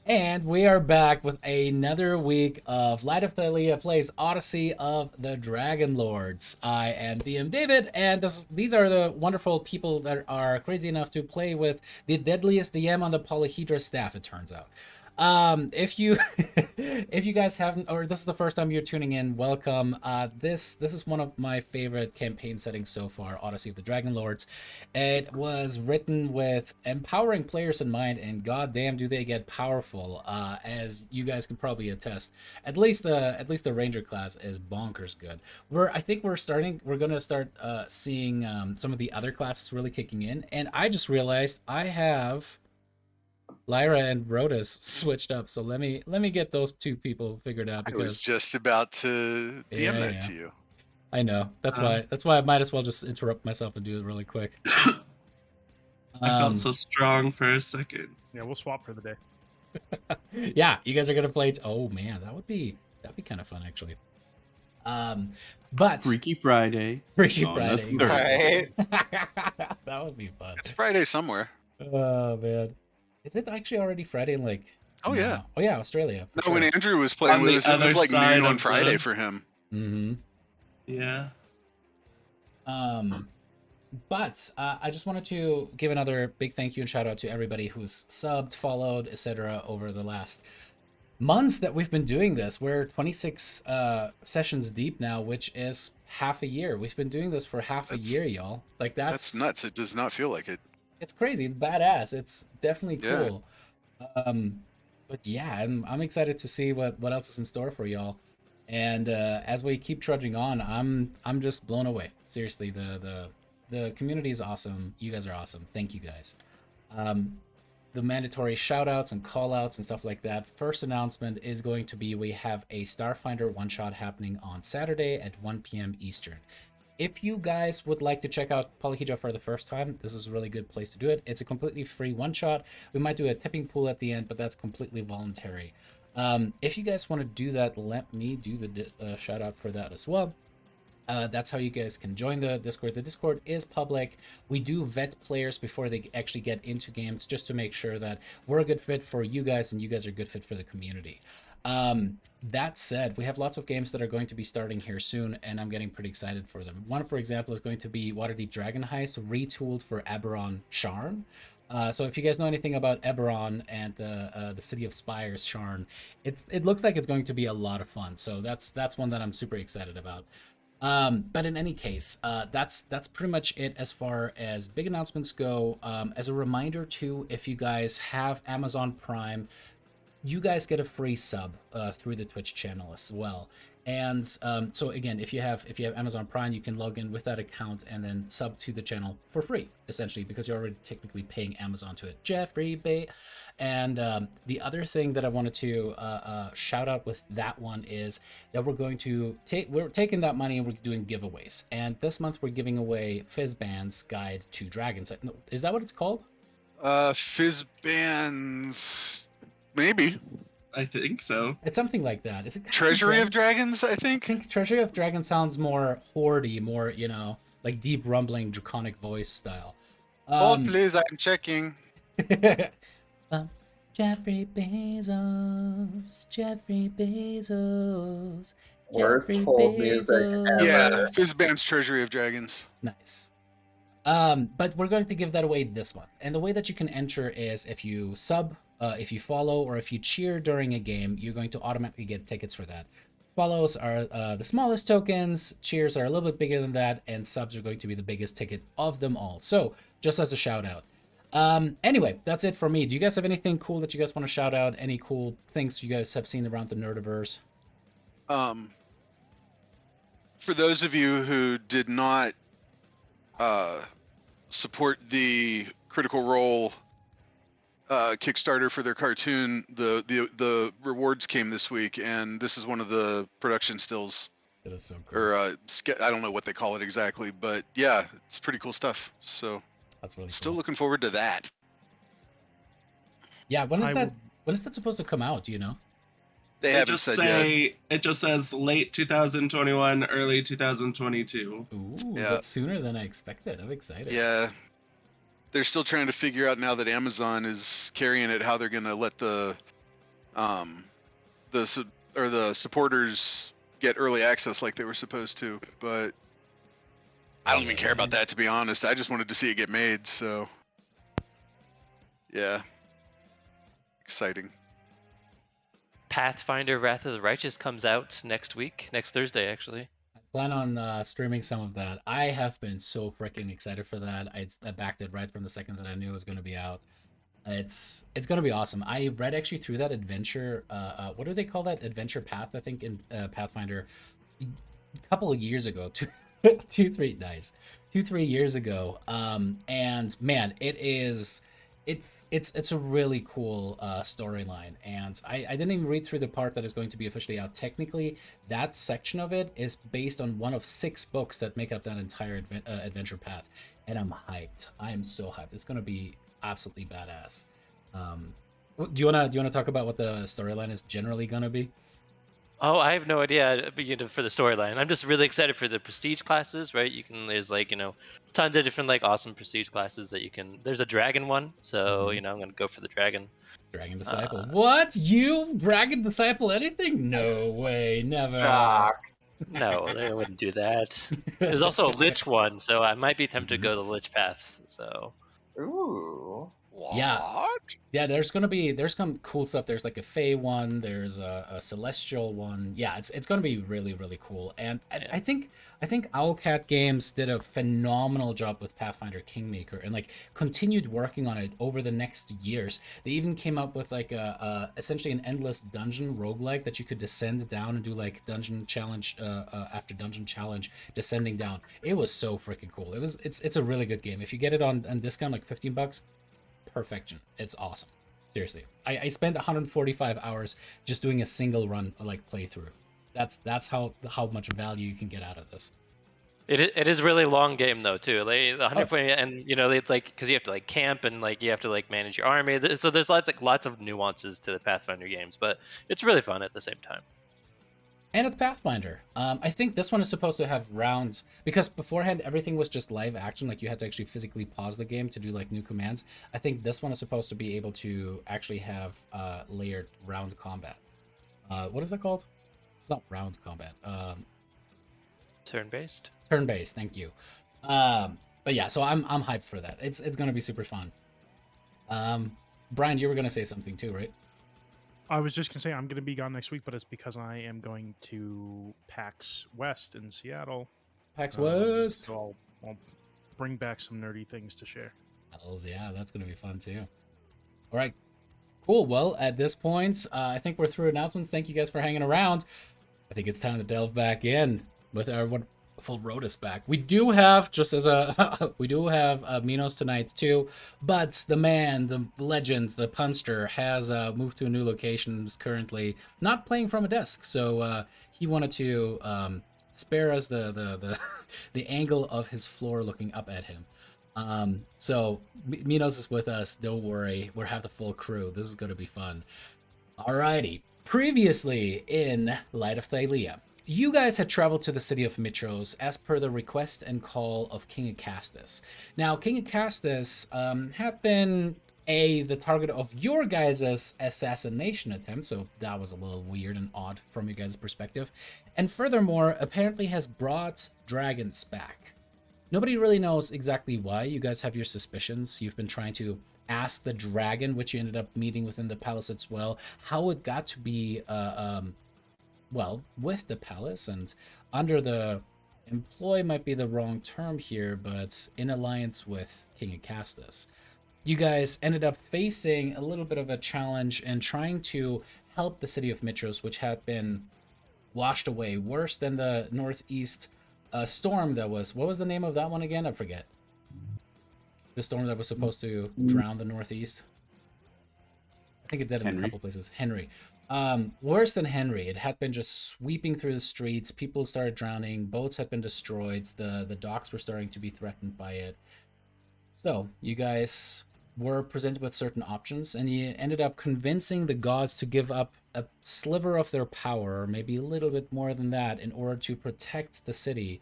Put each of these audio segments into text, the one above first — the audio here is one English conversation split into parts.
And we are back with another week of Light of Thylea plays Odyssey of the Dragonlords. I am DM David, and these are the wonderful people that are crazy enough to play with the deadliest DM on the Polyhedra staff, it turns out. If you if you guys haven't, or this is the first time you're tuning in, welcome. This is one of my favorite campaign settings so far, Odyssey of the Dragonlords. It was written with empowering players in mind, and goddamn, do they get powerful! As you guys can probably attest, at least the Ranger class is bonkers good. I think we're gonna start seeing some of the other classes really kicking in, and I just realized I have Lyra and Rhodas switched up, so let me get those two people figured out I was because just about to DM that yeah, to you. I know that's why I might as well just interrupt myself and do it really quick. I felt so strong for a second. Yeah, we'll swap for the day. Yeah, you guys are gonna play. Oh man, that'd be kind of fun actually. But Freaky Friday. Freaky on Friday, the Thursday. that would be fun. It's Friday somewhere. Oh man, is it actually already Friday? Like, Oh no. yeah. Oh yeah, Australia. No, for when sure. Andrew was playing On with the us, it was other like side noon on of Friday the- for him. Mm-hmm. Yeah. But I just wanted to give another big thank you and shout out to everybody who's subbed, followed, etc. over the last months that we've been doing this. We're 26 sessions deep now, which is half a year. We've been doing this for half a year, y'all. Like That's nuts. It does not feel like it. It's crazy. It's badass. It's definitely Yeah. cool. But yeah, I'm excited to see what else is in store for y'all. And as we keep trudging on, I'm just blown away. Seriously, the community is awesome. You guys are awesome. Thank you guys. The mandatory shout outs and call outs and stuff like that. First announcement is going to be we have a Starfinder one shot happening on Saturday at 1 p.m. Eastern. If you guys would like to check out Polyhedra for the first time, this is a really good place to do it. It's a completely free one shot. We might do a tipping pool at the end, but that's completely voluntary. If you guys want to do that, let me do the shout out for that as well. That's how you guys can join the Discord. The Discord is public. We do vet players before they actually get into games just to make sure that we're a good fit for you guys and you guys are a good fit for the community. That said, we have lots of games that are going to be starting here soon, and I'm getting pretty excited for them. One, for example, is going to be Waterdeep Dragon Heist, retooled for Eberron Sharn. So if you guys know anything about Eberron and the City of Spires Sharn, it looks like it's going to be a lot of fun. So that's one that I'm super excited about. But in any case, that's pretty much it as far as big announcements go. As a reminder too, if you guys have Amazon Prime, you guys get a free sub through the Twitch channel as well. And so again, if you have Amazon Prime, you can log in with that account and then sub to the channel for free, essentially, because you're already technically paying Amazon to it. Jeffrey Bay. And the other thing that I wanted to shout out with that one is that we're taking that money and we're doing giveaways. And this month we're giving away Fizzban's Guide to Dragons. No, is that what it's called? Fizzbands, maybe. I think so. It's something like that. Is it Treasury of Dragons, I think? I think Treasury of Dragons sounds more hoardy, more, like deep rumbling draconic voice style. Oh, please, I'm checking. Jeffrey Bezos, Jeffrey Bezos, Worst Jeffrey hold music ever. Yeah, Fizzbands Treasury of Dragons. Nice. But we're going to give that away this month. And the way that you can enter is if you sub, if you follow, or if you cheer during a game, you're going to automatically get tickets for that. Follows are the smallest tokens, cheers are a little bit bigger than that, and subs are going to be the biggest ticket of them all. So, just as a shout out. Anyway, that's it for me. Do you guys have anything cool that you guys want to shout out? Any cool things you guys have seen around the Nerdiverse? For those of you who did not support the Critical Role Kickstarter for their cartoon, the rewards came this week, and this is one of the production stills. That is so cool. Or I don't know what they call it exactly, but yeah, it's pretty cool stuff. So That's really still cool. looking forward to that. Yeah, when is that supposed to come out? Do you know? They haven't said yet. It just says late 2021, early 2022. Ooh, Yeah. that's sooner than I expected. I'm excited. Yeah, they're still trying to figure out now that Amazon is carrying it how they're gonna let the the supporters get early access like they were supposed to, but I don't even care about that, to be honest. I just wanted to see it get made, so yeah, exciting. Pathfinder Wrath of the Righteous comes out next Thursday, actually. I plan on streaming some of that. I have been so freaking excited for that. I backed it right from the second that I knew it was going to be out. It's going to be awesome. I read actually through that adventure. What do they call that? Adventure path, I think, in Pathfinder, a couple of years ago. 2-3 years ago. And man, it's a really cool storyline. And I didn't even read through the part that is going to be officially out. Technically, that section of it is based on one of 6 books that make up that entire adventure path. And I'm hyped. I am so hyped. It's going to be absolutely badass. Do you wanna talk about what the storyline is generally gonna be? Oh, I have no idea for the storyline. I'm just really excited for the prestige classes, right? There's tons of different awesome prestige classes that you can. There's a dragon one, so I'm gonna go for the dragon. Dragon disciple. What? You dragon disciple anything? No way, never. No, they wouldn't do that. There's also a lich one, so I might be tempted to go the lich path. So. Ooh. What? Yeah, there's some cool stuff. There's like a Fey one, there's a Celestial one. Yeah, it's gonna be really, really cool. And I think Owlcat Games did a phenomenal job with Pathfinder Kingmaker and continued working on it over the next years. They even came up with essentially an endless dungeon roguelike that you could descend down and do dungeon challenge after dungeon challenge descending down. It was so freaking cool. It's a really good game. If you get it on discount, $15, perfection. It's awesome. Seriously. I spent 145 hours just doing a single run playthrough. That's how much value you can get out of this. It is really long game though too. The 140 and it's because you have to camp and you have to manage your army. So there's lots of nuances to the Pathfinder games, but it's really fun at the same time. And it's Pathfinder. I think this one is supposed to have rounds because beforehand everything was just live action. You had to actually physically pause the game to do new commands. I think this one is supposed to be able to actually have layered round combat. What is that called? Not round combat. Turn-based. Turn-based. Thank you. But yeah, so I'm hyped for that. It's gonna be super fun. Brian, you were gonna say something too, right? I was just going to say I'm going to be gone next week, but it's because I am going to PAX West in Seattle. PAX West! So I'll bring back some nerdy things to share. Hells yeah, that's going to be fun too. All right, cool. Well, at this point, I think we're through announcements. Thank you guys for hanging around. I think it's time to delve back in with our wonderful Rotus back. We do have, Minos tonight too, but the man, the legend, the punster has moved to a new location, is currently not playing from a desk, so he wanted to spare us the angle of his floor looking up at him. So Minos is with us, don't worry, we'll have the full crew. This is going to be fun. Alrighty, previously in Light of Thylea, you guys had traveled to the city of Mitros as per the request and call of King Acastus. Now, King Acastus had been the target of your guys' assassination attempt, so that was a little weird and odd from your guys' perspective. And furthermore, apparently has brought dragons back. Nobody really knows exactly why. You guys have your suspicions. You've been trying to ask the dragon, which you ended up meeting within the palace as well, how it got to be with the palace and under the employ might be the wrong term here, but in alliance with King Acastus. You guys ended up facing a little bit of a challenge and trying to help the city of Mitros, which had been washed away worse than the northeast storm that was. What was the name of that one again? I forget. The storm that was supposed to drown the northeast. I think it did in a couple places. Henry. Worse than Henry. It had been just sweeping through the streets. People started drowning. Boats had been destroyed. The docks were starting to be threatened by it. So you guys were presented with certain options, and you ended up convincing the gods to give up a sliver of their power, or maybe a little bit more than that, in order to protect the city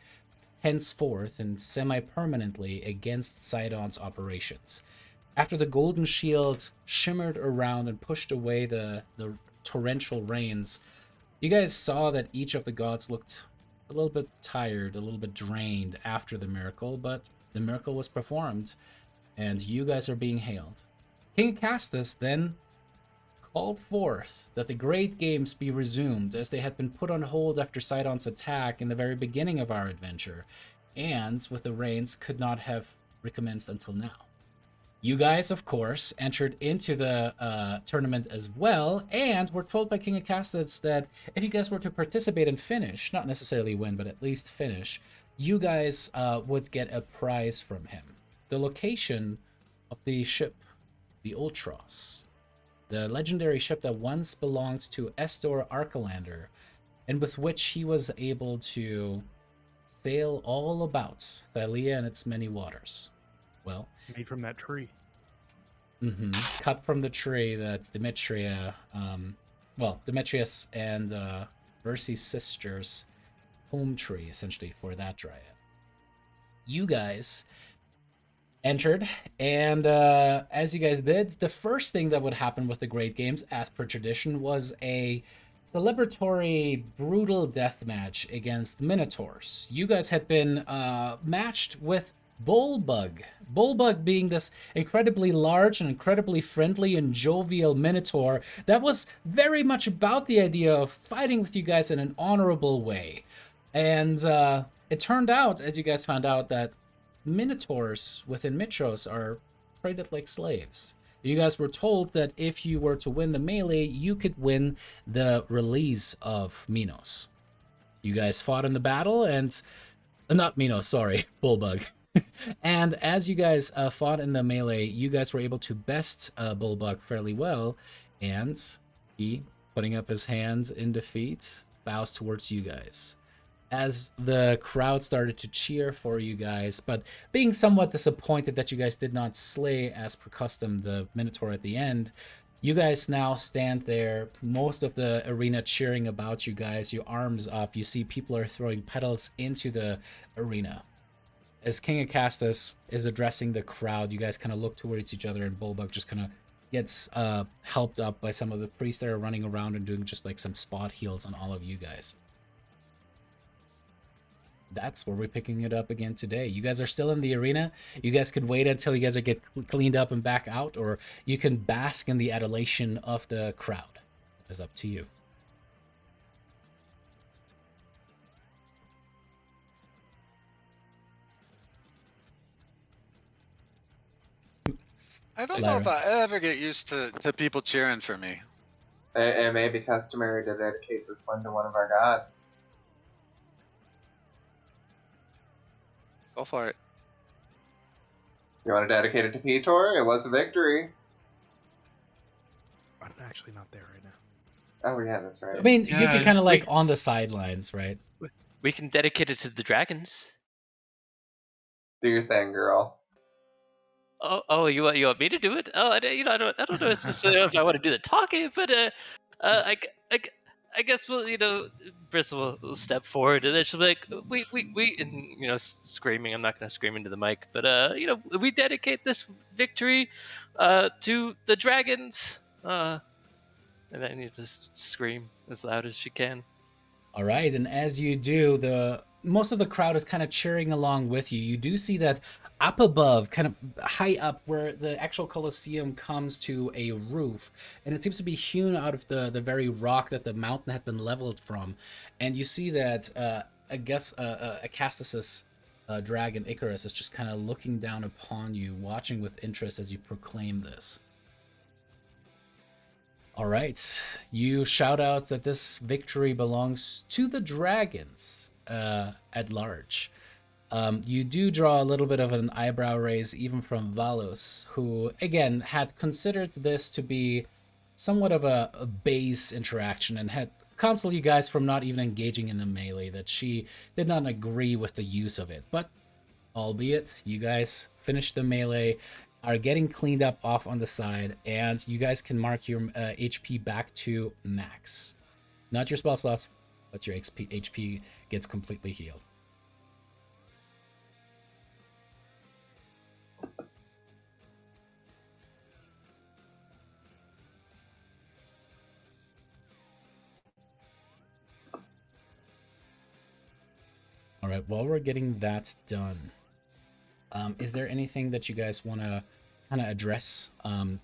henceforth and semi-permanently against Sidon's operations. After the golden shield shimmered around and pushed away the torrential rains, you guys saw that each of the gods looked a little bit tired, a little bit drained after the miracle, but the miracle was performed, and you guys are being hailed. King Castus then called forth that the Great Games be resumed, as they had been put on hold after Sidon's attack in the very beginning of our adventure, and with the rains could not have recommenced until now. You guys, of course, entered into the tournament as well, and were told by King Acastus that if you guys were to participate and finish, not necessarily win, but at least finish, you guys would get a prize from him. The location of the ship, the Ultros, the legendary ship that once belonged to Estor Archelander, and with which he was able to sail all about Thylea and its many waters. Well, Made from that tree. cut from the tree that Demetrius and Versi's sister's home tree, essentially, for that dryad. You guys entered, and as you guys did, the first thing that would happen with the Great Games, as per tradition, was a celebratory brutal death match against Minotaurs. You guys had been matched with Bullbug. Bullbug being this incredibly large and incredibly friendly and jovial Minotaur that was very much about the idea of fighting with you guys in an honorable way. And it turned out, as you guys found out, that Minotaurs within Mitros are traded like slaves. You guys were told that if you were to win the melee, you could win the release of Minos. You guys fought in the battle, and not Minos, sorry, Bullbug. And as you guys fought in the melee, you guys were able to best Bullbug fairly well, and he, putting up his hands in defeat, bows towards you guys. As the crowd started to cheer for you guys, but being somewhat disappointed that you guys did not slay, as per custom, the Minotaur at the end, you guys now stand there, most of the arena cheering about you guys, your arms up. You see people are throwing petals into the arena. As King Acastus is addressing the crowd, you guys kind of look towards each other, and Bullbug just kind of gets helped up by some of the priests that are running around and doing just like some spot heals on all of you guys. That's where we're picking it up again today. You guys are still in the arena. You guys could wait until you guys get cleaned up and back out, or you can bask in the adulation of the crowd. It's up to you. I don't know if I ever get used to people cheering for me. It may be customary to dedicate this one to one of our gods. Go for it. You want to dedicate it to Petor? It was a victory. I'm actually not there right now. Oh yeah, that's right. I mean, you'd Yeah, be kind of like on the sidelines, right? We can dedicate it to the dragons. Do your thing, girl. Oh, you want me to do it? Oh, I don't know if I want to do the talking, but I guess we'll, Bristle will step forward, and then she'll be like, we, and screaming. I'm not gonna scream into the mic, but we dedicate this victory, to the dragons. And then you just scream as loud as she can. All right, and as you do, most of the crowd is kind of cheering along with you. You do see that up above, kind of high up, where the actual Colosseum comes to a roof, and it seems to be hewn out of the very rock that the mountain had been leveled from. And you see that Acastus's dragon Icarus is just kind of looking down upon you, watching with interest as you proclaim this. All right, you shout out that this victory belongs to the dragons at large. You do draw a little bit of an eyebrow raise even from Valos, who, again, had considered this to be somewhat of a base interaction and had counseled you guys from not even engaging in the melee, that she did not agree with the use of it. But, albeit, you guys finished the melee, are getting cleaned up off on the side, and you guys can mark your HP back to max. Not your spell slots, but your HP gets completely healed. All right, while we're getting that done, is there anything that you guys want to kind of address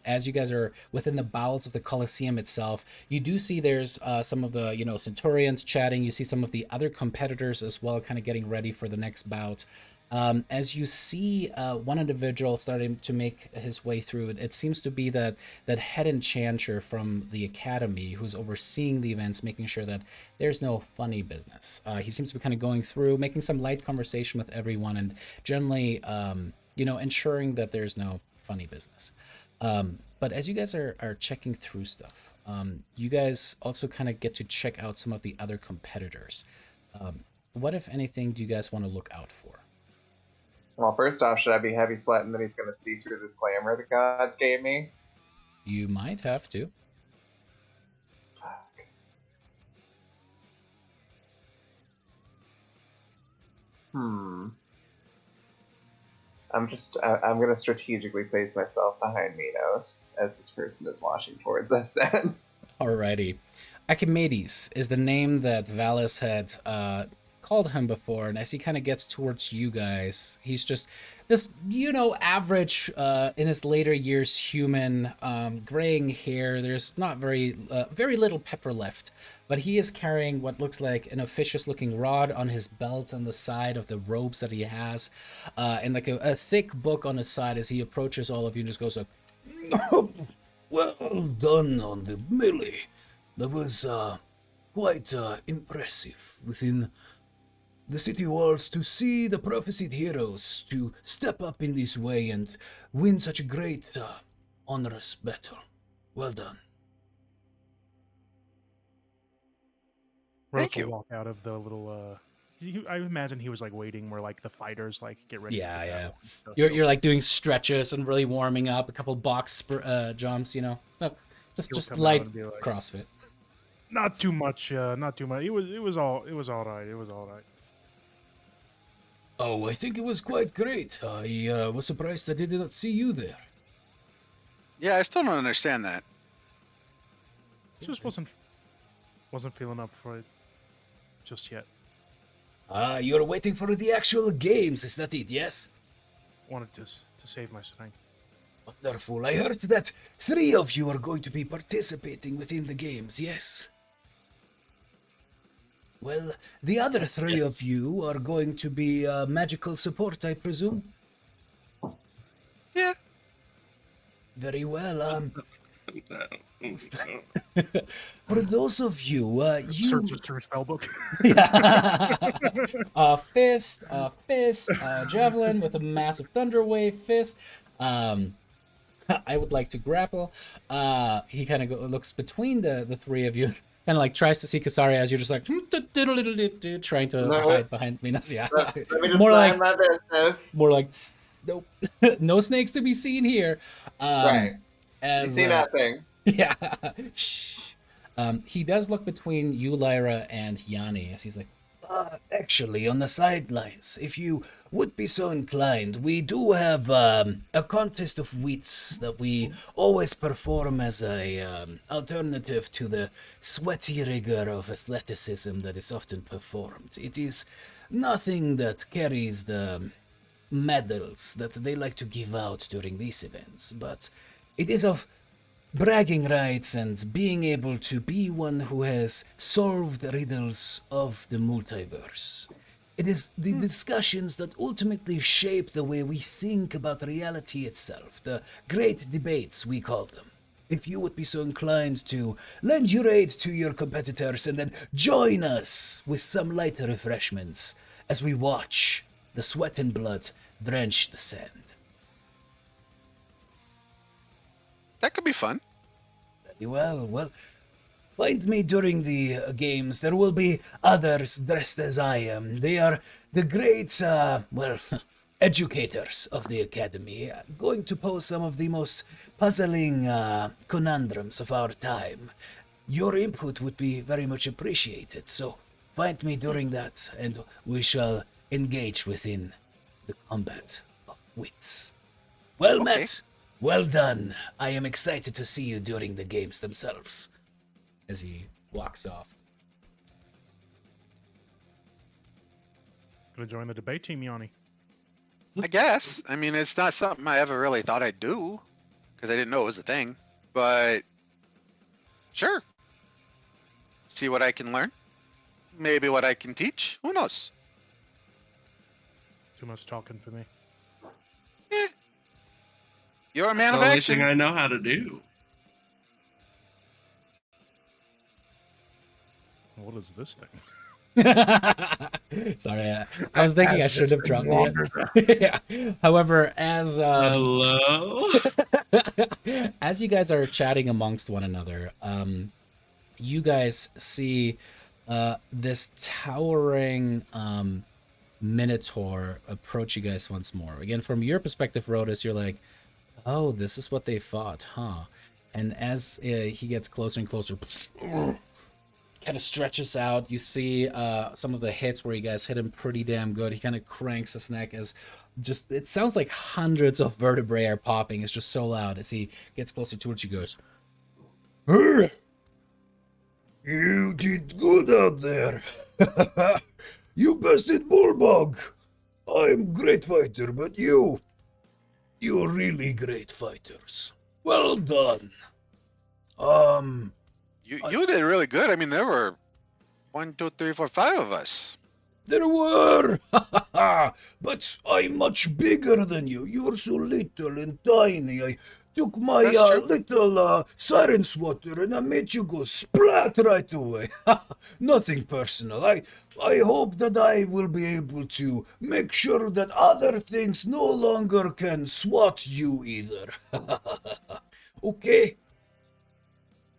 as you guys are within the bowels of the Colosseum itself? You do see there's some of the Centurions chatting. You see some of the other competitors as well, kind of getting ready for the next bout. As you see one individual starting to make his way through, it seems to be that head enchanter from the academy who's overseeing the events, making sure that there's no funny business. He seems to be kind of going through, making some light conversation with everyone, and generally, ensuring that there's no funny business. But as you guys are checking through stuff, you guys also kind of get to check out some of the other competitors. What, if anything, do you guys want to look out for? Well, first off, should I be heavy sweating that he's going to see through this glamour the gods gave me? You might have to. Fuck. I'm going to strategically place myself behind Minos as this person is watching towards us then. Alrighty. Archimedes is the name that Valis had called him before, and as he kind of gets towards you guys, he's just this, average in his later years human, graying hair. There's not very little pepper left, but he is carrying what looks like an officious looking rod on his belt on the side of the robes that he has, and like a thick book on his side as he approaches all of you and just goes, well done on the melee. That was quite impressive within the city walls to see the prophesied heroes to step up in this way and win such a great, onerous battle. Well done. Thank Rose will you. walk out of the little. I imagine he was like waiting where like the fighters like get ready. Yeah, for the yeah. battle and stuff. You're like doing stretches and really warming up, a couple box jumps, He'll just come out light and be like, CrossFit. Not too much. Not too much. It was all right. It was all right. Oh, I think it was quite great. I was surprised I did not see you there. Yeah, I still don't understand that. Just wasn't feeling up for it just yet. You're waiting for the actual games, is that it, yes? Wanted to save my strength. Wonderful. I heard that 3 of you are going to be participating within the games, yes? Well, the other 3 of you are going to be magical support, I presume? Yeah. Very well. No. For those of you, you... Searches through spellbook. Yeah. A fist, javelin with a massive thunder wave fist. I would like to grapple. He kind of looks between the 3 of you, kind of like tries to see Kasari as you're just like trying to hide behind Minas. Yeah, Let me just more mind like my business. more like nope, no snakes to be seen here. Right. As, You see nothing. Yeah. Shh. He does look between you, Lyra, and Yanni as he's like, actually, on the sidelines, if you would be so inclined, we do have a contest of wits that we always perform as a alternative to the sweaty rigor of athleticism that is often performed. It is nothing that carries the medals that they like to give out during these events, but it is of bragging rights and being able to be one who has solved riddles of the multiverse. It is the discussions that ultimately shape the way we think about reality itself, the great debates we call them. If you would be so inclined to lend your aid to your competitors and then join us with some lighter refreshments as we watch the sweat and blood drench the sand. That could be fun. Very well. Well, find me during the games. There will be others dressed as I am. They are the great, educators of the academy, going to pose some of the most puzzling conundrums of our time. Your input would be very much appreciated, so find me during that, and we shall engage within the combat of wits. Well Okay. met. Well done. I am excited to see you during the games themselves. As he walks off. Gonna join the debate team, Yanni. I guess. I mean, it's not something I ever really thought I'd do because I didn't know it was a thing. But sure. See what I can learn. Maybe what I can teach. Who knows? Too much talking for me. Eh. You're a man It's of the only action. thing I know how to do. What is this thing? Sorry, I was thinking I should have dropped it. Yeah. However, Hello? as you guys are chatting amongst one another, you guys see this towering minotaur approach you guys once more. Again, from your perspective, Rhodas, you're like, oh, this is what they fought, huh? And as he gets closer and closer, kind of stretches out. You see some of the hits where you guys hit him pretty damn good. He kind of cranks his neck as just, it sounds like hundreds of vertebrae are popping. It's just so loud as he gets closer towards you. Goes, you did good out there. You bested Bullbug. I'm great fighter, but you're really great fighters. Well done. You did really good. I mean, there were 1, 2, 3, 4, 5 of us. There were, but I'm much bigger than you. You're so little and tiny. I took my That's true. little siren swatter and I made you go splat right away. Nothing personal. I hope that I will be able to make sure that other things no longer can swat you either. Okay?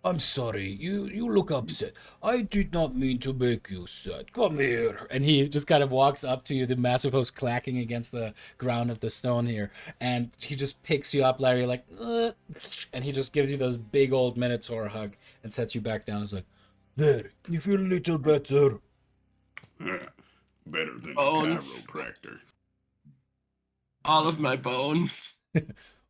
I'm sorry, you look upset. I did not mean to make you sad. Come here. and he just kind of walks up to you, the massive host clacking against the ground of the stone here, and he just picks you up, Larry, like, and he just gives you those big old minotaur hug and sets you back down. He's like, There, you feel a little better. Better than Bones. a chiropractor. All of my bones.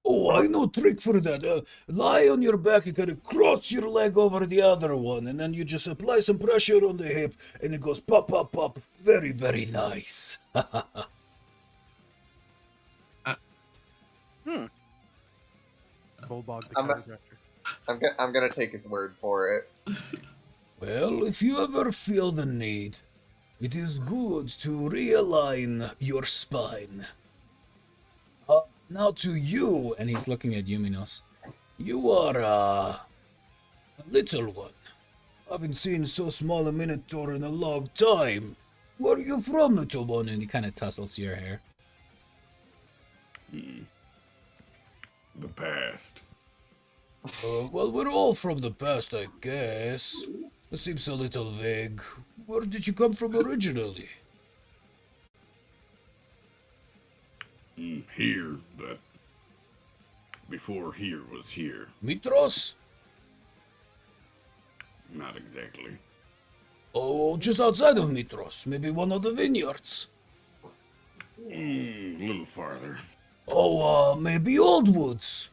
Oh, I know a trick for that. Lie on your back and kind of cross your leg over the other one, and then you just apply some pressure on the hip, and it goes pop, pop, pop. Very, very nice. Bulldog the I'm a- chiropractor. I'm gonna take his word for it. Well, if you ever feel the need, it is good to realign your spine. Now to you, and he's looking at Yuminos. you are a little one. I haven't seen so small a minotaur in a long time. Where are you from, little one? And he kind of tussles your hair. The past. Well, we're all from the past, I guess. It seems a little vague. Where did you come from originally? Here, but before here was here. Mitros? Not exactly. Oh, just outside of Mitros. Maybe one of the vineyards. A little farther. Oh, maybe Old Woods.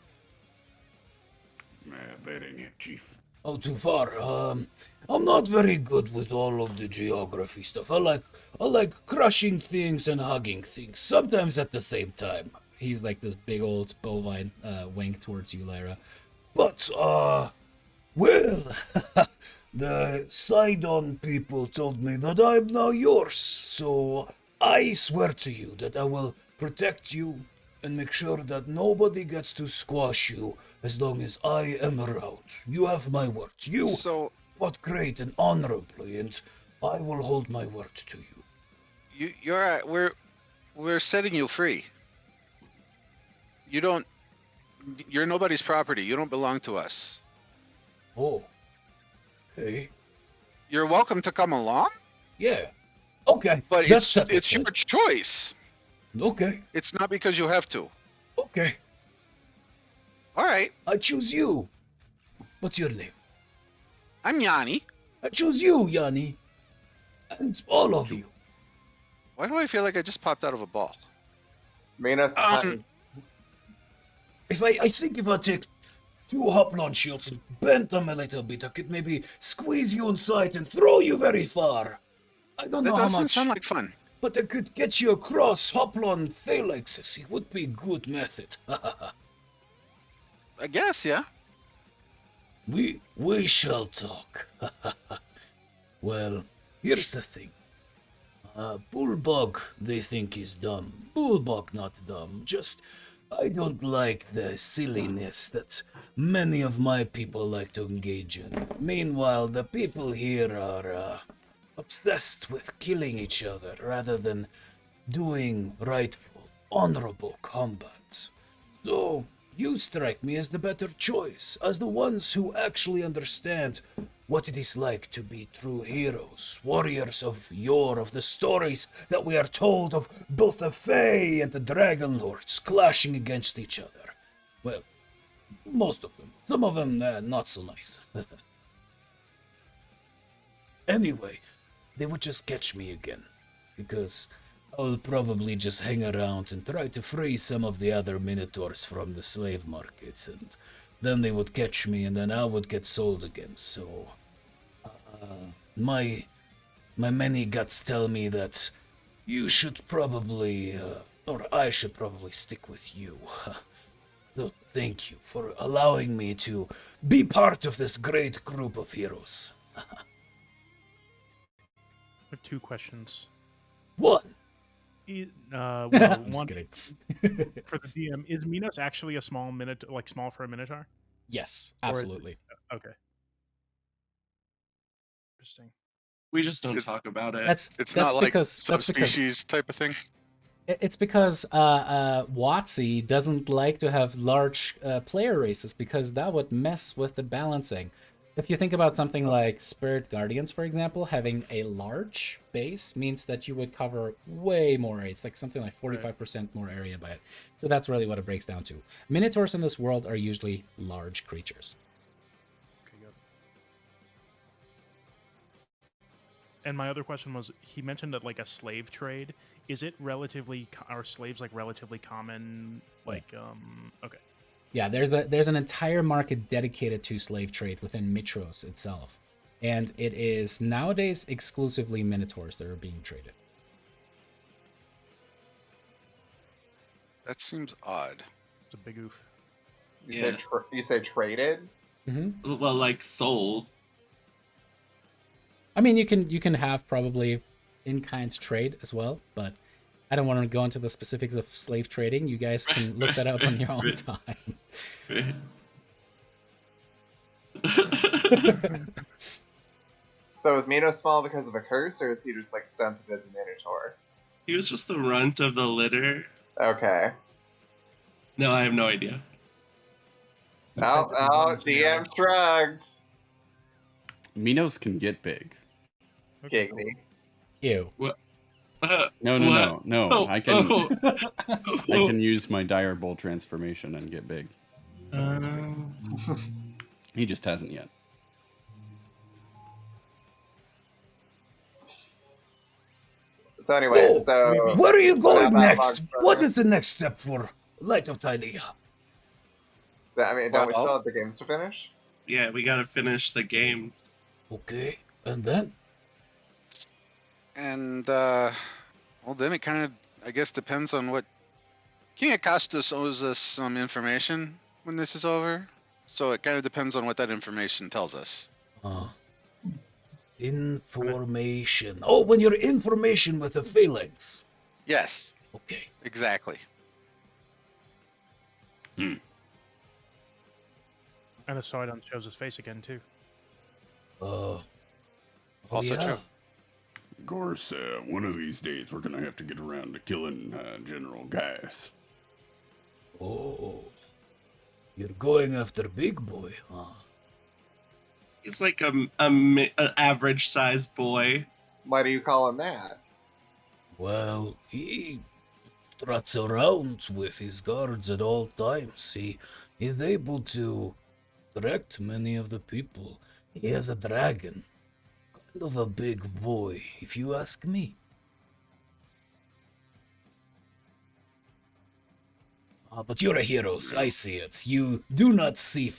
Nah, that ain't it, Chief. Oh, too far. I'm not very good with all of the geography stuff. I like crushing things and hugging things, sometimes at the same time. He's like this big old bovine wink towards you, Lyra. But, well, the Sidon people told me that I'm now yours, so I swear to you that I will protect you and make sure that nobody gets to squash you as long as I am around. You have my word. You So fought great and honorably, and I will hold my word to you. we're setting you free. You're nobody's property. You don't belong to us. Oh. Hey. You're welcome to come along, Yeah. Okay. but that's it's settled your then. choice. Okay. It's not because you have to. Okay. All right. I choose you. What's your name? I'm Yanni. I choose you, Yanni. And all of you. Why do I feel like I just popped out of a ball? Minos, I think if I take 2 hoplon shields and bend them a little bit, I could maybe squeeze you inside and throw you very far. I don't That know how doesn't much. sound like fun. but I could get you across Hoplon Phalanxes. It would be good method. I guess, yeah. We shall talk. Well, here's the thing. Bullbug, they think is dumb. Bullbug not dumb, just I don't like the silliness that many of my people like to engage in. Meanwhile, the people here are obsessed with killing each other rather than doing rightful, honorable combat. So, you strike me as the better choice, as the ones who actually understand what it is like to be true heroes, warriors of yore, of the stories that we are told of both the Fae and the Dragonlords clashing against each other. Well, most of them. Some of them not so nice. Anyway, they would just catch me again, because I'll probably just hang around and try to free some of the other minotaurs from the slave market, and then they would catch me, and then I would get sold again. So, my many guts tell me that you should probably, or I should probably stick with you. So thank you for allowing me to be part of this great group of heroes. I have 2 questions. One. Well, I'm just one kidding. for the DM. Is Minos actually a small like small for a Minotaur? Yes, Or is it- absolutely. Okay. Interesting. We just don't It's- talk about it. That's It's that's not like because that's because subspecies type of thing. it's because WotC doesn't like to have large player races because that would mess with the balancing. If you think about something like Spirit Guardians, for example, having a large base means that you would cover way more area. It's like something like 45% more area by it. So that's really what it breaks down to. Minotaurs in this world are usually large creatures. Okay, good. And my other question was, he mentioned that like a slave trade. Is it relatively, are slaves like relatively common? Like, okay. Yeah, there's an entire market dedicated to slave trade within Mitros itself. And it is nowadays exclusively Minotaurs that are being traded. That seems odd. It's a big oof. You said traded? Mm-hmm. Well, like sold. I mean, you can have probably in-kind trade as well, but I don't want to go into the specifics of slave trading. You guys can look that up on your own time. So is Minos small because of a curse, or is he just like stunted as a Minotaur? He was just the runt of the litter. Okay. No, I have no idea. Oh, DM shrugged. Minos can get big. Giggity. Ew. No. Oh, I can oh. I can use my direbolt transformation and get big. He just hasn't yet. So anyway, Oh, so where are you so going now that next? Bog's What brother- is the next step for Light of Thylea? I mean, don't we Well- still have the games to finish? Yeah, we gotta finish the games. Okay, and then? And well, then it kind of, I guess, depends on what King Acastus owes us some information when this is over. So it kind of depends on what that information tells us. Information. Oh, when you're information with the phalanx. Yes, Okay. exactly. And the Sidon shows his face again too. Also yeah. true. Of course, one of these days we're gonna have to get around to killing General Gas. Oh, you're going after Big Boy, huh? He's like an average sized boy. Why do you call him that? Well, he struts around with his guards at all times. He is able to direct many of the people. He has a dragon. Kind of a big boy, if you ask me. But you're a hero, so I see it. You do not see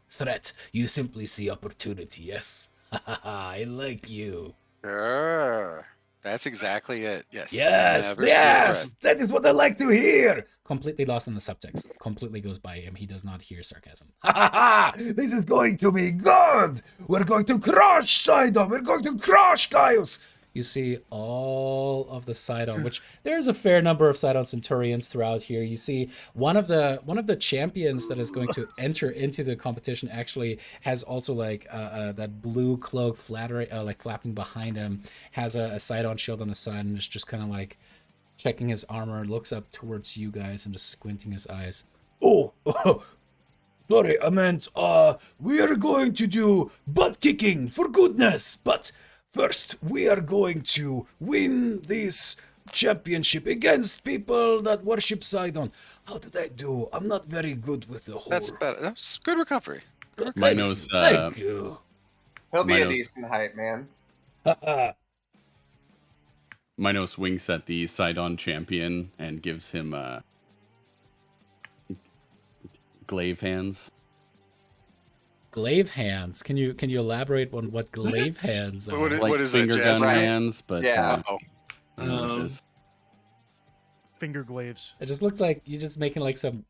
threat, you simply see opportunity, yes? I like you. Sure. That's exactly it. Yes. Yes, Never steal yes, bread. that is what I like to hear. Completely lost in the subtext. Completely goes by him. He does not hear sarcasm. Ha ha ha! This is going to be good. We're going to crush Sidon. We're going to crush Gaius. You see all of the Sidon, which there's a fair number of Sidon Centurions throughout here. You see one of the champions that is going to enter into the competition actually has also like that blue cloak like flapping behind him, has a Sidon shield on the side, and is just kind of like checking his armor, looks up towards you guys and just squinting his eyes. Oh, sorry, I meant, we are going to do butt kicking for goodness, but first we are going to win this championship against people that worship Sidon. How did I do? I'm not very good with the whole... That's better. That's good recovery. Minos, Thank you. He'll be a Minos. decent height, man. Minos winks at the Sidon champion and gives him glaive hands. Glaive hands. Can you elaborate on what glaive hands are? What is- Like it, finger Jazz gun hands? hands, but Yeah. Oh, just- Finger glaives. It just looks like you're just making like some.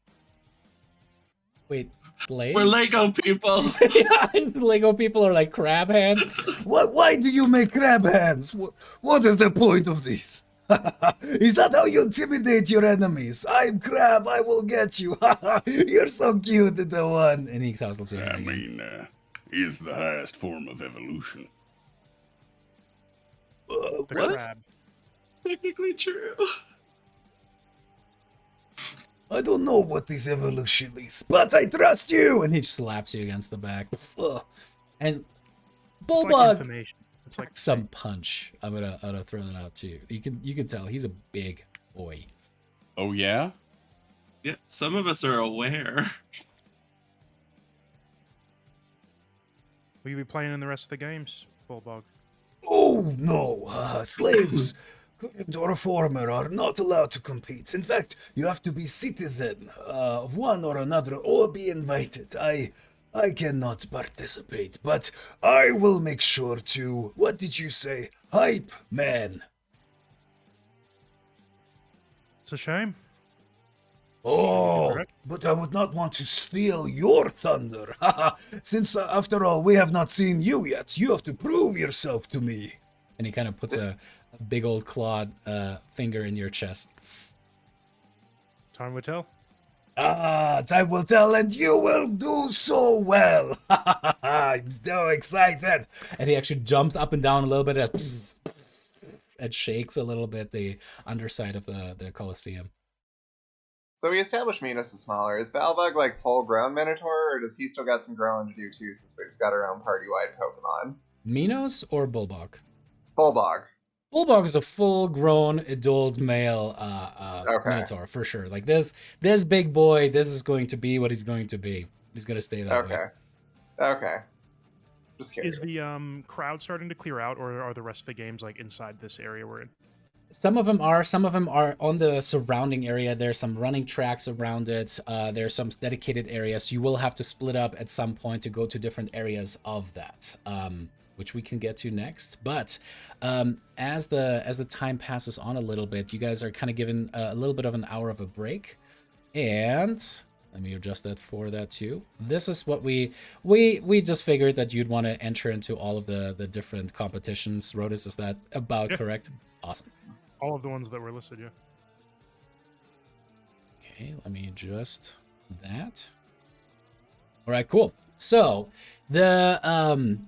Wait, glaive? We're Lego people. Yeah, the Lego people are like crab hands. Why do you make crab hands? What is the point of this? Is that how you intimidate your enemies? I'm crab, I will get you. You're so cute, the one. And he tousles your I hair again. mean, is the highest form of evolution. The What? crab. Technically true. I don't know what this evolution is, but I trust you. And he slaps you against the back. Ugh. And It's like Bulldog information. It's like some punch. I'm gonna throw that out too. You can tell he's a big boy. Oh yeah? Yeah, some of us are aware. will you be playing in the rest of the games, Bulldog? Oh no, slaves, current or former, are not allowed to compete. In fact, you have to be citizen of one or another or be invited. I cannot participate, but I will make sure to, what did you say, hype man. It's a shame. Oh, correct? but I would not want to steal your thunder. Since, after all, we have not seen you yet. You have to prove yourself to me. And he kind of puts a big old clawed finger in your chest. Time will tell. Time will tell, and you will do so well. I'm so excited. And he actually jumps up and down a little bit and shakes a little bit the underside of the Colosseum. So we established Minos is smaller. Is Balbug like full grown Minotaur, or does he still got some growing to do too since we just got our own party wide Pokemon? Minos or Bulbog? Bulbog. Bulbog is a full-grown adult male Okay. Minotaur for sure. Like this big boy, this is going to be what he's going to be. He's gonna stay that way. Okay. Just curious. Is the crowd starting to clear out, or are the rest of the games like inside this area we're in? Some of them are on the surrounding area. There's some running tracks around it. There's some dedicated areas. You will have to split up at some point to go to different areas of that, which we can get to next. But as the time passes on a little bit, you guys are kind of given a little bit of an hour of a break, and let me adjust that for that too. This is what we just figured that you'd want to enter into all of the different competitions. Rodis, is that about correct? Awesome. All of the ones that were listed, yeah. Okay, let me adjust that. All right, cool. So the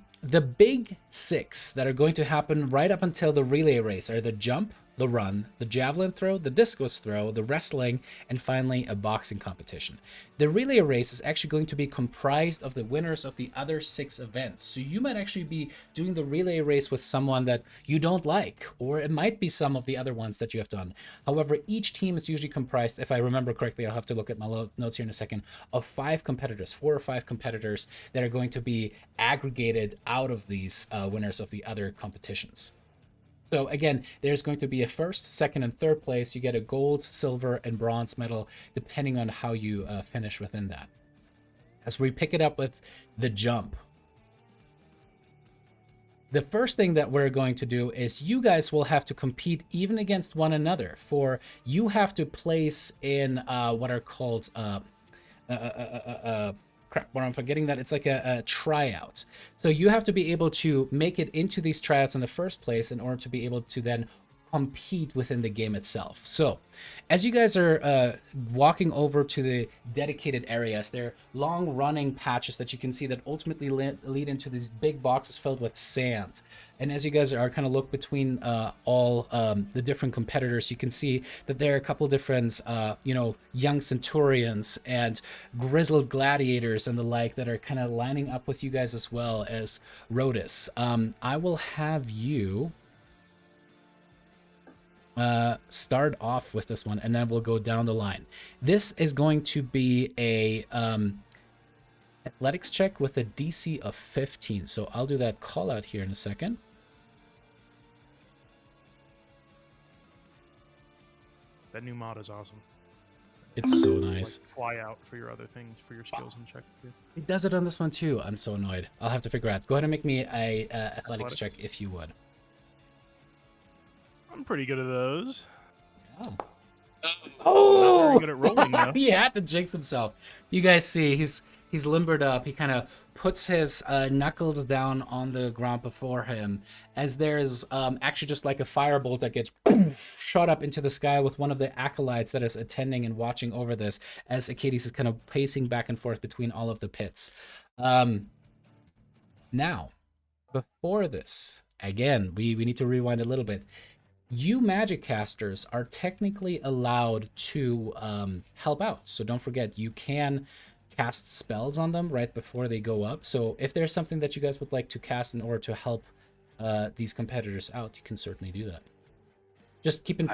big six that are going to happen right up until the relay race are the jump, the run, the javelin throw, the discus throw, the wrestling, and finally a boxing competition. The relay race is actually going to be comprised of the winners of the other 6 events. So you might actually be doing the relay race with someone that you don't like, or it might be some of the other ones that you have done. However, each team is usually comprised, if I remember correctly, I'll have to look at my notes here in a second, of 5 competitors, 4 or 5 competitors that are going to be aggregated out of these winners of the other competitions. So again, there's going to be a first, second, and third place. You get a gold, silver, and bronze medal, depending on how you finish within that. As we pick it up with the jump. the first thing that we're going to do is you guys will have to compete even against one another. For you have to place in what are called crap, what I'm forgetting that it's like a tryout. So you have to be able to make it into these tryouts in the first place in order to be able to then compete within the game itself. So as you guys are walking over to the dedicated areas, they're long running patches that you can see that ultimately lead into these big boxes filled with sand. And as you guys are kind of look between all the different competitors, you can see that there are a couple different young centurions and grizzled gladiators and the like that are kind of lining up with you guys, as well as Rodus. I will have you start off with this one, and then we'll go down the line. This is going to be a athletics check with a DC of 15. So I'll do that call out here in a second. That new mod is awesome. It's so nice. Like, fly out for your other things, for your skills and checks too. It does it on this one too. I'm so annoyed. I'll have to figure out. Go ahead and make me a athletics check if you would. I'm pretty good at those. Oh. Not very good at rolling though. He had to jinx himself. You guys see he's limbered up. He kind of puts his knuckles down on the ground before him, as there's actually just like a firebolt that gets shot up into the sky with one of the acolytes that is attending and watching over this, as Acades is kind of pacing back and forth between all of the pits. Now, before this, again, we need to rewind a little bit. You magic casters are technically allowed to help out. So don't forget, you can cast spells on them right before they go up. So if there's something that you guys would like to cast in order to help these competitors out, you can certainly do that. Just keep in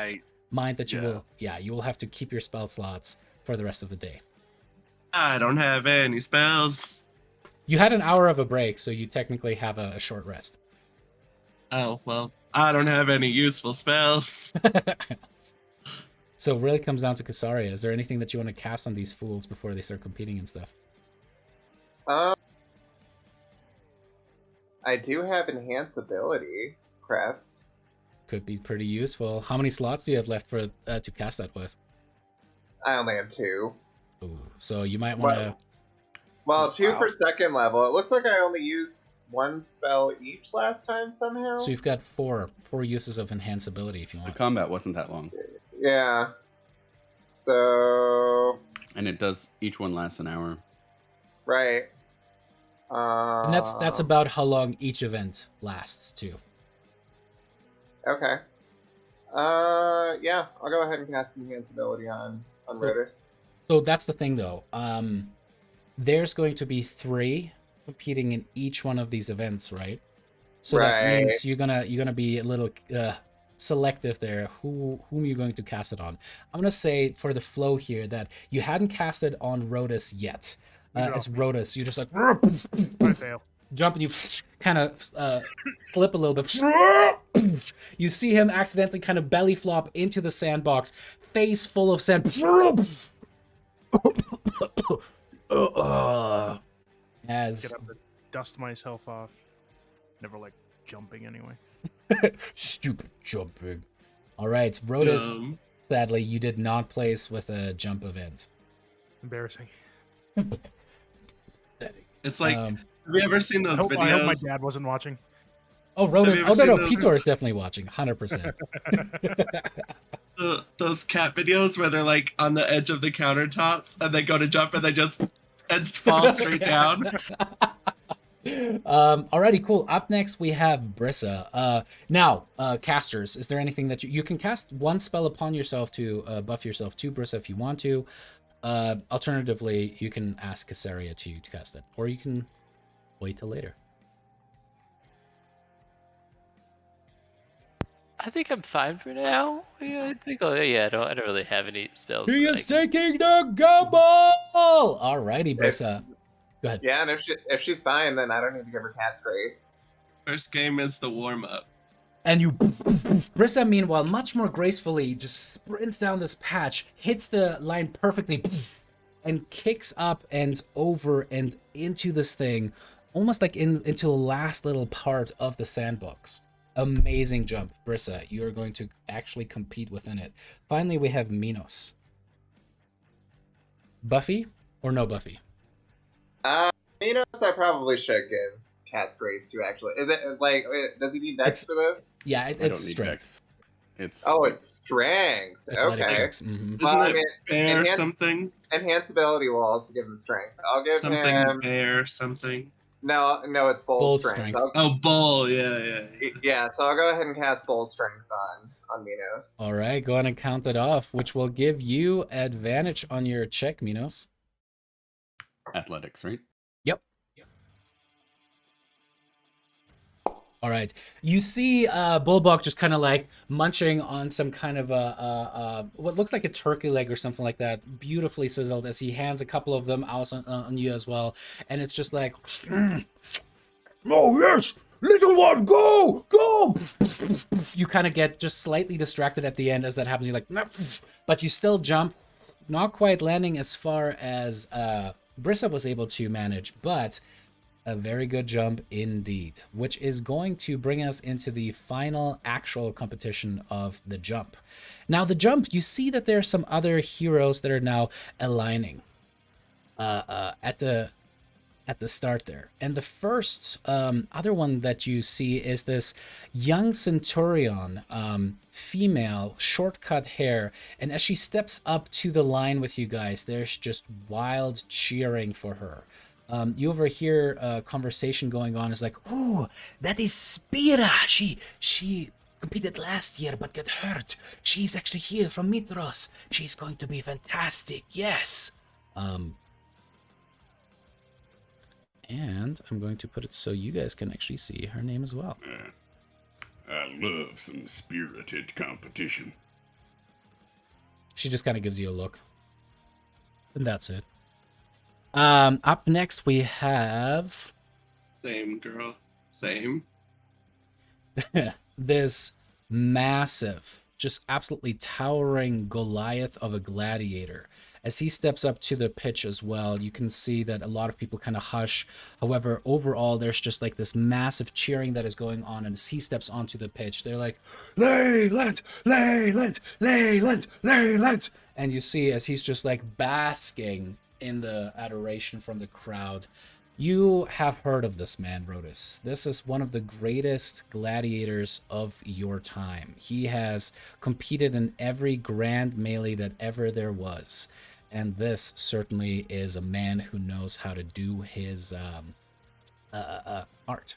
mind that you will have to keep your spell slots for the rest of the day. I don't have any spells. You had an hour of a break, so you technically have a short rest. Oh, well, I don't have any useful spells. So it really comes down to Casaria. Is there anything that you want to cast on these fools before they start competing and stuff? I do have enhance ability prepped. Could be pretty useful. How many slots do you have left for to cast that with? I only have 2. Ooh, so you might want to... Well, 2 for second level. It looks like I only used 1 spell each last time somehow. So you've got four uses of enhance ability if you The want. combat wasn't that long. Yeah. So... And it does, each one lasts an hour. Right. And that's about how long each event lasts too. Okay. Yeah, I'll go ahead and cast enhance ability on Rodus. So that's the thing though. There's going to be 3 competing in each one of these events, right? So that means you're gonna be a little selective there. Whom you're going to cast it on? I'm gonna say for the flow here that you hadn't cast it on Rodus yet. As Rodus, you just like jump and you kind of slip a little bit. You see him accidentally kind of belly flop into the sandbox, face full of sand. As Get up to dust myself off. Never like jumping anyway. Stupid jumping. All right, Rodus. Sadly, you did not place with a jump event. Embarrassing. It's like, have you ever seen those videos? I hope my dad wasn't watching. Oh, Rodus. Oh, no, Pitor is definitely watching, 100%. Those cat videos where they're like on the edge of the countertops and they go to jump and they just fall straight down. Alrighty, cool. Up next we have Brissa. Now, casters, is there anything that you can cast 1 spell upon yourself to buff yourself to Brissa if you want to. Alternatively, you can ask Casaria to cast it, or you can wait till later. I think I'm fine for now. Yeah, I think. Oh, yeah. I don't really have any spells. He is taking the gamble. Alrighty, Brissa. Go ahead. Yeah, and if she's fine, then I don't need to give her cat's grace. First game is the warm up. And you, Brissa, meanwhile, much more gracefully, just sprints down this patch, hits the line perfectly, and kicks up and over and into this thing, almost like into the last little part of the sandbox. Amazing jump, Brissa. You are going to actually compete within it. Finally, we have Minos. Buffy or no Buffy? Minos, I probably should give Cat's Grace to, actually. Is it, like, does he need Dex It's- for this? Yeah, I it's don't need strength. Dex. It's Oh, it's Strength. Athletic Okay. checks. hmm Isn't Well, I it mean, bear enhance- something? Enhanceability will also give him Strength. I'll give Something him... bear something. No, it's Bull Bold Strength. Strength. Oh, bull. Yeah. Yeah, so I'll go ahead and cast Bull Strength on Minos. All right, go ahead and count it off, which will give you advantage on your check, Minos. athletics, right? Yep. All right. You see Bulbok just kind of like munching on some kind of what looks like a turkey leg or something like that, beautifully sizzled, as he hands a couple of them out on you as well. And it's just like, Oh, yes! Little one, go! Go! you kind of get just slightly distracted at the end as that happens. You're like, but you still jump, not quite landing as far as Brissa was able to manage, but a very good jump indeed, which is going to bring us into the final actual competition of the jump. Now, the jump, you see that there are some other heroes that are now aligning at the start there. And the first other one that you see is this young centurion, female, shortcut hair. And as she steps up to the line with you guys, there's just wild cheering for her. You overhear a conversation going on. It's like, Oh, that is Spira. She competed last year but got hurt. She's actually here from Mitros. She's going to be fantastic. Yes. and I'm going to put it so you guys can actually see her name as well. I love some spirited competition. She just kind of gives you a look. And that's it. Up next we have Same girl. Same. this massive, just absolutely towering Goliath of a gladiator. As he steps up to the pitch as well, you can see that a lot of people kind of hush. However, overall, there's just like this massive cheering that is going on. And as he steps onto the pitch, they're like, Leyland, Leyland, Leyland, Leyland. And you see as he's just like basking in the adoration from the crowd. You have heard of this man, Rodus. This is one of the greatest gladiators of your time. He has competed in every grand melee that ever there was. And this certainly is a man who knows how to do his art.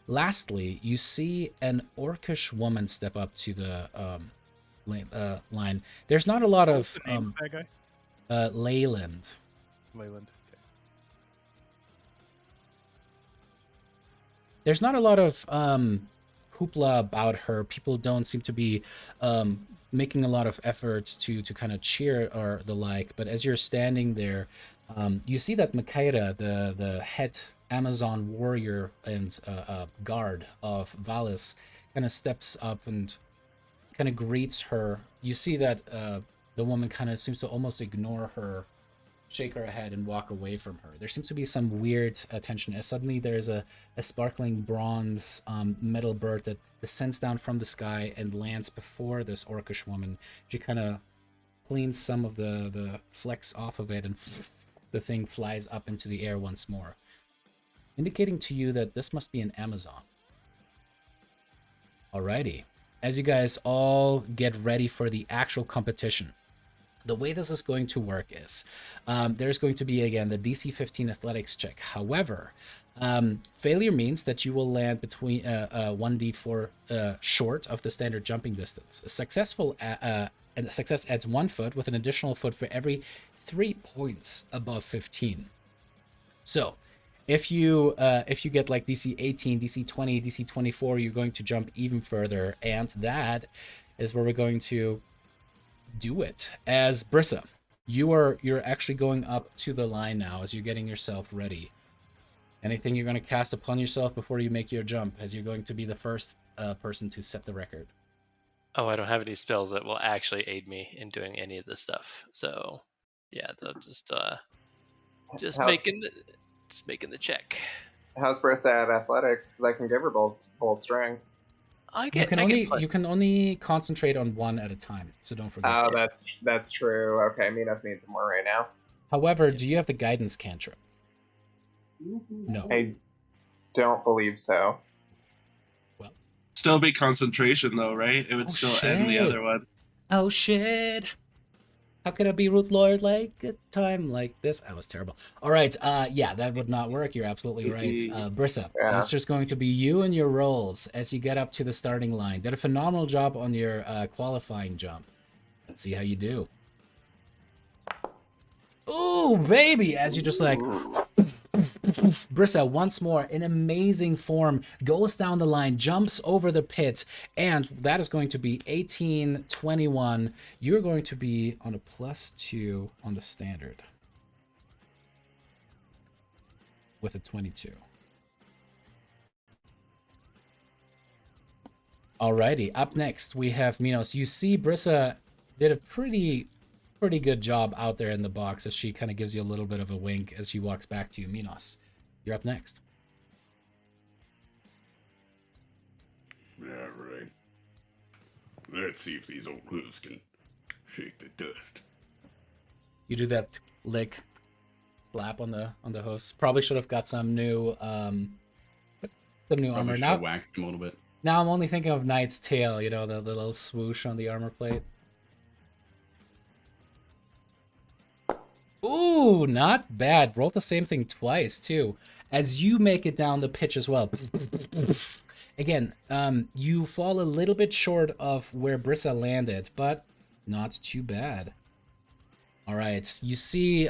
Lastly, you see an orcish woman step up to the line. There's not a lot of What's the name of that guy? Leyland. Leyland. Okay. There's not a lot of hoopla about her. People don't seem to be making a lot of efforts to kind of cheer or the like. But as you're standing there, you see that Makaira, the head Amazon warrior and guard of Valis, kind of steps up and kind of greets her. You see that the woman kind of seems to almost ignore her, shake her head and walk away from her. There seems to be some weird tension as suddenly there's a sparkling bronze metal bird that descends down from the sky and lands before this orcish woman. She kind of cleans some of the flecks off of it, and the thing flies up into the air once more, indicating to you that this must be an Amazon. Alrighty. As you guys all get ready for the actual competition, the way this is going to work is there's going to be, again, the DC 15 athletics check. However, failure means that you will land between 1d4 short of the standard jumping distance. A successful and success adds 1 foot with an additional foot for every 3 points above 15. So if you get like DC 18, DC 20, DC 24, you're going to jump even further, and that is where we're going to do it. As Brissa, you're actually going up to the line now as you're getting yourself ready. Anything you're going to cast upon yourself before you make your jump, as you're going to be the first person to set the record? Oh, I don't have any spells that will actually aid me in doing any of this stuff. So, yeah, they'll just How's- making Just making the check. How's Brissa at athletics? Because I can give her full strength. I You get can I only get plus. you can only concentrate on one at a time, so don't forget. Oh, that's true. Okay, Minos needs more right now. However, do you have the guidance cantrip? No. I don't believe so. Still be concentration though, right? It would still end the other one. Oh shit! How could I be Ruth Lord like a time like this? That was terrible. All right, yeah, that would not work. You're absolutely right. Brissa, Yeah. it's just going to be you and your rolls as you get up to the starting line. Did a phenomenal job on your qualifying jump. Let's see how you do. Ooh, baby! As you just like... Brissa, once more, in amazing form, goes down the line, jumps over the pit, and that is going to be 18-21. You're going to be on a +2 on the standard with a 22. Alrighty, up next we have Minos. You see Brissa did a pretty good job out there in the box as she kind of gives you a little bit of a wink as she walks back to you. Minos, you're up next. Yeah, right. Let's see if these old hooves can shake the dust. You do that lick slap on the host. Probably should have got some new armor. Probably Now waxed him a little bit. now I'm only thinking of Knight's tail, you know, the little swoosh on the armor plate. Ooh, not bad. Rolled the same thing twice, too. As you make it down the pitch as well. Again, you fall a little bit short of where Brissa landed, but not too bad. All right, you see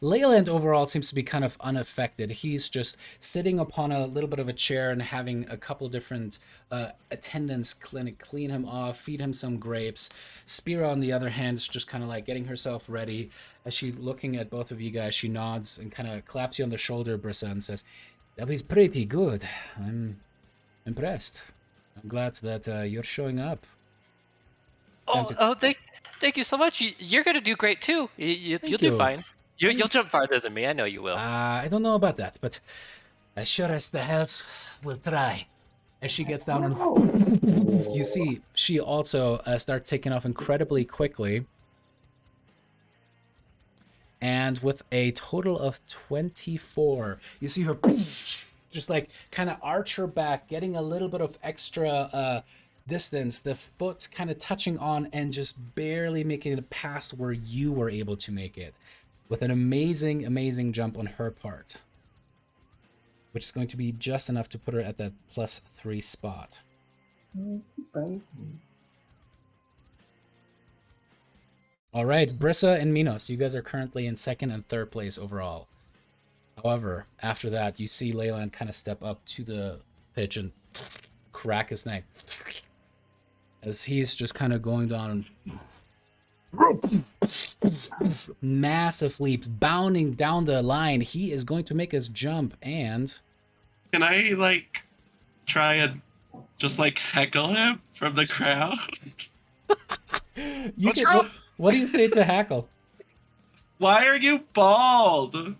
Leyland overall seems to be kind of unaffected. He's just sitting upon a little bit of a chair and having a couple different attendants clean him off, feed him some grapes. Spira, on the other hand, is just kind of like getting herself ready. As she looking at both of you guys, she nods and kind of claps you on the shoulder, Brissa, and says, "That was pretty good. I'm impressed. I'm glad that you're showing up." Thank you so much. You're gonna do great too. You'll you. do fine. You'll jump farther than me. I know you will. I don't know about that, but as sure as the hells will try. As she gets down and you see she also starts taking off incredibly quickly. And with a total of 24, you see her just like kind of arch her back, getting a little bit of extra distance, the foot kind of touching on and just barely making it past where you were able to make it, with an amazing jump on her part, which is going to be just enough to put her at that +3 spot. All right, Brissa and Minos, you guys are currently in 2nd and 3rd place overall. However, after that, you see Leyland kind of step up to the pitch and crack his neck as he's just kind of going down. Massive leap, bounding down the line. He is going to make his jump, and Can I like try and just like heckle him from the crowd? you can, what do you say to Hackle? Why are you bald?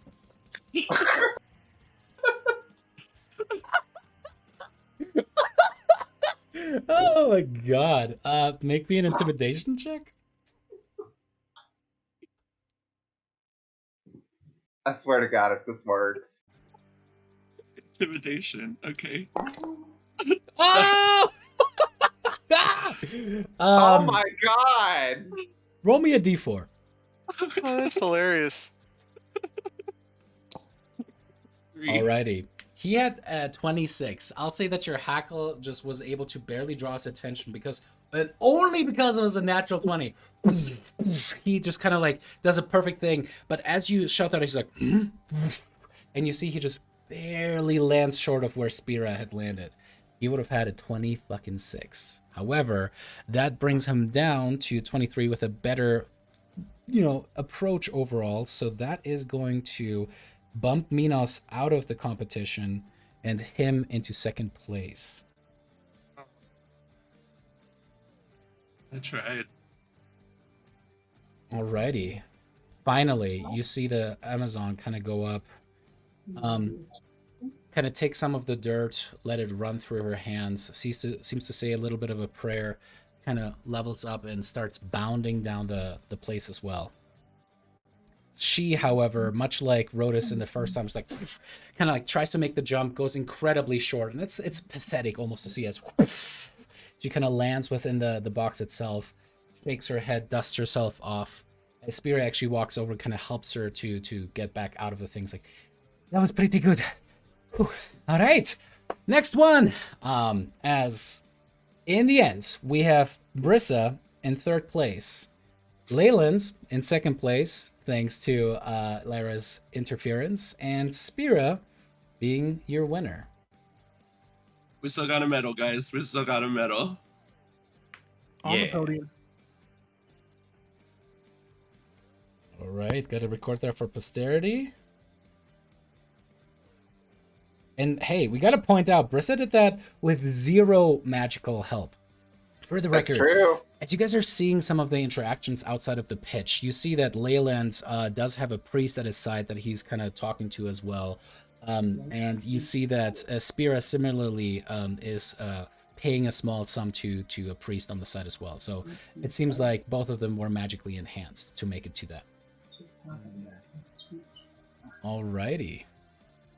Oh my god. Make me an intimidation check. I swear to God, if this works. Intimidation. Okay. Oh! Oh my God! Roll me a d4. Oh, that's hilarious. Alrighty. He had 26. I'll say that your Hackle just was able to barely draw his attention because, and only because it was a natural 20. He just kind of like does a perfect thing. But as you shout out, he's like, and you see he just barely lands short of where Spira had landed. He would have had a 26. However, that brings him down to 23 with a better, approach overall. So that is going to bump Minos out of the competition and him into 2nd place. I tried. Alrighty. Finally, you see the Amazon kind of go up Kind of takes some of the dirt, let it run through her hands, seems to say a little bit of a prayer, kind of levels up and starts bounding down the place as well. She, however, much like Rhodas in the first time, is like kind of like tries to make the jump, goes incredibly short, and it's pathetic almost to see as she kind of lands within the box itself, shakes her head, dusts herself off. Spirit actually walks over and kind of helps her to get back out of the things. Like, that was pretty good. Whew. All right, next one. As in the end, we have Brissa in third place, Leyland in second place, thanks to Lyra's interference, and Spira being your winner. We still got a medal, guys. We still got a medal. On the podium. All right, got to record that for posterity. And hey, we got to point out, Brissa did that with 0 magical help. For the record, That's true. as you guys are seeing some of the interactions outside of the pitch, you see that Leyland does have a priest at his side that he's kind of talking to as well. And you see that Spira similarly is paying a small sum to a priest on the side as well. So it seems like both of them were magically enhanced to make it to that. Alrighty.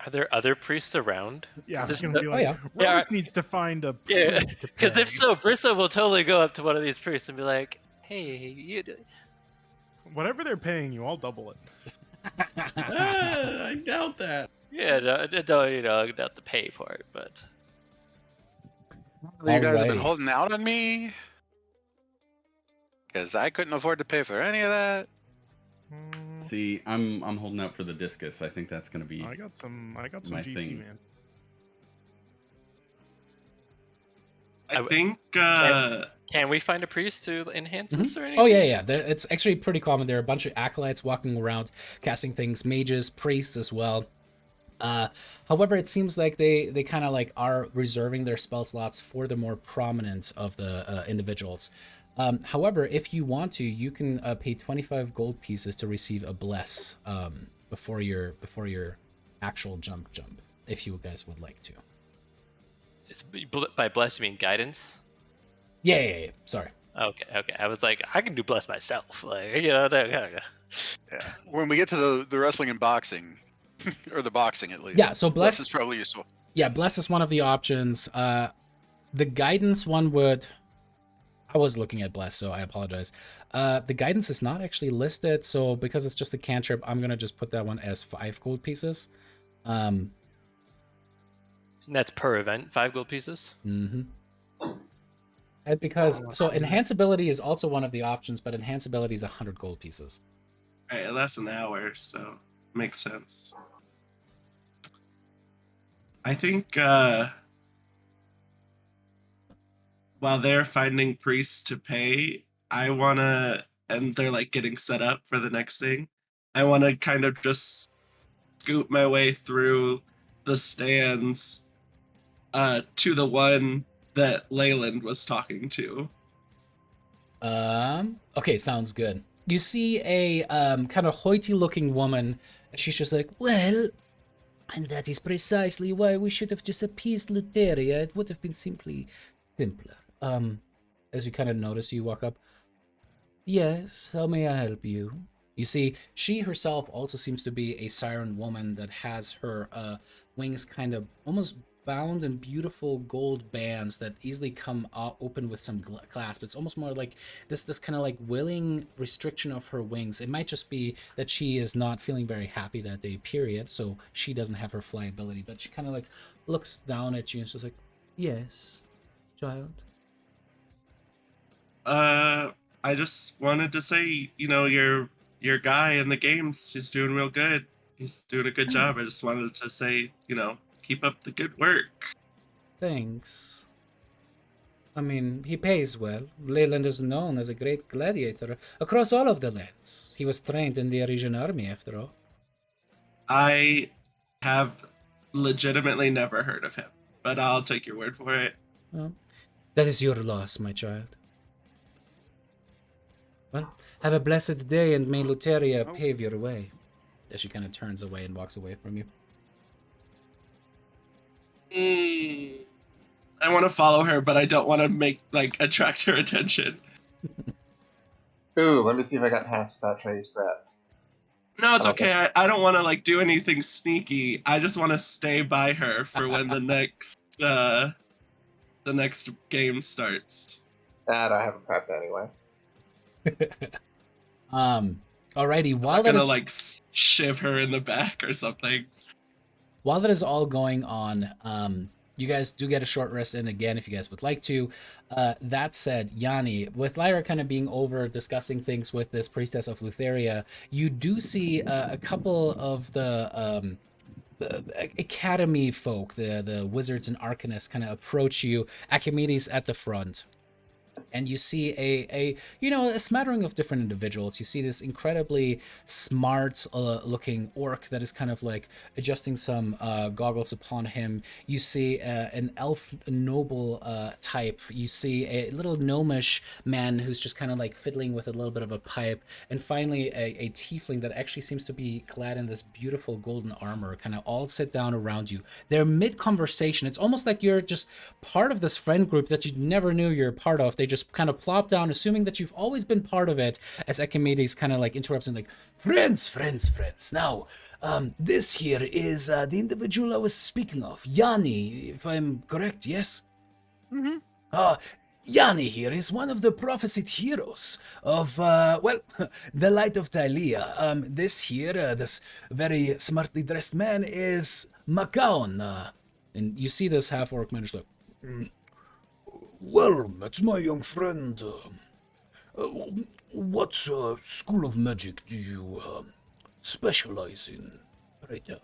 Are there other priests around? Yeah, I was There's gonna be oh, like, yeah. Rose needs to find a Yeah, priest to because if peg. so, Brissa will totally go up to one of these priests and be like, "Hey, Whatever they're paying you, I'll double it. I doubt that. yeah, no, don't doubt the pay part, but You guys have been Alrighty. holding out on me because I couldn't afford to pay for any of that. See, I'm holding out for the discus. I think that's gonna be I got some my GP, thing. man. I I- think can we find a priest to enhance this or anything? Oh yeah. It's actually pretty common. There are a bunch of acolytes walking around, casting things, mages, priests as well. However, it seems like they kind of like are reserving their spell slots for the more prominent of the individuals. However, if you want to, you can pay 25 gold pieces to receive a bless before your actual jump, if you guys would like to. It's by bless you mean guidance. Yeah. Sorry. Okay. I was like, I can do bless myself. Like, Yeah. When we get to the wrestling and boxing, or the boxing at least. Yeah. So Bless bless. is probably useful. Yeah, bless is one of the options. The guidance one would. I was looking at bless, so I apologize. The guidance is not actually listed, so because it's just a cantrip, I'm gonna just put that one as 5 gold pieces. And that's per event, 5 gold pieces. And because enhanceability is also one of the options, but enhanceability is 100 gold pieces. right, that's an hour, so makes sense. I think while they're finding priests to pay, and they're like getting set up for the next thing, I wanna kind of just scoot my way through the stands to the one that Leyland was talking to. Okay, sounds good. You see a kind of hoity-looking woman. She's just like, well, and that is precisely why we should have just appeased Luteria. It would have been simply simpler. As you kind of notice, you walk up. Yes, how may I help you? You see, she herself also seems to be a siren woman that has her wings kind of almost bound in beautiful gold bands that easily come open with some clasp. It's almost more like this kind of like willing restriction of her wings. It might just be that she is not feeling very happy that day, period, so she doesn't have her flyability, but she kind of like looks down at you and she's like, yes, child. I just wanted to say, your guy in the games, he's doing real good. He's doing a good job. I just wanted to say, keep up the good work. Thanks. I mean, he pays well. Leyland is known as a great gladiator across all of the lands. He was trained in the Arisian army, after all. I have legitimately never heard of him, but I'll take your word for it. Well, that is your loss, my child. Well, have a blessed day, and may Luteria pave your way. As she kind of turns away and walks away from you. I want to follow her, but I don't want to attract her attention. Ooh, let me see if I got past without Trey's prep. No, it's Oh, okay. I don't want to do anything sneaky. I just want to stay by her for when the next game starts. That I haven't prepped anyway. Alrighty, while I'm that gonna is shiv her in the back or something. while that is all going on, you guys do get a short rest in again if you guys would like to. That said, Yanni, with Lyra kind of being over discussing things with this priestess of Lutheria, you do see a couple of the academy folk, the wizards and arcanists, kind of approach you. Archimedes at the front. And you see a smattering of different individuals. You see this incredibly smart looking orc that is kind of adjusting some goggles upon him. You see an elf noble type. You see a little gnomish man who's just kind of fiddling with a little bit of a pipe. And finally a tiefling that actually seems to be clad in this beautiful golden armor, kind of all sit down around you. They're mid-conversation. It's almost like you're just part of this friend group that you never knew you're a part of. They just kind of plop down, assuming that you've always been part of it, as Archimedes kind of interrupts and friends. Now, this here is the individual I was speaking of, Yanni, if I'm correct, yes? Mm-hmm. Yanni here is one of the prophesied heroes of, the light of Thylea. This here, this very smartly dressed man is Macaon. And you see this half-orc man just Well, that's my young friend. What school of magic do you specialize in, right there?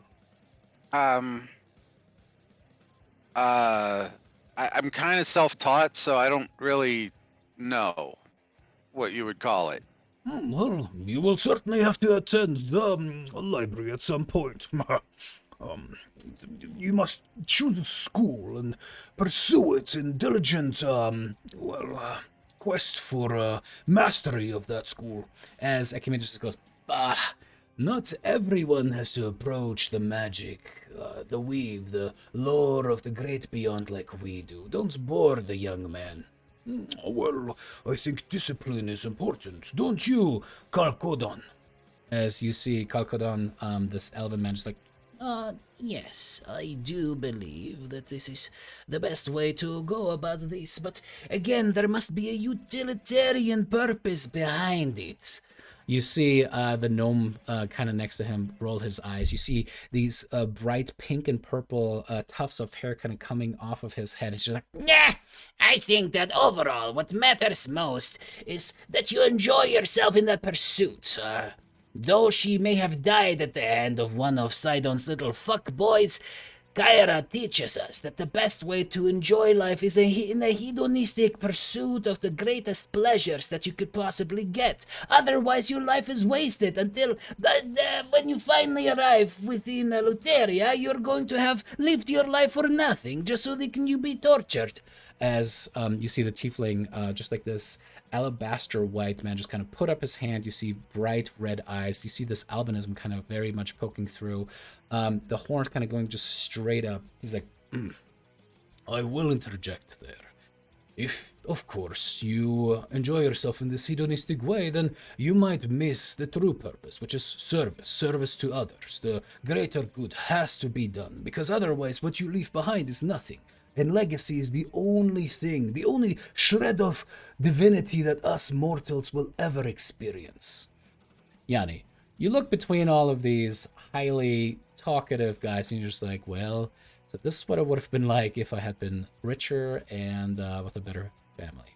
I'm kind of self-taught, so I don't really know what you would call it. Well, you will certainly have to attend the library at some point. You must choose a school and pursue it in diligent, quest for mastery of that school. As Archimedes just goes, Not everyone has to approach the magic, the weave, the lore of the great beyond like we do. Don't bore the young man. Well, I think discipline is important, don't you, Calcodon? As you see Calcodon, this elven man just Yes, I do believe that this is the best way to go about this, but again, there must be a utilitarian purpose behind it. You see the gnome kind of next to him roll his eyes. You see these bright pink and purple tufts of hair kind of coming off of his head. It's just Nah, I think that overall what matters most is that you enjoy yourself in that pursuit. Though she may have died at the hand of one of Sidon's little fuckboys, Kyra teaches us that the best way to enjoy life is in a hedonistic pursuit of the greatest pleasures that you could possibly get. Otherwise, your life is wasted until when you finally arrive within Lutheria, you're going to have lived your life for nothing, just so that you be tortured. As you see the tiefling, just like this alabaster white man, just kind of put up his hand. You see bright red eyes. You see this albinism kind of very much poking through. The horns kind of going just straight up. He's like, I will interject there. If, of course, you enjoy yourself in this hedonistic way, then you might miss the true purpose, which is service to others. The greater good has to be done, because otherwise what you leave behind is nothing. And legacy is the only thing, the only shred of divinity that us mortals will ever experience. Yanni, you look between all of these highly talkative guys, and you're just like, well, so this is what it would have been like if I had been richer and with a better family.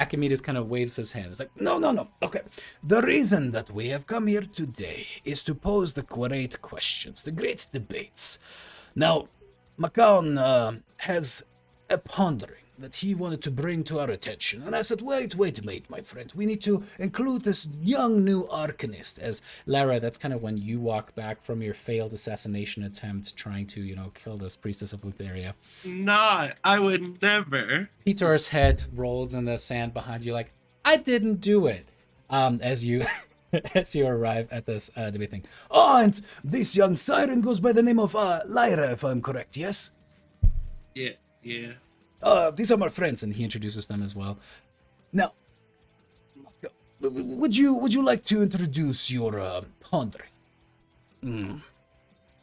Archimedes kind of waves his hand. It's like, No. Okay. The reason that we have come here today is to pose the great questions, the great debates. Now, Macaon has a pondering that he wanted to bring to our attention. And I said, wait, my friend. We need to include this young new arcanist. as Lara, that's kind of when you walk back from your failed assassination attempt trying to, kill this priestess of Lutheria. Nah, I would never. Peter's head rolls in the sand behind you like, I didn't do it. As you as you arrive at this debate thing. Oh, and this young siren goes by the name of Lyra, if I'm correct, yes? Yeah, yeah. These are my friends, And he introduces them as well. now, would you like to introduce your pondering?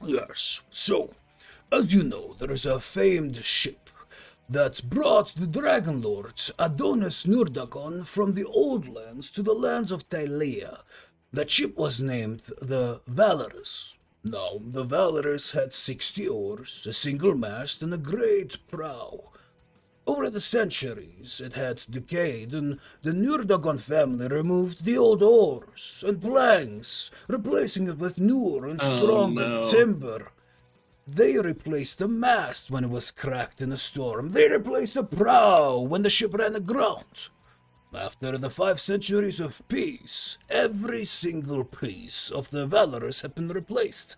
Yes. So, as you know, there is a famed ship that brought the Dragonlords Adonis Nurdagon from the old lands to the lands of Thylea. That ship was named the Valorous. Now, the Valorous had 60 oars, a single mast, and a great prow. Over the centuries, it had decayed, and the Nurdagon family removed the old oars and planks, replacing it with newer and Oh, stronger no. timber. They replaced the mast when it was cracked in a storm. They replaced the prow when the ship ran aground. After the 5 centuries of peace, every single piece of the Valorous had been replaced.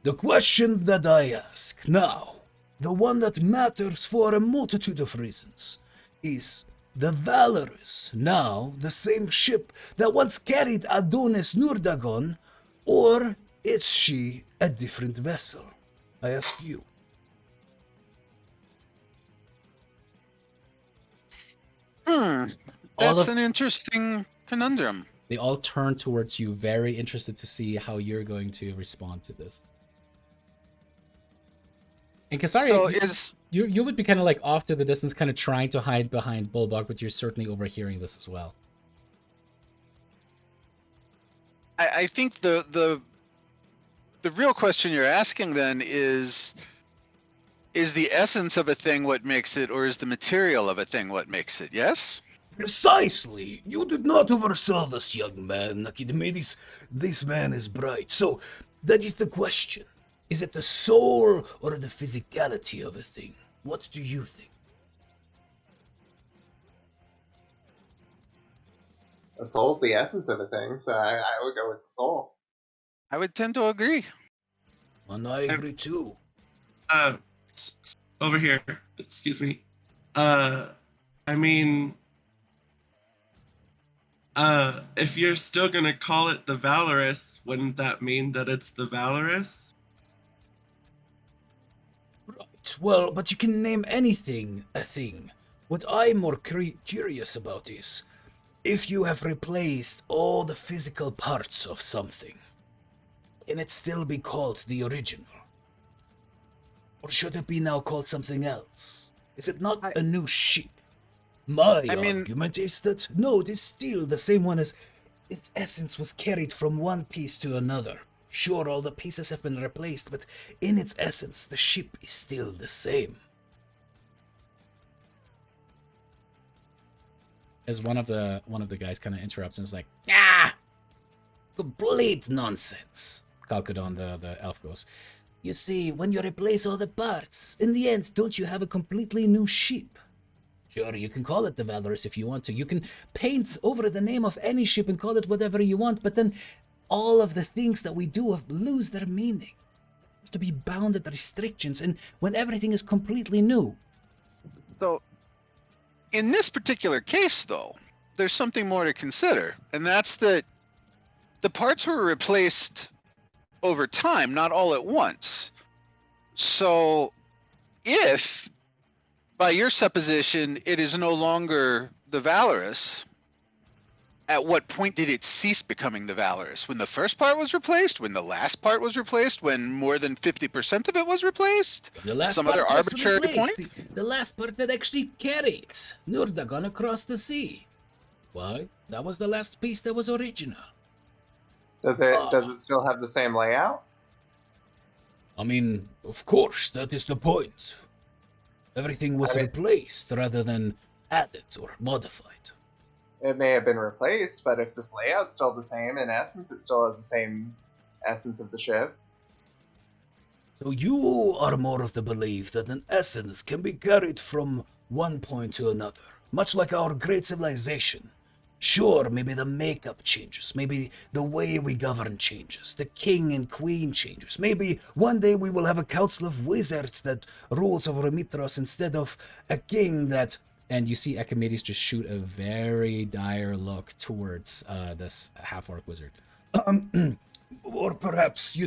The question that I ask now, the one that matters for a multitude of reasons, is the Valorous now the same ship that once carried Adonis Nurdagon, or is she a different vessel? I ask you. All That's of- an interesting conundrum. They all turn towards you, very interested to see how you're going to respond to this. And Kasari, So you, is you would be kind of like off to the distance, kind of trying to hide behind Bulldog, but you're certainly overhearing this as well. I think the real question you're asking then is the essence of a thing what makes it, or is the material of a thing what makes it? Yes? Precisely. You did not oversell this young man, Nakidame. This man is bright. So, that is the question. Is it the soul or the physicality of a thing? What do you think? The soul's the essence of a thing, so I would go with the soul. I would tend to agree. And I agree too. Over here. Excuse me. I mean, if you're still gonna call it the Valorous, wouldn't that mean that it's the Valorous? Right. Well, but you can name anything a thing. What I'm more curious about is if you have replaced all the physical parts of something, can it still be called the original? Or should it be now called something else? Is it not a new ship? My argument is that no, it is still the same one, as its essence was carried from one piece to another. Sure, all the pieces have been replaced, but in its essence, the ship is still the same. As one of the guys kind of interrupts and is like, Complete nonsense. Kalkadon, the elf goes, You see, when you replace all the parts, in the end, don't you have a completely new ship? Sure, you can call it the Valorous if you want to. You can paint over the name of any ship and call it whatever you want, but then all of the things that we do lose their meaning. You have to be bound at the restrictions, and when everything is completely new. So, in this particular case, though, there's something more to consider, and that's that the parts were replaced over time, not all at once. So, if, by your supposition, it is no longer the Valorous, at what point did it cease becoming the Valorous? When the first part was replaced? When the last part was replaced? When more than 50% of it was replaced? The last Some part other was arbitrary replaced. point? The last part that actually carried Nurdagon across the sea. Why? That was the last piece that was original. Does it still have the same layout? I mean, of course, that is the point. Everything was replaced rather than added or modified. It may have been replaced, but if this layout's still the same, in essence, it still has the same essence of the ship. So you are more of the belief that an essence can be carried from one point to another, much like our great civilization. Sure, maybe the makeup changes, maybe the way we govern changes, the king and queen changes, maybe one day we will have a council of wizards that rules over Mitros instead of a king that And you see Echimedes just shoot a very dire look towards this half-orc wizard. Or perhaps,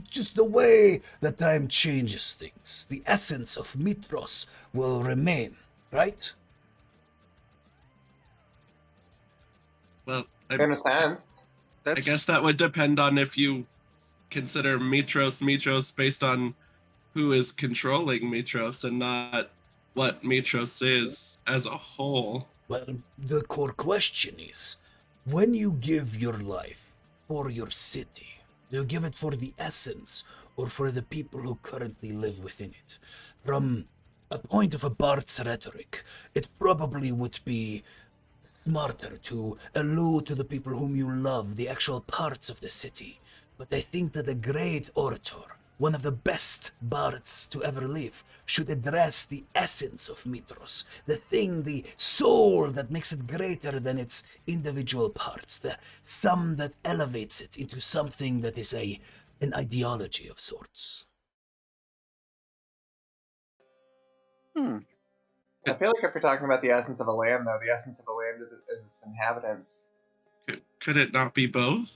just the way that time changes things. The essence of Mitros will remain, right? Well, In a sense. I guess that would depend on if you consider Mitros based on who is controlling Mitros and not what Mitros is as a whole. Well, the core question is, when you give your life for your city, do you give it for the essence or for the people who currently live within it? From a point of a bard's rhetoric, it probably would be smarter to allude to the people whom you love, the actual parts of the city. But I think that a great orator, one of the best bards to ever live, should address the essence of Mitros, the thing, the soul that makes it greater than its individual parts, the sum that elevates it into something that is an ideology of sorts. I feel like if you're talking about the essence of a land, though, the essence of a land is its inhabitants. Could it not be both?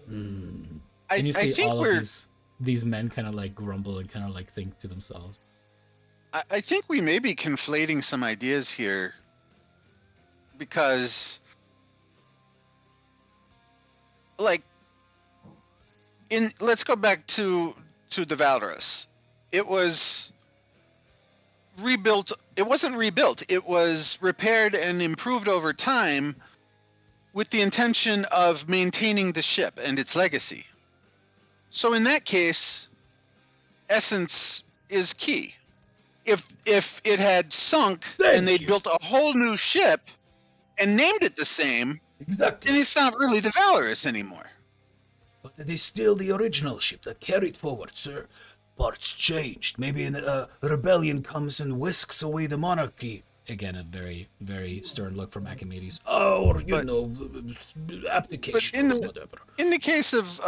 And I you see think all we're. of these men kind of like grumble and kind of like think to themselves. I think we may be conflating some ideas here, because, like, let's go back to the Valorous. It was rebuilt. It wasn't rebuilt. It was repaired and improved over time with the intention of maintaining the ship and its legacy. So in that case, essence is key. If it had sunk and they'd built a whole new ship and named it the same, exactly, then it's not really the Valorous anymore. But it is still the original ship that carried forward, sir. Parts changed. Maybe a rebellion comes and whisks away the monarchy. Again, a very, very stern look from Archimedes. Or, abdication But or whatever. In the case of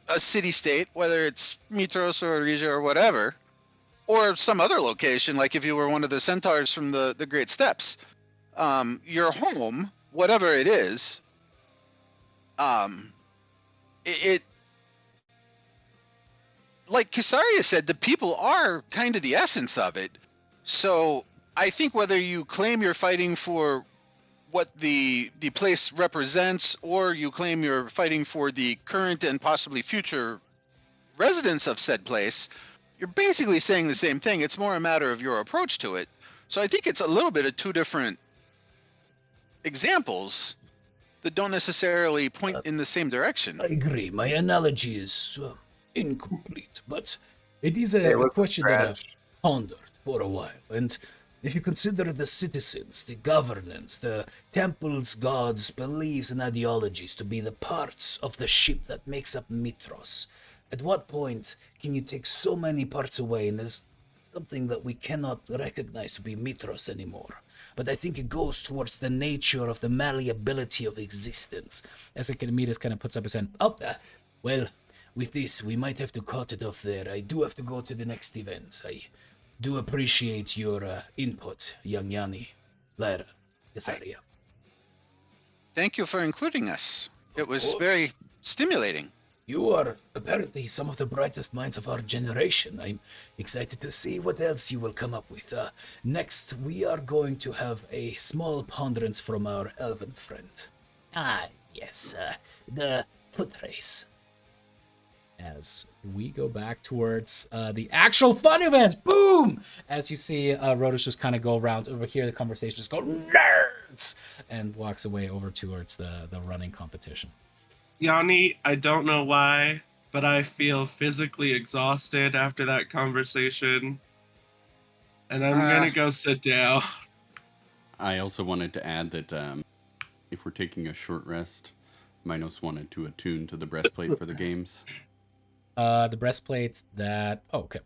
a city-state, whether it's Mitros or Riga or whatever, or some other location, like if you were one of the centaurs from the Great Steppes, your home, whatever it is, it like Casaria said, the people are kind of the essence of it. So I think whether you claim you're fighting for what the place represents, or you claim you're fighting for the current and possibly future residents of said place, you're basically saying the same thing. It's more a matter of your approach to it. So I think it's a little bit of two different examples that don't necessarily point in the same direction. I agree. My analogy is incomplete, but it is a question that I've pondered for a while. And if you consider the citizens, the governance, the temples, gods, beliefs, and ideologies to be the parts of the ship that makes up Mitros, at what point can you take so many parts away and there's something that we cannot recognize to be Mitros anymore? But I think it goes towards the nature of the malleability of existence. As Archimedes kind of puts up his hand. Well, with this, we might have to cut it off there. I do have to go to the next event. I do appreciate your input, young Yanni, Lara, Casaria. Thank you for including us. It was very stimulating. You are apparently some of the brightest minds of our generation. I'm excited to see what else you will come up with. Next, we are going to have a small ponderance from our elven friend. Yes, the foot race. As we go back towards the actual fun events, boom! As you see Rhodas just kind of go around over here, the conversation just go, nerds! And walks away over towards the running competition. Yanni, I don't know why, but I feel physically exhausted after that conversation. And I'm going to go sit down. I also wanted to add that if we're taking a short rest, Minos wanted to attune to the breastplate for the games. The breastplate that... Oh, okay.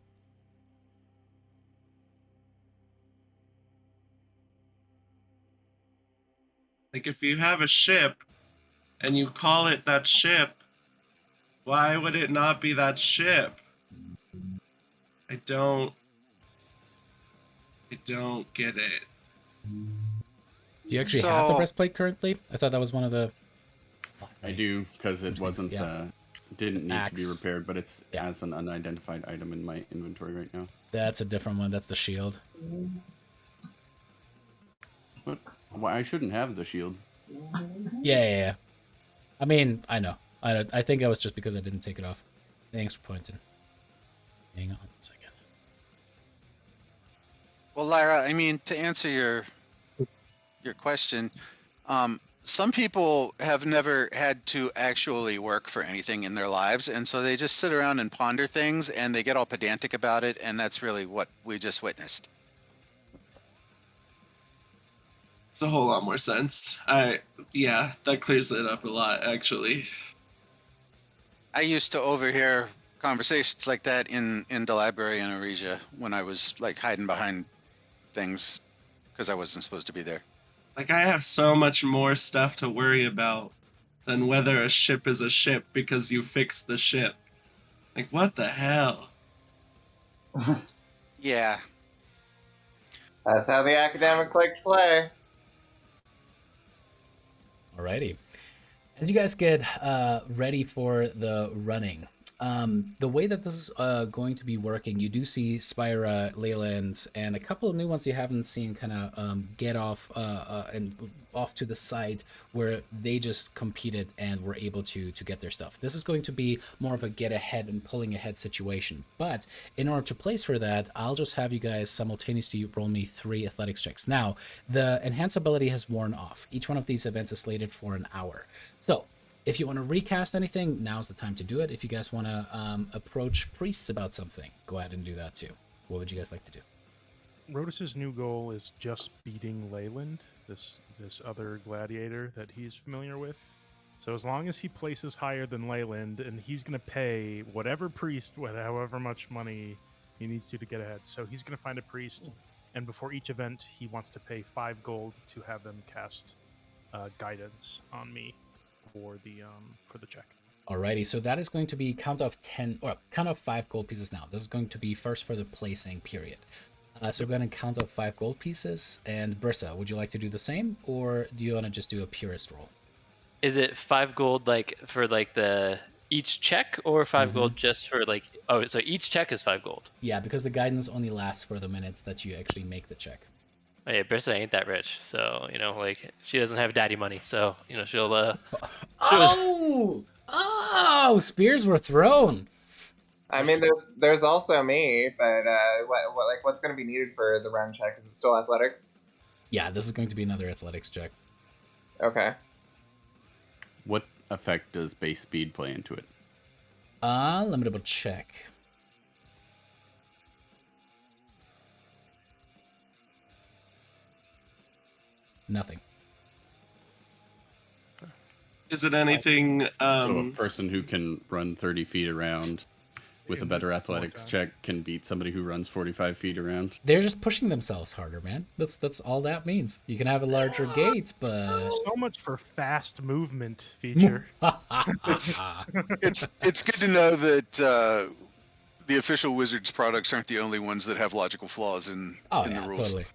Like, if you have a ship and you call it that ship, why would it not be that ship? I don't I don't get it. Do you actually have the So- breastplate currently? I thought that was one of the. I do, because it Things, wasn't, yeah. didn't need to be Axe. repaired, but it's Yeah. as an unidentified item in my inventory right now. That's a different one. That's the shield. But why I shouldn't have the shield? Yeah. I mean, I know. I think that was just because I didn't take it off. Thanks for pointing. Hang on a second. Well, Lyra, I mean, to answer your question, some people have never had to actually work for anything in their lives, and so they just sit around and ponder things, and they get all pedantic about it, and that's really what we just witnessed. It's a whole lot more sense. Yeah, that clears it up a lot, actually. I used to overhear conversations like that in the library in Aresia when I was like hiding behind things because I wasn't supposed to be there. Like, I have so much more stuff to worry about than whether a ship is a ship because you fixed the ship. Like, what the hell? Yeah. That's how the academics like to play. Alrighty. As you guys get ready for the running, the way that this is going to be working, you do see Spyra, Leyland, and a couple of new ones you haven't seen kind of get off and off to the side where they just competed and were able to get their stuff. This is going to be more of a get ahead and pulling ahead situation. But in order to place for that, I'll just have you guys simultaneously roll me 3 athletics checks. Now, the enhance ability has worn off. Each one of these events is slated for an hour. So if you want to recast anything, now's the time to do it. If you guys want to approach priests about something, go ahead and do that too. What would you guys like to do? Rodis's new goal is just beating Leyland, this other gladiator that he's familiar with. So as long as he places higher than Leyland, and he's going to pay whatever priest, however much money he needs to get ahead. So he's going to find a priest, and before each event, he wants to pay 5 gold to have them cast guidance on me for the check. Alrighty, so that is going to be count of 5 gold pieces now. This is going to be first for the placing period. So we're going to count up 5 gold pieces. And Brissa, would you like to do the same, or do you want to just do a purist roll? Is it 5 gold like for like the each check, or 5 gold just for like? Oh, so each check is 5 gold. Yeah, because the guidance only lasts for the minutes that you actually make the check. Oh, yeah, Brissa ain't that rich, so like she doesn't have daddy money, so she'll. Oh, spears were thrown. I mean, there's also me, but what's going to be needed for the run check? Is it still athletics? Yeah, this is going to be another athletics check. Okay. What effect does base speed play into it? Let me double check. Nothing. Is it anything? So a person who can run 30 feet around with a better athletics check can beat somebody who runs 45 feet around? They're just pushing themselves harder, man. That's all that means. You can have a larger gate, but So much for fast movement feature. It's good to know that the official Wizards products aren't the only ones that have logical flaws in the rules. Totally.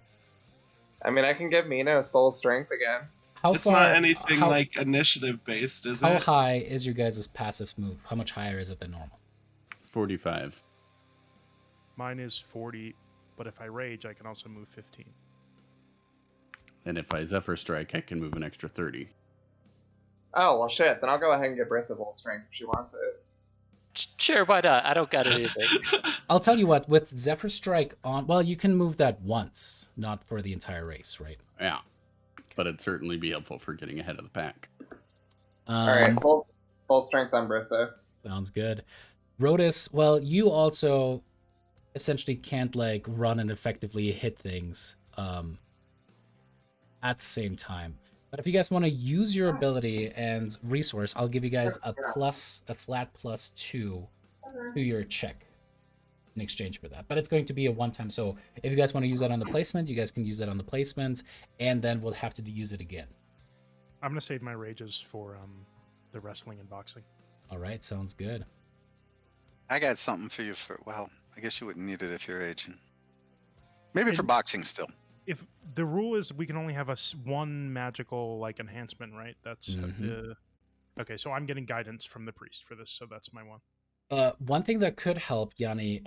I mean, I can give Minos full strength again. How It's far? not anything how, like initiative based, is How it? high is your guys' passive move? How much higher is it than normal? 45. Mine is 40, but if I rage, I can also move 15. And if I Zephyr Strike, I can move an extra 30. Oh, well, shit. Then I'll go ahead and give Brissa full strength if she wants it. Sure, why not? I don't got anything. I'll tell you what, with Zephyr Strike on, well, you can move that once, not for the entire race, right? Yeah. But it'd certainly be helpful for getting ahead of the pack. All right, full strength on Brissa. Sounds good. Rodis, well, you also essentially can't like run and effectively hit things at the same time. But if you guys want to use your ability and resource, I'll give you guys a flat +2 to your check in exchange for that. But it's going to be a one-time. So if you guys want to use that on the placement, you guys can use that on the placement, and then we'll have to use it again. I'm going to save my rages for the wrestling and boxing. All right, sounds good. I got something for you well, I guess you wouldn't need it if you're aging. Maybe for And- boxing still. If the rule is we can only have one magical like enhancement, right? That's okay. So I'm getting guidance from the priest for this, so that's my one. One thing that could help, Yanni,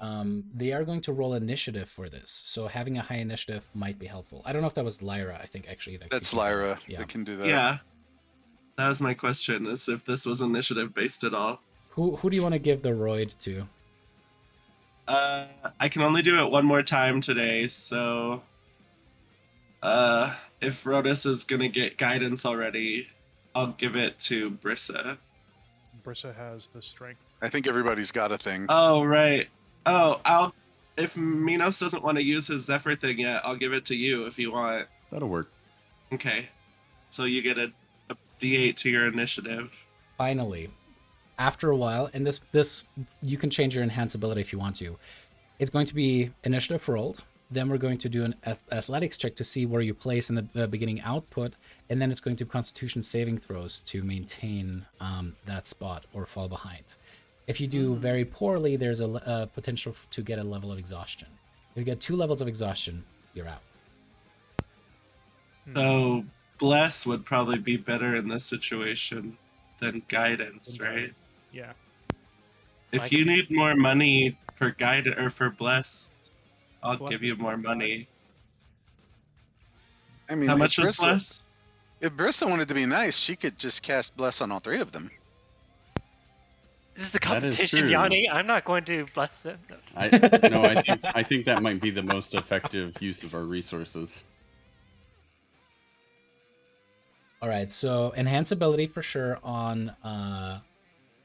they are going to roll initiative for this, so having a high initiative might be helpful. I don't know if that was Lyra, I think, actually. That's Lyra Yeah. that can do that. Yeah. That was my question, is if this was initiative based at all. Who do you want to give the roid to? I can only do it one more time today, so if Rhodus is gonna get guidance already, I'll give it to Brissa. Brissa has the strength. I think everybody's got a thing. Oh right. Oh, if Minos doesn't want to use his Zephyr thing yet, I'll give it to you if you want. That'll work. Okay. So you get a D8 to your initiative. Finally, after a while, and this you can change your enhanceability if you want to. It's going to be initiative rolled. Then we're going to do an athletics check to see where you place in the beginning output, and then it's going to Constitution saving throws to maintain that spot or fall behind. If you do very poorly, there's a potential to get a level of exhaustion. If you get 2 levels of exhaustion, you're out. So Bless would probably be better in this situation than Guidance, right? Yeah. If you need more money for Guidance or for Bless, I'll Bless give is you more pretty money. I mean, How if much is Brissa- Bless? If Brissa wanted to be nice, she could just cast Bless on all 3 of them. This is the That is competition, true. Yanni. I'm not going to bless them. No. I think that might be the most effective use of our resources. All right, so enhanceability for sure on.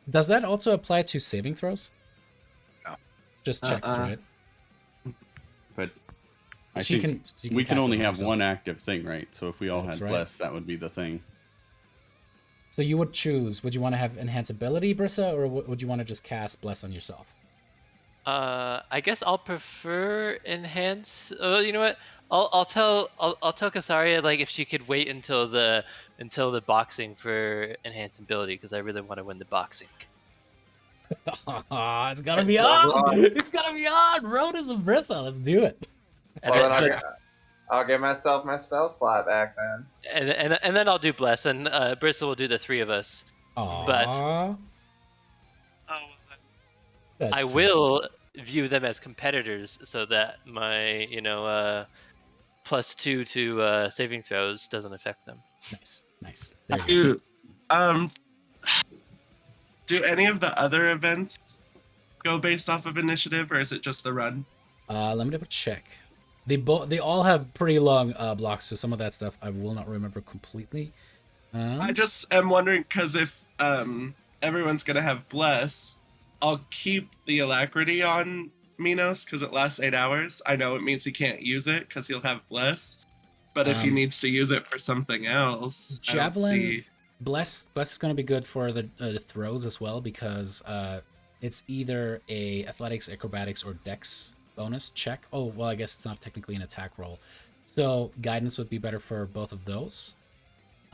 Does that also apply to saving throws? No. It's just checks, right? But I She think she we can cast it only on have herself. one active thing, right? So if we all That's had right. Bless, that would be the thing. So you would choose. Would you want to have enhanceability, Brissa, or would you want to just cast bless on yourself? I guess I'll prefer enhance. Oh, you know what? I'll tell Kasaria like if she could wait until the boxing for enhanceability because I really want to win the boxing. It's gotta It's be so on. wrong. It's gotta be on. Rhodas and Brissa. Let's do it. And Well, then, then I'll give myself my spell slot back then. and then I'll do bless, and Bristol will do the 3 of us. But Aww, Oh, that's I cute. will view them as competitors so that my +2 to saving throws doesn't affect them. Nice. There you go. Do any of the other events go based off of initiative, or is it just the run? Let me double check. They all have pretty long blocks, so some of that stuff I will not remember completely. I just am wondering because if everyone's gonna have Bless, I'll keep the Alacrity on Minos because it lasts 8 hours. I know it means he can't use it because he'll have Bless, but if he needs to use it for something else, I don't Javelin, see. Bless is going to be good for the throws as well because it's either a athletics, acrobatics, or dex bonus check. Oh, well, I guess it's not technically an attack roll. So guidance would be better for both of those.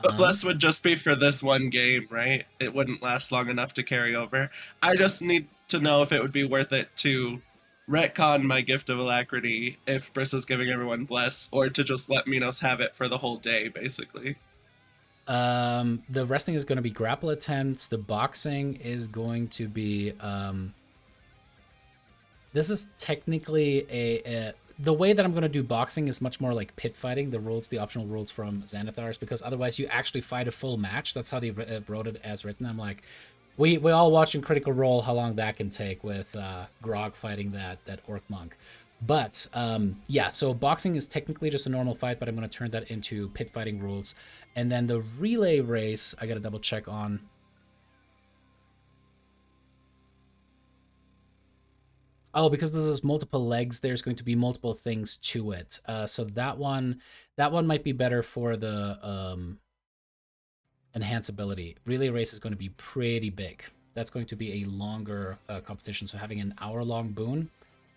But Bless would just be for this one game, right? It wouldn't last long enough to carry over. I just need to know if it would be worth it to retcon my gift of Alacrity if Brissa's giving everyone Bless, or to just let Minos have it for the whole day, basically. The wrestling is going to be grapple attempts. The boxing is going to be this is technically the way that I'm going to do boxing is much more like pit fighting, the optional rules from Xanathar's, because otherwise you actually fight a full match. That's how they wrote it as written. I'm like, we all watching Critical Role how long that can take with Grog fighting that orc monk. But yeah, so boxing is technically just a normal fight, but I'm going to turn that into pit fighting rules. And then the relay race, I got to double check on. Oh, because this is multiple legs, there's going to be multiple things to it. So that one might be better for the enhanceability. Relay race is going to be pretty big. That's going to be a longer competition. So having an hour-long boon,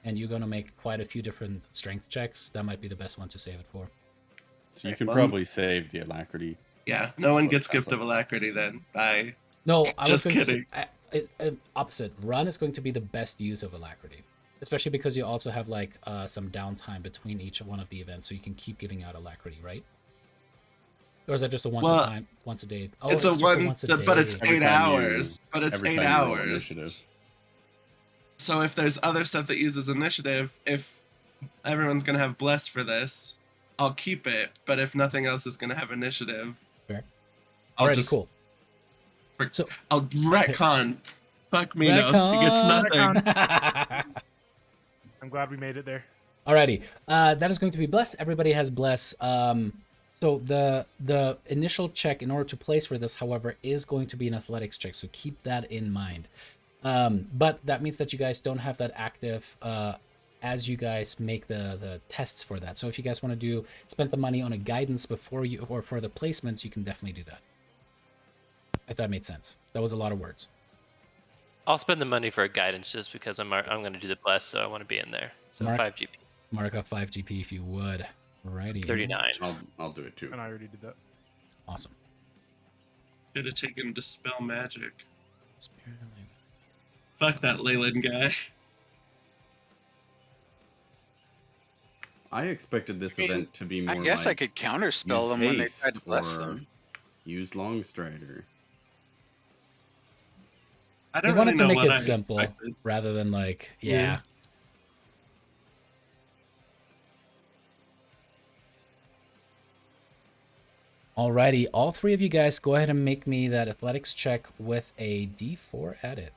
and you're going to make quite a few different strength checks, that might be the best one to save it for. So you can probably save the Alacrity. Yeah, no one gets Gift of Alacrity then. Bye. No, I Just was going kidding. to say opposite. Run is going to be the best use of Alacrity. especially because you also have like some downtime between each one of the events, so you can keep giving out alacrity, right? Or is that just a once a day? Oh, it's just a once a day. but it's Every 8 time you- hours. But it's every 8 time you roll hours. initiative. So if there's other stuff that uses initiative, if everyone's gonna have bless for this, I'll keep it. But if nothing else is gonna have initiative, Fair. I'll Alrighty, just cool. So I'll retcon. Fuck Minos. He gets nothing. I'm glad we made it there. Alrighty, that is going to be bless. Everybody has bless. So the initial check in order to place for this, however, is going to be an athletics check. So keep that in mind. But that means that you guys don't have that active as you guys make the tests for that. So if you guys want to spend the money on a guidance before you or for the placements, you can definitely do that. If that made sense. That was a lot of words. I'll spend the money for a guidance just because I'm going to do the bless, so I want to be in there. So Mark. 5 GP. Mark up 5 GP if you would. Alrighty. 39. I'll do it too. And I already did that. Awesome. Should have taken Dispel Magic. Spirit of Leyland. Fuck that Leyland guy. I expected this I mean, event to be more I guess I like could counterspell use them when they haste tried to bless or them. use Longstrider. I They don't wanted really to know make what it I simple expected. rather than like, yeah. Yeah. Alrighty, all three of you guys go ahead and make me that athletics check with a D4 at it.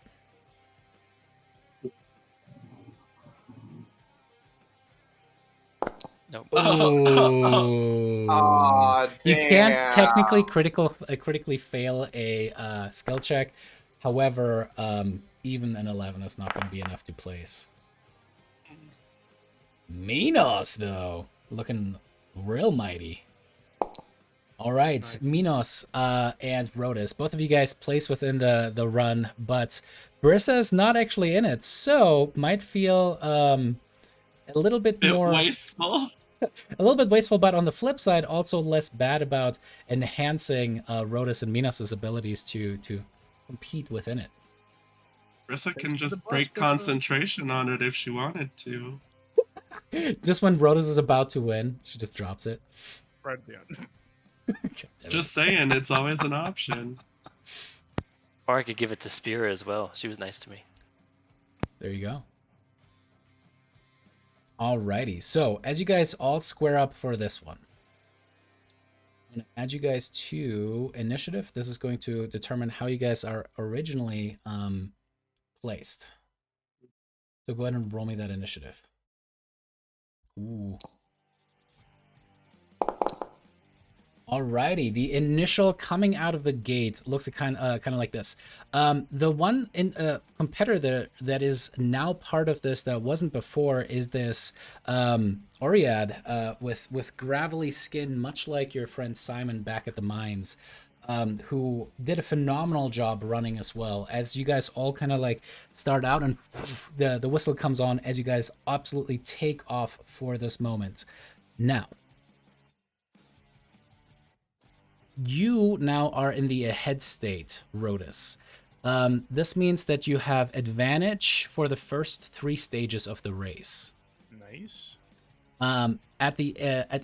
Nope. Ooh. Aw, You can't damn. technically critically fail a skill check. However, even an 11 is not going to be enough to place. Minos, though, looking real mighty. All right, Nice. Minos and Rhodas, both of you guys place within the run, but Brissa is not actually in it, so might feel a little bit Bit more wasteful. a little bit wasteful, but on the flip side, also less bad about enhancing Rhodas and Minos' abilities to compete within it. Brissa can for the just bless, break Brissa. concentration on it if she wanted to. Just when Rhodas is about to win, she just drops it. Right at the end. Just saying, it's always an option. Or I could give it to Spira as well. She was nice to me. There you go. Alrighty, so as you guys all square up for this one, I'm going to add you guys to initiative. This is going to determine how you guys are originally placed. So go ahead and roll me that initiative. Ooh. Alrighty, the initial coming out of the gate looks kind of like this. The one competitor that is now part of this that wasn't before is this Oriad with gravelly skin, much like your friend Simon back at the mines, who did a phenomenal job running as well. As you guys all kind of like start out and the whistle comes on as you guys absolutely take off for this moment. Now, you now are in the ahead state, Rhodas. This means that you have advantage for the first 3 stages of the race. Nice. At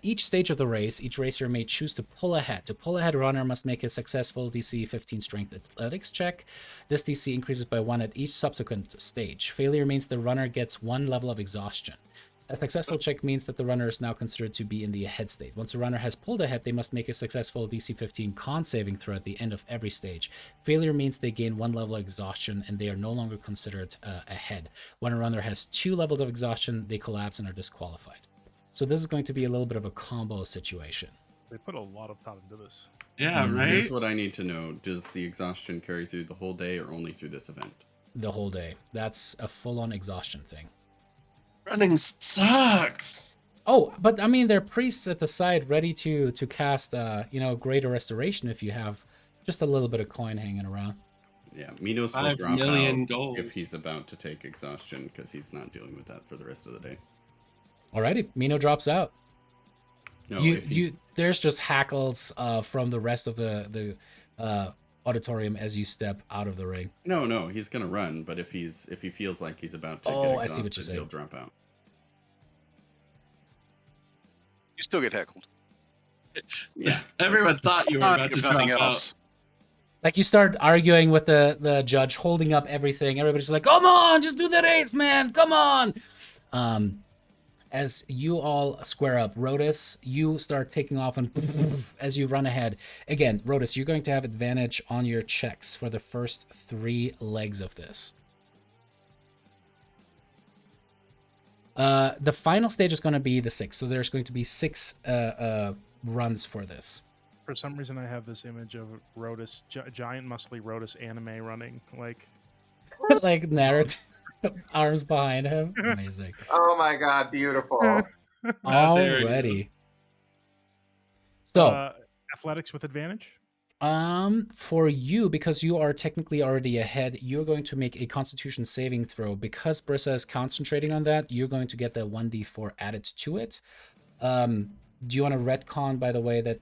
each stage of the race, each racer may choose to pull ahead. To pull ahead, runner must make a successful DC 15 Strength Athletics check. This DC increases by 1 at each subsequent stage. Failure means the runner gets 1 level of exhaustion. A successful check means that the runner is now considered to be in the ahead state. Once a runner has pulled ahead, they must make a successful DC 15 con saving throw at the end of every stage. Failure means they gain 1 level of exhaustion and they are no longer considered ahead. When a runner has 2 levels of exhaustion, they collapse and are disqualified. So this is going to be a little bit of a combo situation. They put a lot of thought into this. Yeah, right? Here's what I need to know. Does the exhaustion carry through the whole day or only through this event? The whole day. That's a full-on exhaustion thing. Running sucks. Oh, but I mean, there are priests at the side ready to cast, greater restoration if you have just a little bit of coin hanging around. Yeah, Minos will 5 drop million out gold. if he's about to take exhaustion because he's not dealing with that for the rest of the day. Alrighty, Mino drops out. No, if he's... There's just hackles from the rest of the auditorium as you step out of the ring. No, he's gonna run, but if he feels like he's about to Oh, get I exhausted, see what you're saying. he'll drop out. You still get heckled. Yeah, everyone thought you were about If to nothing drop else. Like you start arguing with the judge, holding up everything. Everybody's like, "Come on, just do the race, man! Come on!" As you all square up, Rotus, you start taking off and as you run ahead. Again, Rotus, you're going to have advantage on your checks for the first 3 legs of this. The final stage is going to be the 6, so there's going to be 6 runs for this. For some reason, I have this image of Rotus, giant muscly Rotus anime running. Like Naruto, arms behind him. Amazing. Oh my god, beautiful. Alrighty. So, athletics with advantage? for you, because you are technically already ahead, you're going to make a Constitution saving throw. Because Brissa is concentrating on that, you're going to get the 1d4 added to it. Do you want to retcon, by the way, that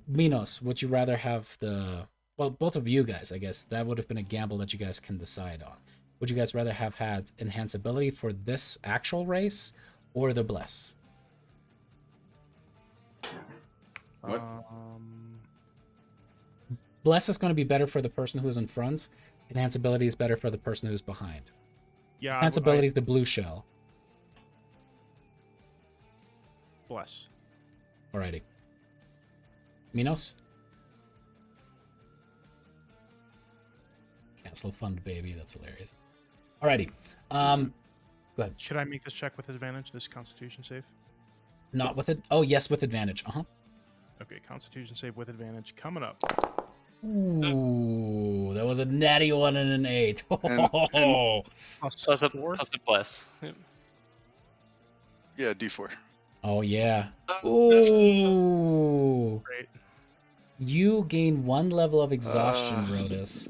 Minos, would you rather have the... Well, both of you guys, I guess. That would have been a gamble that you guys can decide on. Would you guys rather have had enhance ability for this actual race or the Bless? What? Bless is going to be better for the person who's in front. Enhance ability is better for the person who's behind. Yeah. Enhance ability is the blue shell. Bless. Alrighty. Minos? Cancel fund, baby. That's hilarious. Alrighty. Go ahead. Should I make this check with advantage, this Constitution save? Not with it. Oh, yes, with advantage. Uh-huh. Okay, Constitution save with advantage coming up. Ooh, that was a natty 1 and an 8. Oh, Plus a bless. Yeah, D4. oh yeah. Ooh. Great. You gain 1 level of exhaustion, Rotus.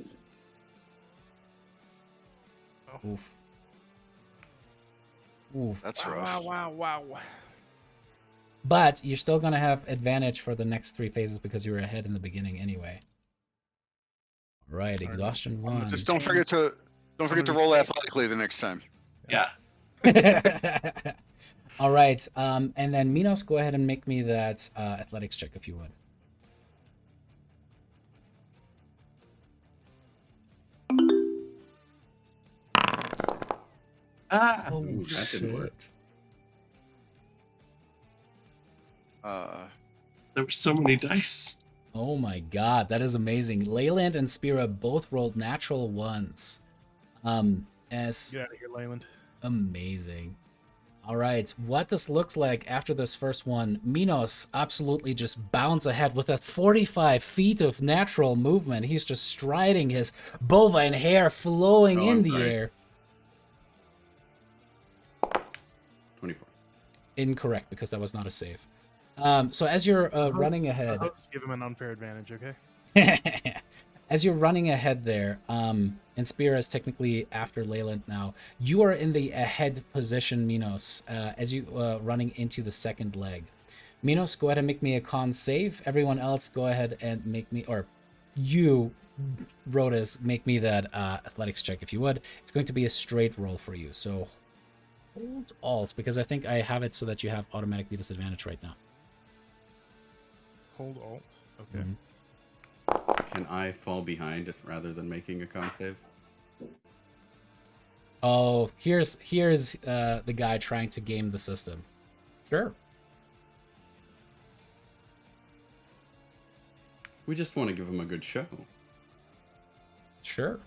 Oof. Oof. That's rough. Wow. But you're still going to have advantage for the next 3 phases because you were ahead in the beginning anyway. Right, exhaustion 1. Just don't forget to roll athletically the next time. Yeah. All right, and then Minos, go ahead and make me that athletics check if you would. Ah. Ooh, that didn't work. There were so many dice. Oh my god, that is amazing. Leyland and Spira both rolled natural 1s. As Get out of here, Leyland. amazing. All right, what this looks like after this first one, Minos absolutely just bounds ahead with that 45 feet of natural movement. He's just striding, his bovine hair flowing Oh, in I'm the sorry. air. 24. Incorrect, because that was not a save. So as you're running ahead... I'll just give him an unfair advantage, okay? As you're running ahead there, and Spira is technically after Leyland now, you are in the ahead position, Minos, as you running into the second leg. Minos, go ahead and make me a con save. Everyone else, go ahead and make me, or you, Rotus, make me that athletics check if you would. It's going to be a straight roll for you, so hold Alt, because I think I have it so that you have automatically disadvantage right now. Hold Alt. Okay. Mhm. Can I fall behind rather than making a con save? Oh, here's the guy trying to game the system. Sure. We just want to give him a good show. Sure.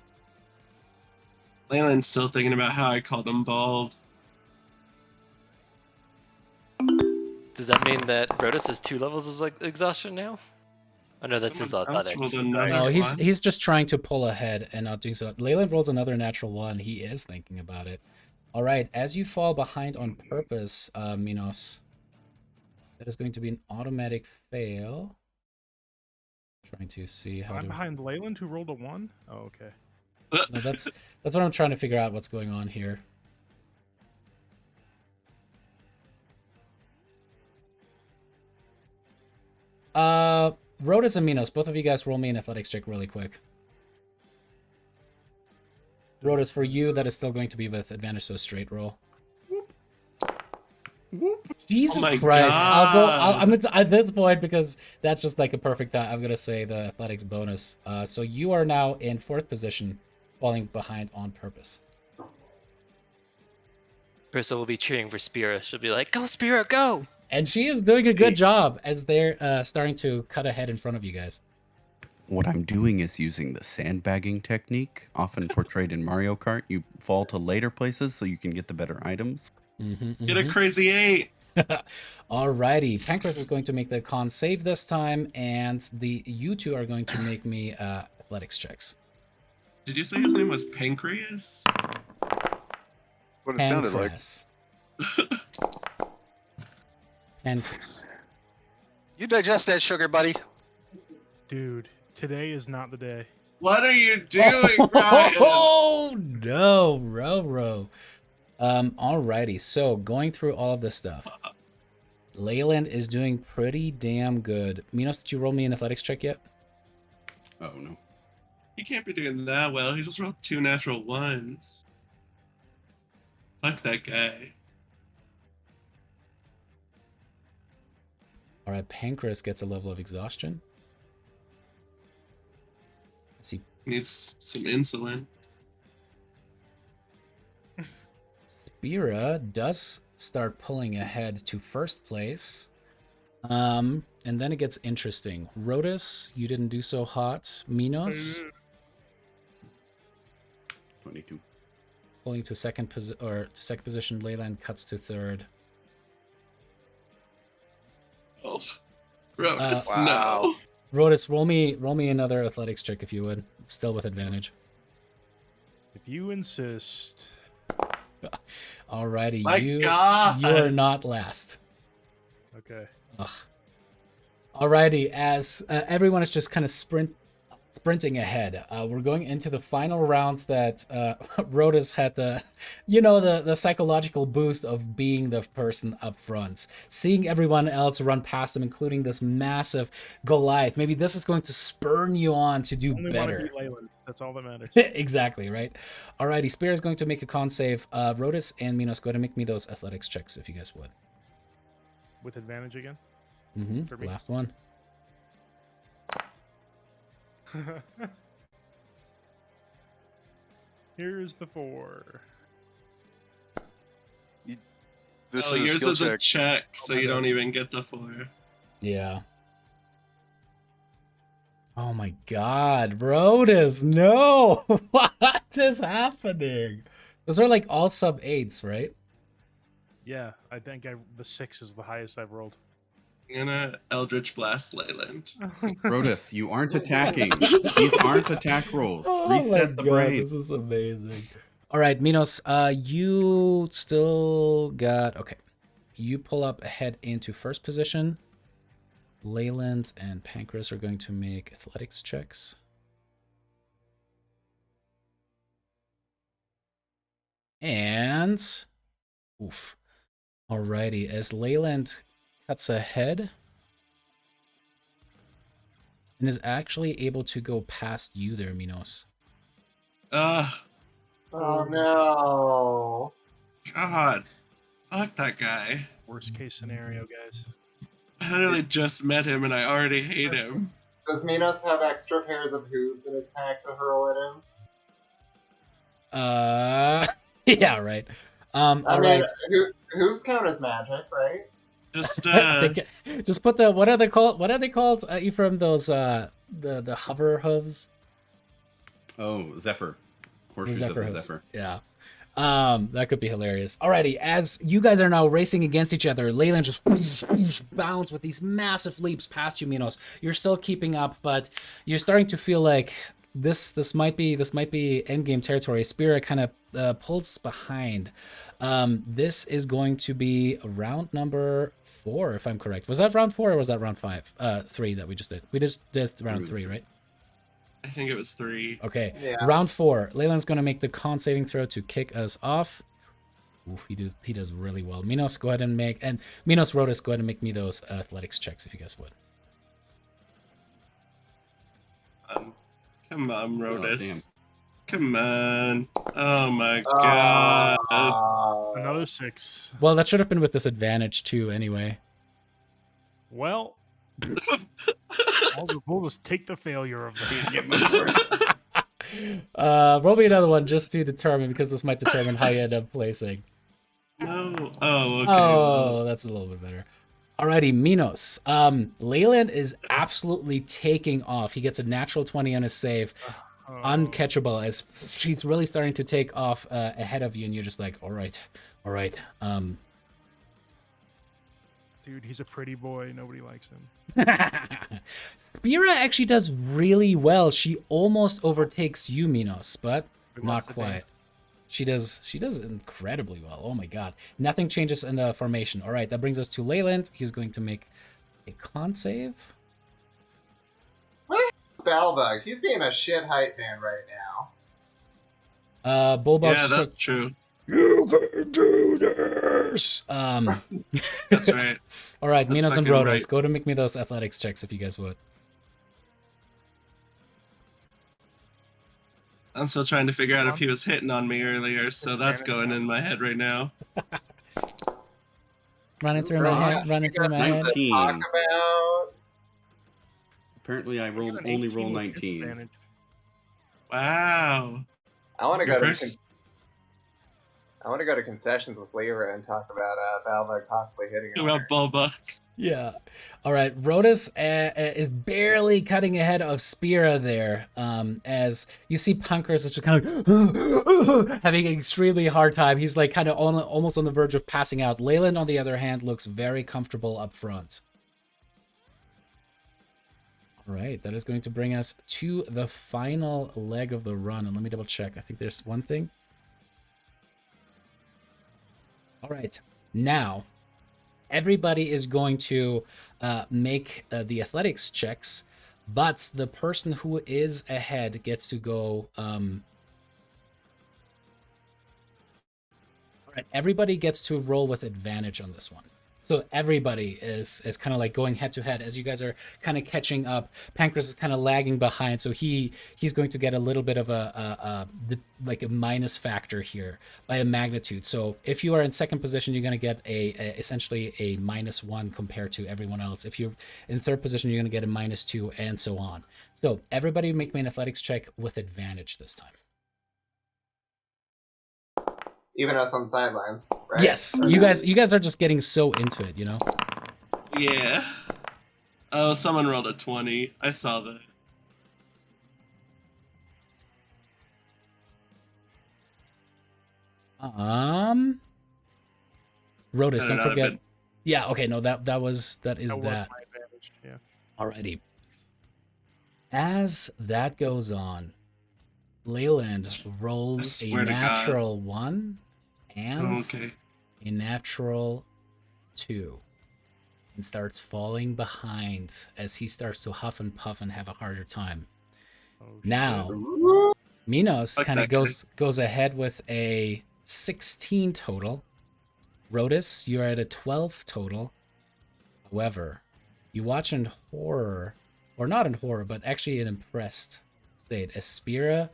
Leyland's still thinking about how I called him bald. Does that mean that Rotus has 2 levels of like exhaustion now? Oh no, that's his Someone else athletics. rolled another No, one. he's just trying to pull ahead and not doing so. Leyland rolls another natural 1. He is thinking about it. All right, as you fall behind on purpose, Minos, that is going to be an automatic fail. Trying to see how I'm to. behind Leyland, who rolled a 1? Oh, okay. No, that's what I'm trying to figure out. What's going on here? Rhodas and Minos, both of you guys roll me an athletics check really quick. Rhodas, for you, that is still going to be with advantage, so straight roll. Jesus Oh my Christ! God. I'm gonna at this point, because that's just like a perfect time. I'm gonna say the athletics bonus. So you are now in 4th position, falling behind on purpose. Crystal will be cheering for Spira. She'll be like, "Go, Spira, go!" And she is doing a good job as they're starting to cut ahead in front of you guys. What I'm doing is using the sandbagging technique, often portrayed in Mario Kart. You fall to later places so you can get the better items. Get a crazy 8. Alrighty, Pancras is going to make the con save this time, and you two are going to make me athletics checks. Did you say his name was Pancreas? What it sounded like. Pancras. Pancras. You digest that sugar, buddy. Dude, today is not the day. What are you doing, Ryan? Oh no, Ro. Alrighty, so going through all of this stuff. Leyland is doing pretty damn good. Minos, did you roll me an athletics check yet? Oh, no. He can't be doing that well. He just rolled 2 natural 1s. Fuck that guy. Alright, Pancras gets a level of exhaustion. Let's see. Needs some insulin. Spira does start pulling ahead to 1st place. And then it gets interesting. Rhodas, you didn't do so hot. Minos, 22. pulling to second position. Leyland cuts to 3rd. Oh, Rhodas, Wow. no. Rhodas, roll me another athletics check if you would. Still with advantage. If you insist. Alrighty, My you God. are not last. Okay. Ugh. Alrighty, as everyone is just kind of sprinting ahead, we're going into the final rounds that Rhodas had the psychological boost of being the person up front, seeing everyone else run past him, including this massive Goliath. Maybe this is going to spurn you on to do Only better. want to beat Leyland. That's all that matters. Exactly, right? Alrighty, Spear is going to make a con save. Rhodas and Minos, go ahead and make me those athletics checks if you guys would. With advantage again? For me? Last one. Here's the 4. This Oh, is a yours skill is a check. check, so you don't even get the 4. Yeah. Oh my God, Rhodas, no! What is happening? Those are like all sub 8s, right? Yeah, I think the 6 is the highest I've rolled. I'm gonna Eldritch Blast Leyland. Rhodas, you aren't attacking. These aren't attack rolls. Oh my Reset the God, brain. this is amazing. All right, Minos, you still got... Okay. You pull up ahead into 1st position. Leyland and Pancras are going to make athletics checks. And... Oof. Alrighty, as Leyland cuts ahead and is actually able to go past you there, Minos. Oh no. God. Fuck that guy. Worst case scenario, guys. I literally just met him and I already hate him. Does Minos have extra pairs of hooves in his pack to hurl at him? Yeah, right. I All mean, right. hooves count as magic, right? Just Just put the what are they called? Ephraim, those the hover hooves. Oh, Zephyr. The Horseshoes Zephyr of the hooves. Zephyr. Yeah. That could be hilarious. Alrighty, as you guys are now racing against each other, Leyland just bounds with these massive leaps past you, Minos. You're still keeping up, but you're starting to feel like this might be endgame territory. Spirit kind of pulls behind. This is going to be round number 4, if I'm correct. Was that round 4 or was that round 5? 3 that we just did. We just did round 3, right? I think it was 3. Okay. Yeah. Round 4. Leyland's going to make the con saving throw to kick us off. Oof, he does really well. Minos, go ahead and Minos, Rhodas, go ahead and make me those athletics checks if you guys would. Come on, Oh, Rodus. damn. Come on. Oh my god. Another 6. Well, that should have been with disadvantage too, anyway. Well, we'll just take the failure of that. Roll me another one just to determine, because this might determine how you end up placing. No. Oh, okay. Oh, that's a little bit better. Alrighty, Minos. Leyland is absolutely taking off. He gets a natural 20 on his save. Uncatchable, as she's really starting to take off ahead of you, and you're just like, all right. Dude, he's a pretty boy. Nobody likes him. Spira actually does really well. She almost overtakes you, Minos, but not quite. She does incredibly well. Oh my god. Nothing changes in the formation. All right, that brings us to Leyland. He's going to make a con save. Spellbug, he's being a shit hype man right now. Bulldog. Yeah, that's true. You can do this. That's right. All right, That's Minos and fucking Rodas, right. go to make me those athletics checks if you guys would. I'm still trying to figure out if he was hitting on me earlier, so that's going in my head right now. Running through my head. Running through my head. 19. Talk about. Apparently, I only roll 19s. Wow. I want to Your go first- to concessions with Lyra and talk about Balvag possibly hitting What on about her. Bulba? Yeah. All right. Rodas is barely cutting ahead of Spira there. As you see, Pancras is just kind of having an extremely hard time. He's like kind of almost on the verge of passing out. Leyland, on the other hand, looks very comfortable up front. All right. That is going to bring us to the final leg of the run. And let me double check. I think there's one thing. All right. Now, everybody is going to make the athletics checks, but the person who is ahead gets to go. All right, everybody gets to roll with advantage on this one. So everybody is kind of like going head to head as you guys are kind of catching up. Pancras is kind of lagging behind, so he's going to get a little bit of a minus factor here by a magnitude. So if you are in second position, you're going to get essentially a -1 compared to everyone else. If you're in third position, you're going to get a -2, and so on. So everybody make me an athletics check with advantage this time. Even us on the sidelines, right? Yes, you guys are just getting so into it, you know. Yeah. Oh, someone rolled a 20. I saw that. Rodas, I don't know, forget. but- Yeah, okay, no, that is That was that. my advantage. Yeah. Alrighty. As that goes on, Leyland rolls a swear to God. natural 1 and Okay. a natural 2, and starts falling behind as he starts to huff and puff and have a harder time. Oh, Now, shit. Minos Fuck kind of that goes ahead with a 16 total. Rodas, you're at a 12 total. However, you watch in horror, or not in horror, but actually in impressed state, as Spira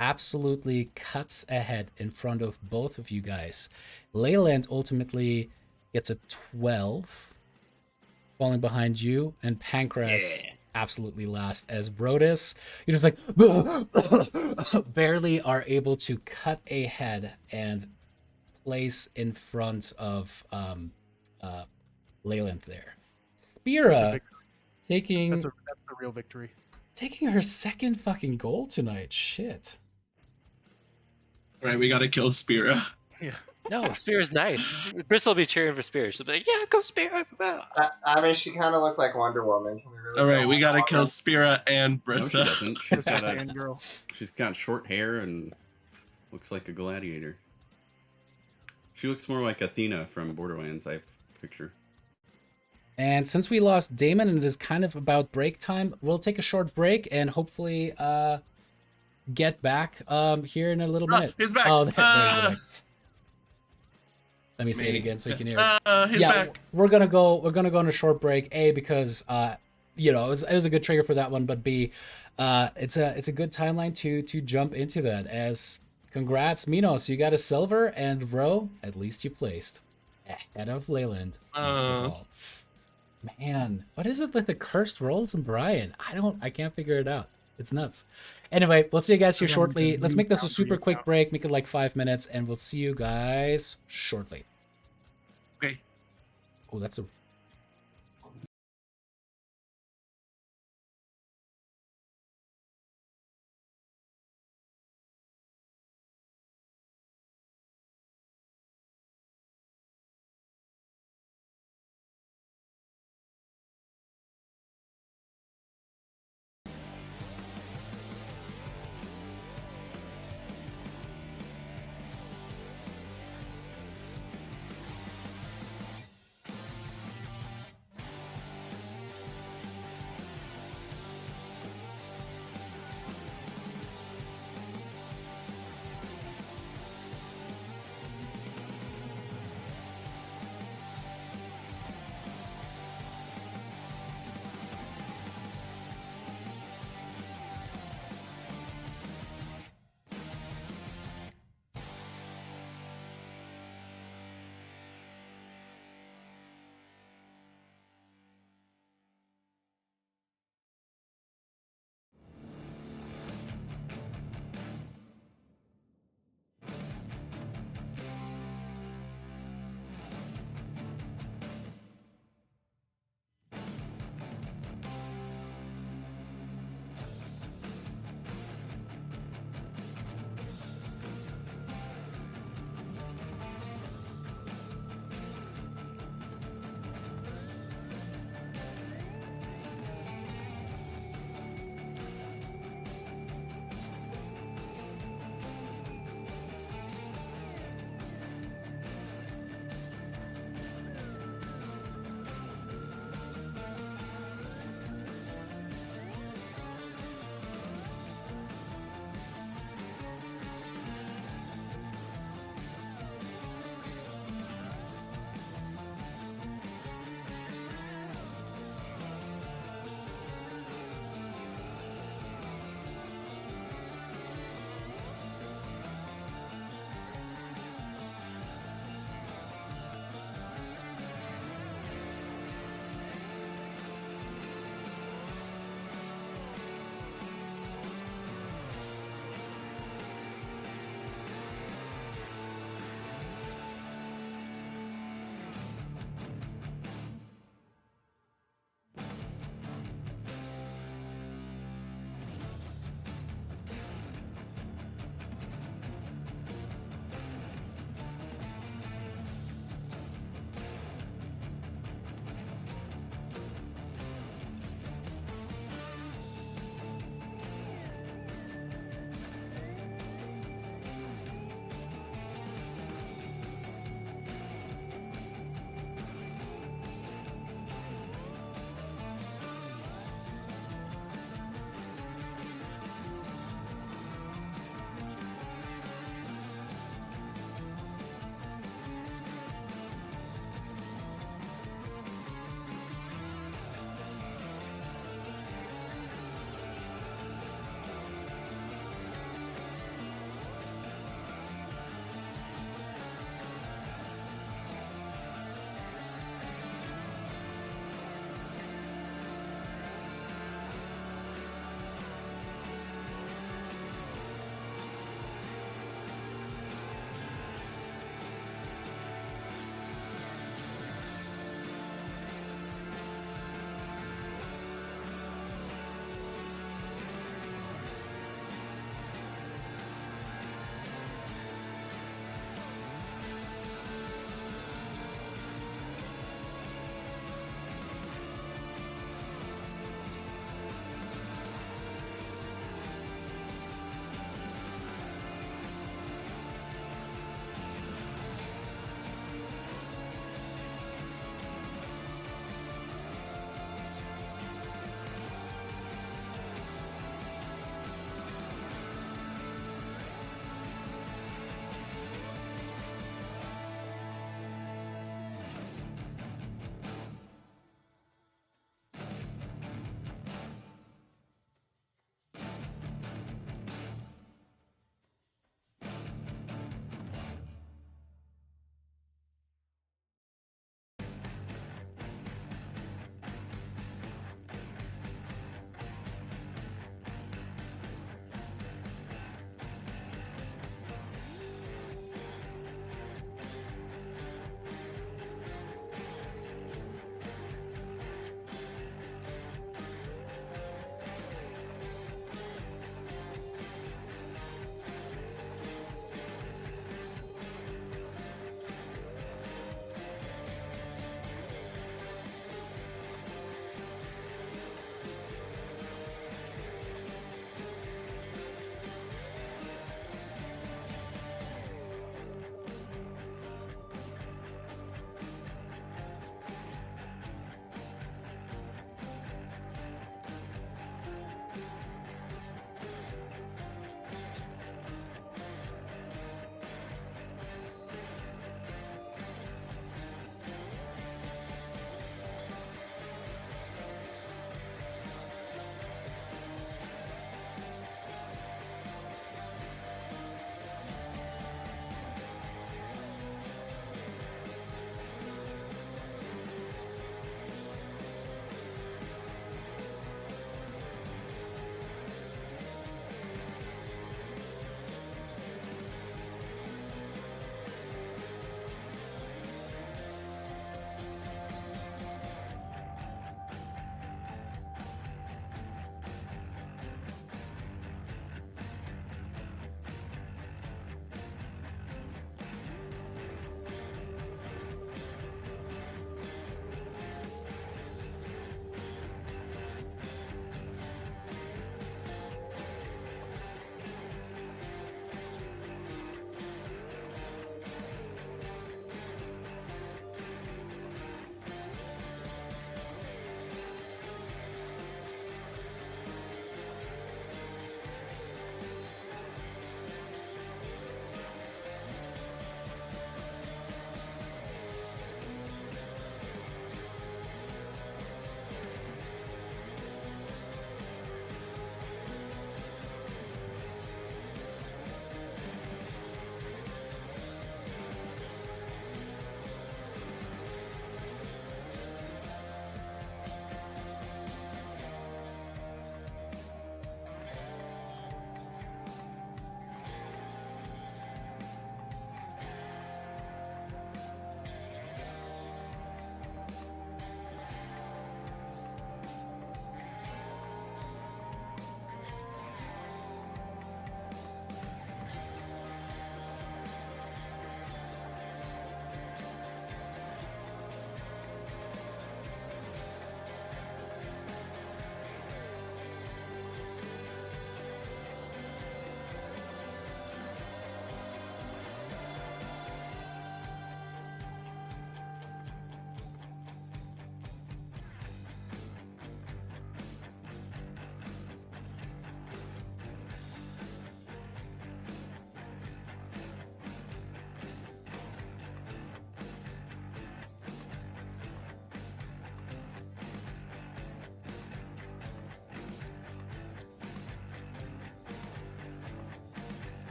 absolutely cuts ahead in front of both of you guys. Leyland ultimately gets a 12, falling behind you, and Pancras absolutely last. As Rodas, you're just like barely are able to cut ahead and place in front of Leyland there. Spira taking That's the real victory. taking her second fucking goal tonight. Shit. All right, we gotta kill Spira. Yeah. No, Spear's nice. Bristol will be cheering for Spear. She'll be like, "Yeah, go Spear!" I mean, she kind of looked like Wonder Woman. Can we really All right, go we on gotta Wonder kill Woman? Spira and No, she Brissa. doesn't. She's got Fangirl. she's got short hair and looks like a gladiator. She looks more like Athena from Borderlands. I picture. And since we lost Damon and it is kind of about break time, we'll take a short break and hopefully get back here in a little minute. He's back. Oh, there's the mic. Let me say it again so you can hear it. He's Yeah, back. we're gonna go on a short break. Because you know, it was a good trigger for that one. But B, it's a good timeline to jump into that. As congrats, Minos, you got a silver, and Ro, at least you placed ahead of Leyland. Most of all. Man, what is it with the cursed rolls and Brian? I can't figure it out. It's nuts. Anyway, we'll see you guys here shortly. Let's make this a super quick break. Make it like 5 minutes, and we'll see you guys shortly. Okay. Oh, that's a...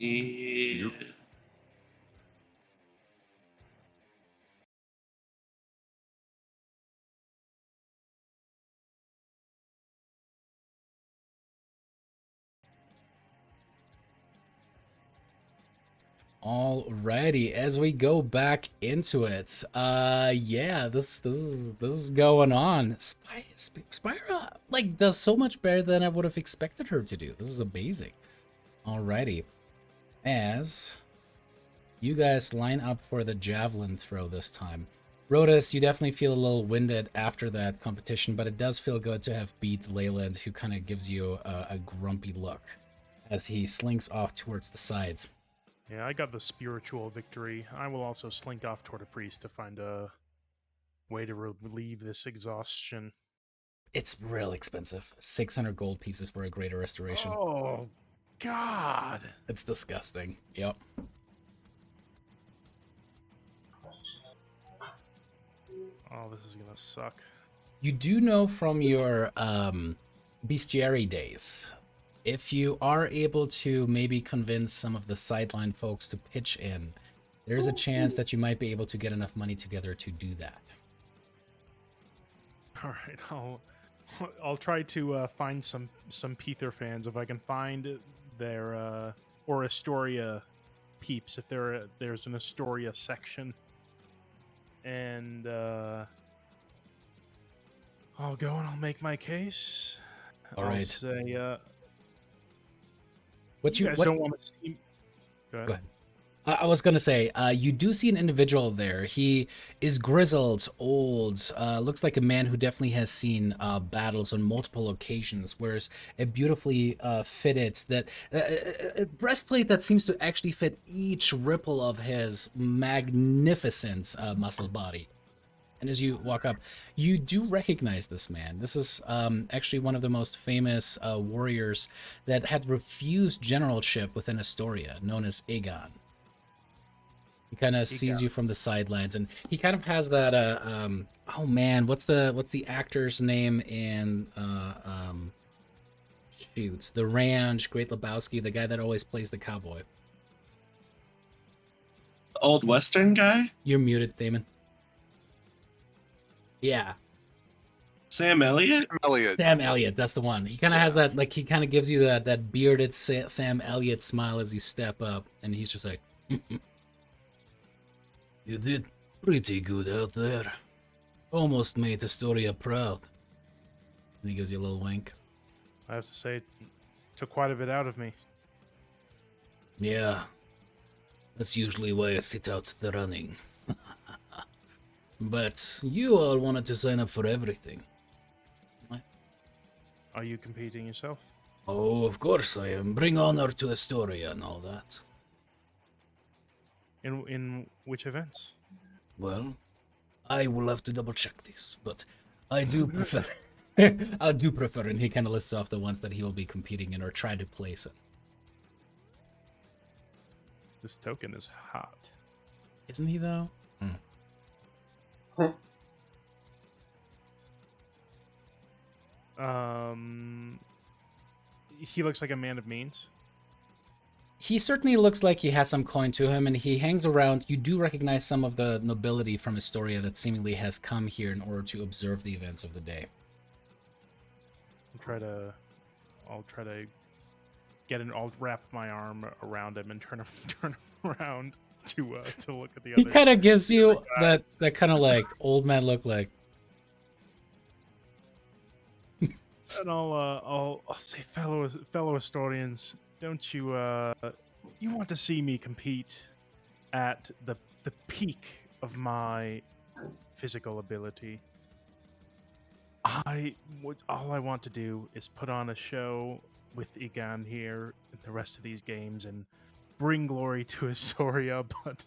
Yeah. Alrighty, as we go back into it, yeah, this is going on. Spyra like does so much better than I would have expected her to do. This is amazing. Alrighty, as you guys line up for the javelin throw this time. Rhodas, you definitely feel a little winded after that competition, but it does feel good to have beat Leyland, who kind of gives you a grumpy look as he slinks off towards the sides. Yeah, I got the spiritual victory. I will also slink off toward a priest to find a way to relieve this exhaustion. It's real expensive. 600 gold pieces for a greater restoration. Oh, God. It's disgusting. Yep. Oh, this is gonna suck. You do know from your bestiary days, if you are able to maybe convince some of the sideline folks to pitch in, there's a chance that you might be able to get enough money together to do that. All right, I'll try to find some Peether fans if I can find their or Astoria peeps if there's an Astoria section, and I'll go and I'll make my case. All I'll right. say, What you guys don't want to see. Go ahead. Go ahead. I was gonna say, you do see an individual there. He is grizzled, old, looks like a man who definitely has seen battles on multiple occasions. Wears a beautifully fitted a breastplate that seems to actually fit each ripple of his magnificent muscle body. And as you walk up, you do recognize this man. This is actually one of the most famous warriors that had refused generalship within Astoria, known as Aegon. He kind of sees you from the sidelines, and he kind of has that. Oh man, what's the actor's name in? Shoots the Ranch, Great Lebowski, the guy that always plays the cowboy. Old Western guy? You're muted, Damon. Yeah. Sam Elliott? Sam Elliott. Sam Elliott, that's the one. He kind of has that, like, he kind of gives you that bearded Sam Elliott smile as you step up, and he's just like, you did pretty good out there. Almost made Astoria proud. And he gives you a little wink. I have to say, it took quite a bit out of me. Yeah. That's usually why I sit out the running. But you all wanted to sign up for everything. Are you competing yourself? Oh, of course I am. Bring honor to Astoria and all that. In which events? Well, I will have to double check this, but I do prefer... I do prefer, and he kind of lists off the ones that he will be competing in or try to place in. This token is hot. Isn't he, though? He looks like a man of means. He certainly looks like he has some coin to him, and he hangs around. You do recognize some of the nobility from Astoria that seemingly has come here in order to observe the events of the day. I'll try to get in. I'll wrap my arm around him and turn him around to look at the other. He kind of gives you that kind of like old man look, like. And I'll say, fellow Astorians, don't you you want to see me compete at the peak of my physical ability? All I want to do is put on a show with Egan here and the rest of these games and bring glory to Astoria, but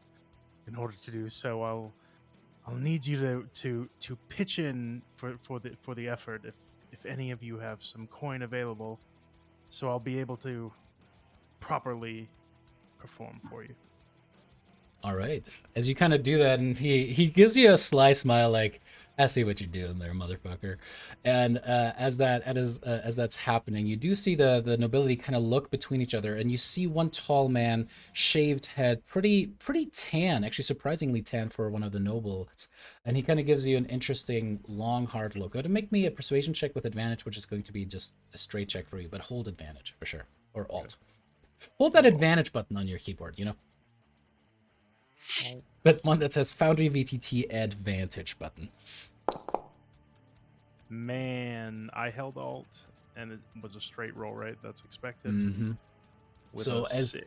in order to do so, I'll need you to pitch in for the effort if any of you have some coin available, so I'll be able to properly perform for you. All right. As you kind of do that, and he gives you a sly smile, like, "I see what you're doing there, motherfucker." And as that's happening, you do see the nobility kind of look between each other, and you see one tall man, shaved head, pretty tan, actually surprisingly tan for one of the nobles, and he kind of gives you an interesting long hard look. Go ahead and make me a persuasion check with advantage, which is going to be just a straight check for you, but hold advantage for sure, or alt. Hold that advantage button on your keyboard, you know. But one that says Foundry VTT Advantage button. Man, I held Alt, and it was a straight roll, right? That's expected. Mm-hmm. With So a as 6.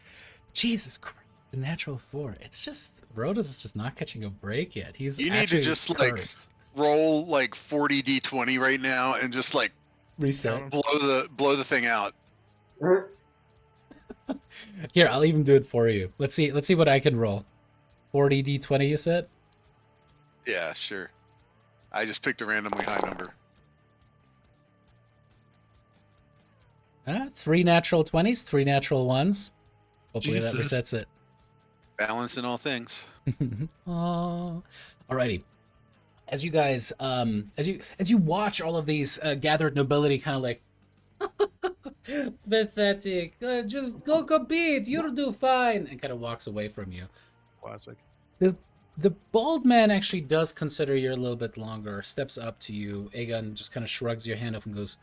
Jesus Christ, the natural 4. It's just Rhodas is just not catching a break yet. He's You need to actually just cursed. like roll like 40 d20 right now and just like Reset. blow the thing out. Here, I'll even do it for you. Let's see what I can roll. 40 d20, you said? Yeah, sure. I just picked a randomly high number. 3 natural 20s, 3 natural 1s. Hopefully that Jesus. resets it. Balance in all things. Oh, alrighty. As you guys, as you watch all of these gathered nobility, kind of like pathetic. Just go compete. You'll do fine, and kind of walks away from you. Classic. The bald man actually does consider you're a little bit longer. Steps up to you. Aegon just kind of shrugs your hand off and goes,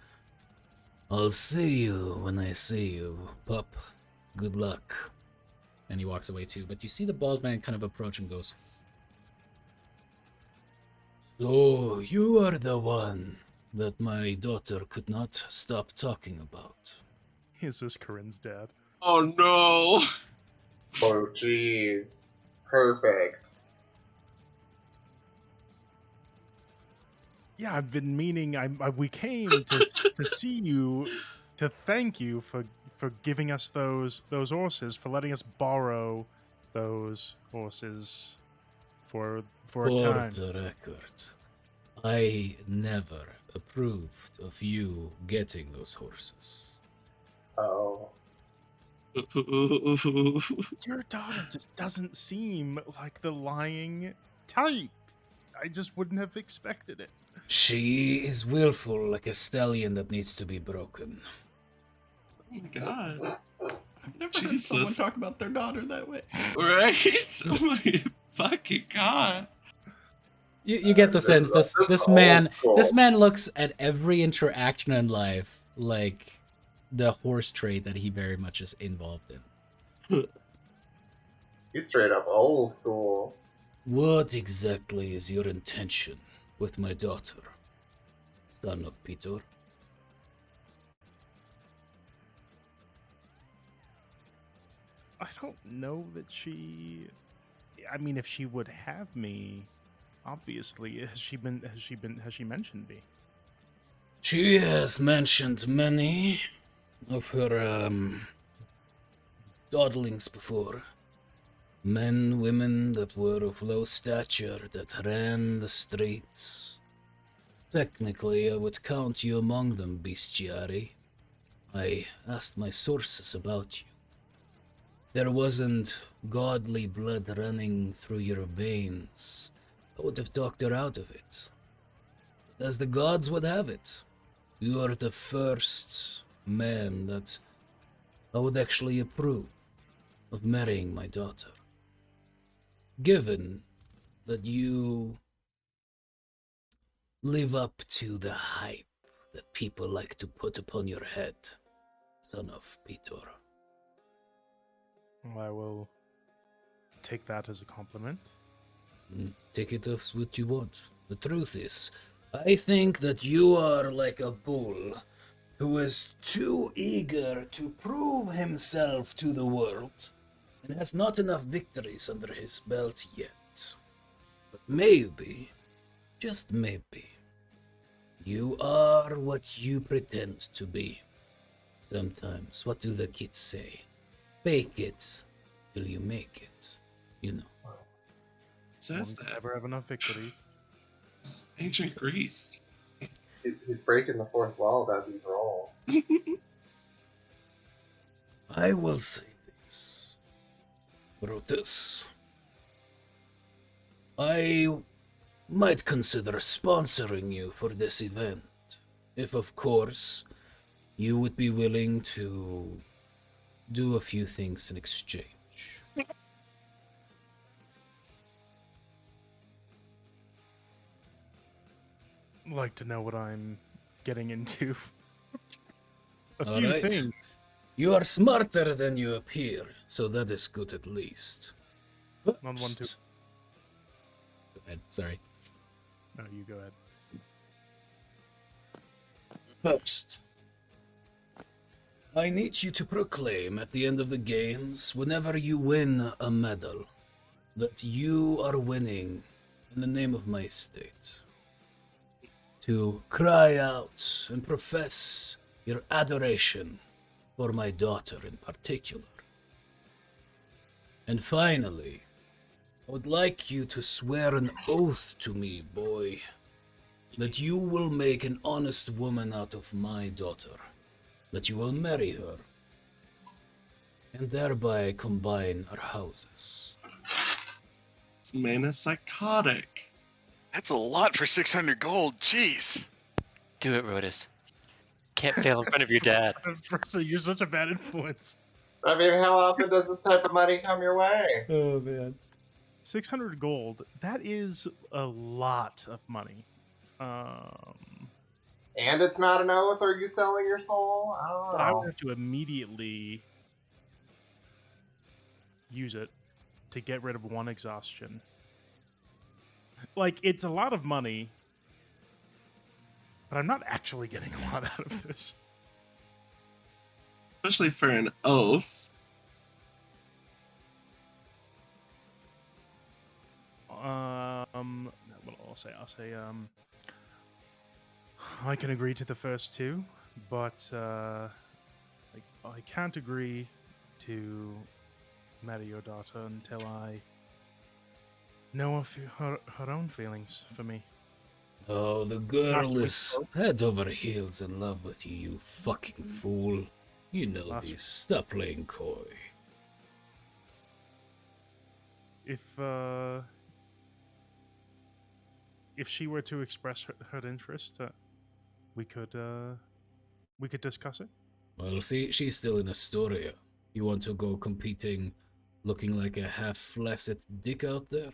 "I'll see you when I see you, pup. Good luck." And he walks away too. But you see the bald man kind of approach and goes, "So you are the one that my daughter could not stop talking about." Is this Corinne's dad? Oh no! Oh, jeez. Perfect. Yeah, I've been meaning. We came to see you, to thank you for giving us those horses, for letting us borrow those horses for a For time. the record, I never approved of you getting those horses. Oh. Your daughter just doesn't seem like the lying type. I just wouldn't have expected it. She is willful like a stallion that needs to be broken. Oh my god. I've never heard someone Jesus. talk about their daughter that way. Right? Oh my fucking god. You get the sense this is man old school. this man looks at every interaction in life like the horse trade that he very much is involved in. He's straight up old school. What exactly is your intention with my daughter, son of Peter? I don't know that she. I mean, if she would have me, obviously, has she mentioned me? She has mentioned many of her dawdlings before. Men, women that were of low stature, that ran the streets. Technically, I would count you among them, bestiary. I asked my sources about you. There wasn't godly blood running through your veins. I would have talked her out of it. But as the gods would have it, you are the first man that I would actually approve of marrying my daughter. Given that you live up to the hype that people like to put upon your head, son of Peter. I will take that as a compliment. Take it as what you want. The truth is, I think that you are like a bull who is too eager to prove himself to the world and has not enough victories under his belt yet. But maybe, just maybe, you are what you pretend to be. Sometimes, what do the kids say? Fake it till you make it, you know. Says One can that. never have enough victory. It's ancient Greece. He's breaking the fourth wall about these rolls. I will say this. Brutus, I might consider sponsoring you for this event. If, of course, you would be willing to do a few things in exchange. Like to know what I'm getting into. A All few right. things. You are smarter than you appear, so that is good at least. On one, two. First, Go ahead, sorry. No, you go ahead. First, I need you to proclaim at the end of the games, whenever you win a medal, that you are winning in the name of my estate. To cry out and profess your adoration for my daughter in particular. And finally, I would like you to swear an oath to me, boy, that you will make an honest woman out of my daughter, that you will marry her, and thereby combine our houses. This man is psychotic. That's a lot for 600 gold. Jeez. Do it, Rodis. Can't fail in front of your dad. So you're such a bad influence. I mean, how often does this type of money come your way? Oh man. 600 gold. That is a lot of money. And it's not an oath? Are you selling your soul? I don't But I know. would have to immediately use it to get rid of one exhaustion. Like, it's a lot of money, but I'm not actually getting a lot out of this. Especially for an oath. What I'll say, I can agree to the first two, but I can't agree to marry your daughter until I know of her own feelings for me. Oh, the girl Last week, is head over heels in love with you, you fucking fool. You know Last this. week. Stop playing coy. If she were to express her interest, we could discuss it. Well, see, she's still in Astoria. You want to go competing looking like a half-flaccid dick out there?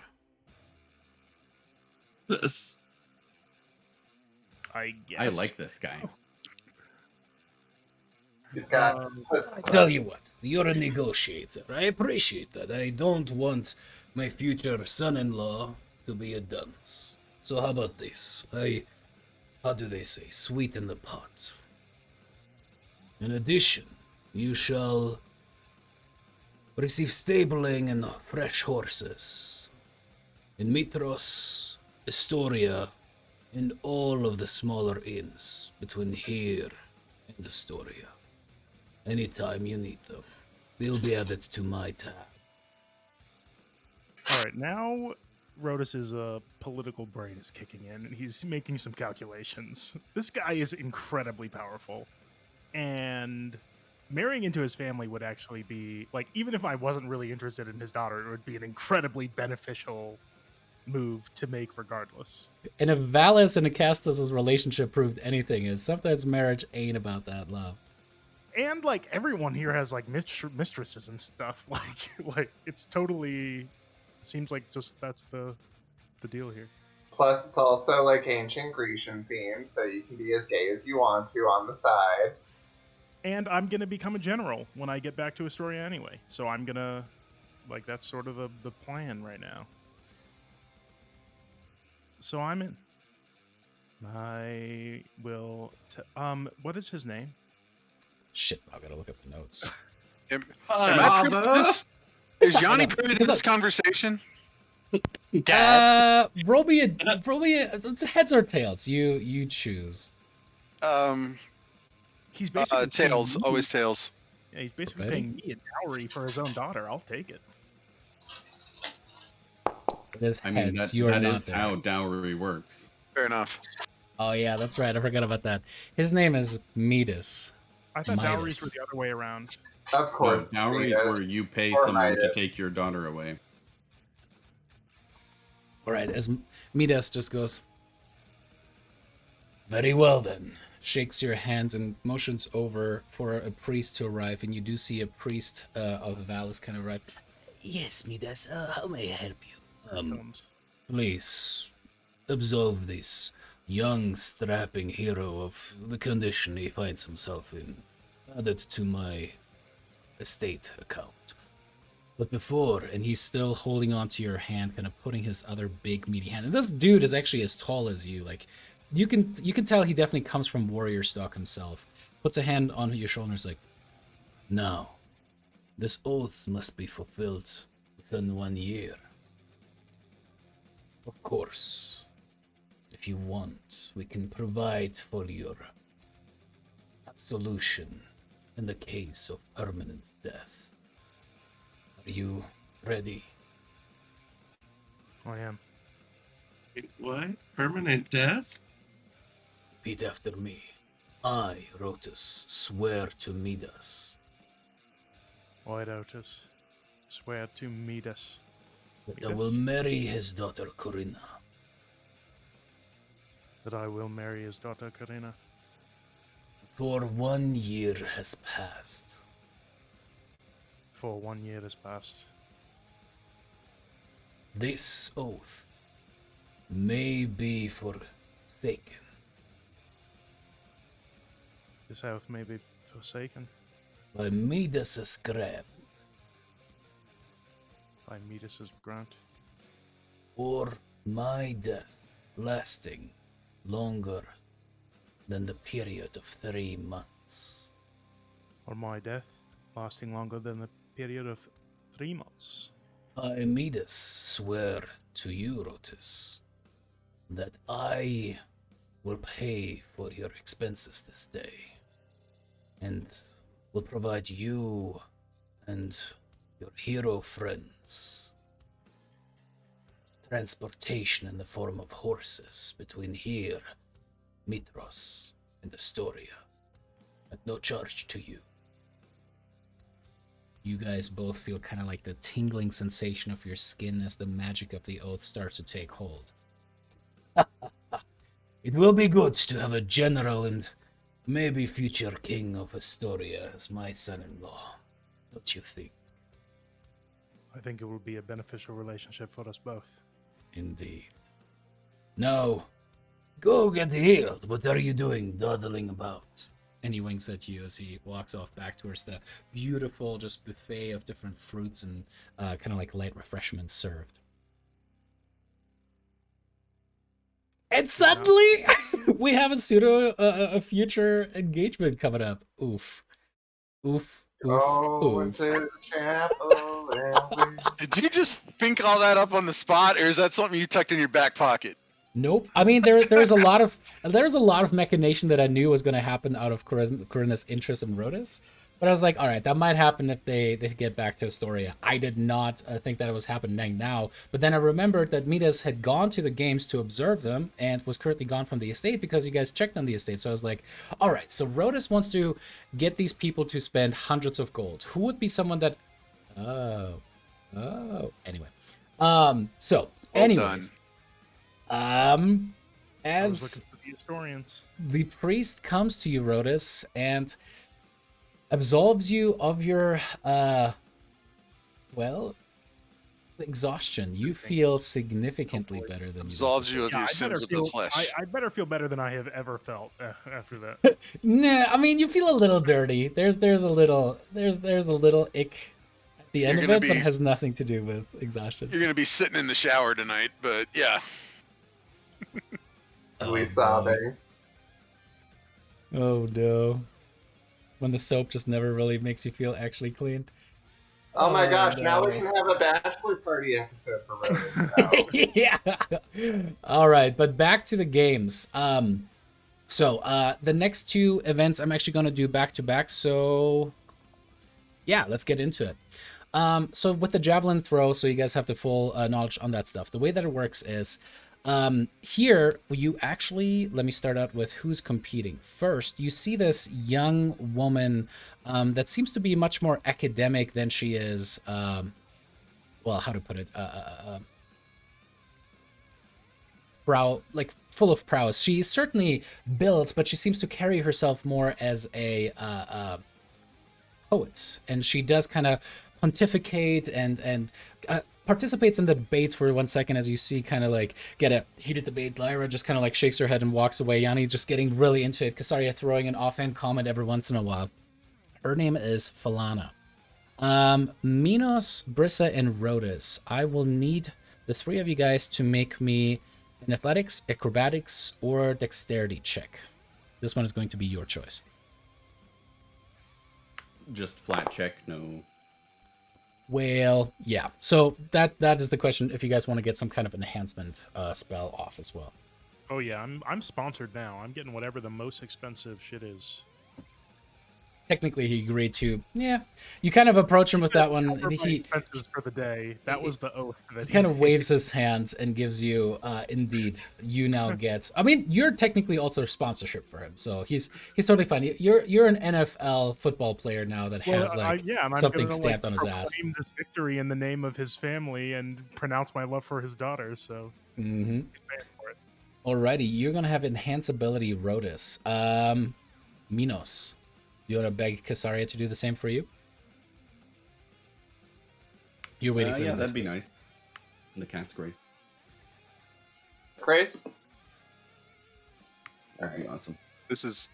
This. I guess. I like this guy. He's got. I tell you what, you're a negotiator. I appreciate that. I don't want my future son-in-law to be a dunce. So how about this? How do they say, sweeten the pot. In addition, you shall receive stabling and fresh horses in Mitros, Astoria, and all of the smaller inns between here and Astoria. Anytime you need them, they'll be added to my tab. All right, now Rodis's political brain is kicking in, and he's making some calculations. This guy is incredibly powerful, and marrying into his family would actually be, like, even if I wasn't really interested in his daughter, it would be an incredibly beneficial move to make regardless. And if Valis and Acastus' relationship proved anything, is sometimes marriage ain't about that love. And, like, everyone here has, like, mistresses and stuff. Like it's totally seems like just that's the deal here. Plus, it's also like ancient Grecian themed, so you can be as gay as you want to on the side. And I'm gonna become a general when I get back to Astoria anyway. So I'm gonna, like, that's sort of the plan right now. So I'm in. I will. What is his name? Shit, I gotta look up the notes. Am I privy to this? Is Yanni privy to this conversation? Dad. Roll me a it's heads or tails. You choose. He's basically Tails. paying me- Always tails. Yeah, he's basically Ready? paying me a dowry for his own daughter. I'll take it. It is I mean, heads. that, You are that not is there. how dowry works. Fair enough. Oh yeah, that's right. I forgot about that. His name is Midas. I thought dowries were Midas. the other way around. Of course. Dowry is Midas. where you pay Or someone to Midas. take your daughter away. All right, as Midas just goes, very well then. Shakes your hand and motions over for a priest to arrive, and you do see a priest of Valis kind of arrive. Yes, Midas, how may I help you? Comes. Please, absolve this young, strapping hero of the condition he finds himself in. Add it to my estate account. But before, and he's still holding onto your hand, kind of putting his other big meaty hand. And this dude is actually as tall as you. Like, you can tell he definitely comes from warrior stock himself. Puts a hand on your shoulder and is like, Now, this oath must be fulfilled within 1 year. Of course, if you want, we can provide for your absolution in the case of permanent death. Are you ready? I am. Wait, what? Permanent death? Repeat after me. I, Rotus, swear to Midas I, Otis, swear to Midas that I will marry his daughter Corinna. that I will marry his daughter Karina. For 1 year has passed. For 1 year has passed. This oath may be forsaken. This oath may be forsaken By Midas's grant, by Midas's grant, or my death lasting longer than the period of 3 months. or my death lasting longer than the period of 3 months. I, Midas, swear to you, Rotus, that I will pay for your expenses this day, and will provide you and your hero friends transportation in the form of horses between here, Mitros, and Astoria, at no charge to you. you guys both feel kind of like the tingling sensation of your skin as the magic of the oath starts to take hold. It will be good to have a general and maybe future king of Astoria as my son-in-law, don't you think? I think it will be a beneficial relationship for us both. Indeed. Now, go get healed. What are you doing, dawdling about? And he winks at you as he walks off back towards the beautiful just buffet of different fruits and kind of like light refreshments served. And suddenly, we have a future engagement coming up. Oof. Oof. Oof. Oh, oof. to the chapel and we... Did you just think all that up on the spot, or is that something you tucked in your back pocket? Nope. I mean, there's a lot of machination that I knew was going to happen out of Corinna's interest in Rhodas, but I was like, all right, that might happen if they get back to Astoria. I did not think that it was happening now, but then I remembered that Midas had gone to the games to observe them and was currently gone from the estate because you guys checked on the estate. So I was like, all right, so Rhodas wants to get these people to spend hundreds of gold. Who would be someone that? Oh, anyway. So, anyways. I was As looking for the historians. the priest comes to you, Rhodas, and absolves you of your, exhaustion. You feel significantly better than you Absolves did you of Yeah, your I better sins of the feel. flesh. I better feel better than I have ever felt after that. before. Nah, I mean, you feel a little dirty. There's a little ick at the end You're of gonna it, but be- it has nothing to do with exhaustion. You're gonna be sitting in the shower tonight, but yeah. we boy. sobbing. Oh no. When the soap just never really makes you feel actually clean. Oh my Oh, gosh, now we no. can have a bachelor party episode for Rhodas now. Yeah. All right, but back to the games. So the next two events I'm actually going to do back to back. So yeah, let's get into it. So with the javelin throw, so you guys have the full knowledge on that stuff. The way that it works is here you actually, let me start out with who's competing. First, you see this young woman that seems to be much more academic than she is, well, how to put it, full of prowess. She's certainly built, but she seems to carry herself more as a poet, and she does kind of pontificate and participates in the debates for 1 second, as you see kind of like get a heated debate. Lyra just kind of like shakes her head and walks away. Yanni just getting really into it. Kasaria throwing an offhand comment every once in a while. Her name is Falana. Minos, Brissa, and Rhodus. I will need the 3 of you guys to make me an athletics, acrobatics, or dexterity check. This one is going to be your choice. Just flat check, no. Well, yeah. So that is the question. If you guys want to get some kind of enhancement spell off as well. Oh yeah, I'm sponsored now. I'm getting whatever the most expensive shit is. Technically, he agreed to. Yeah, you kind of approach him with that one. Cover my expenses for the day. That was the oath that he kind of waves his hands and gives you, indeed, you now get. I mean, you're technically also sponsorship for him, so he's totally fine. You're an NFL football player now that has and something I'm gonna, stamped on his ass. Proclaim this victory in the name of his family and pronounce my love for his daughter. So. Mm-hmm. He's paying for it. Alrighty, you're gonna have enhance ability, Rhodus. Minos. You want to beg Kasaria to do the same for you? You're waiting for yeah, the that'd be discus. nice. The cat's grace. Grace? That'd be awesome. This is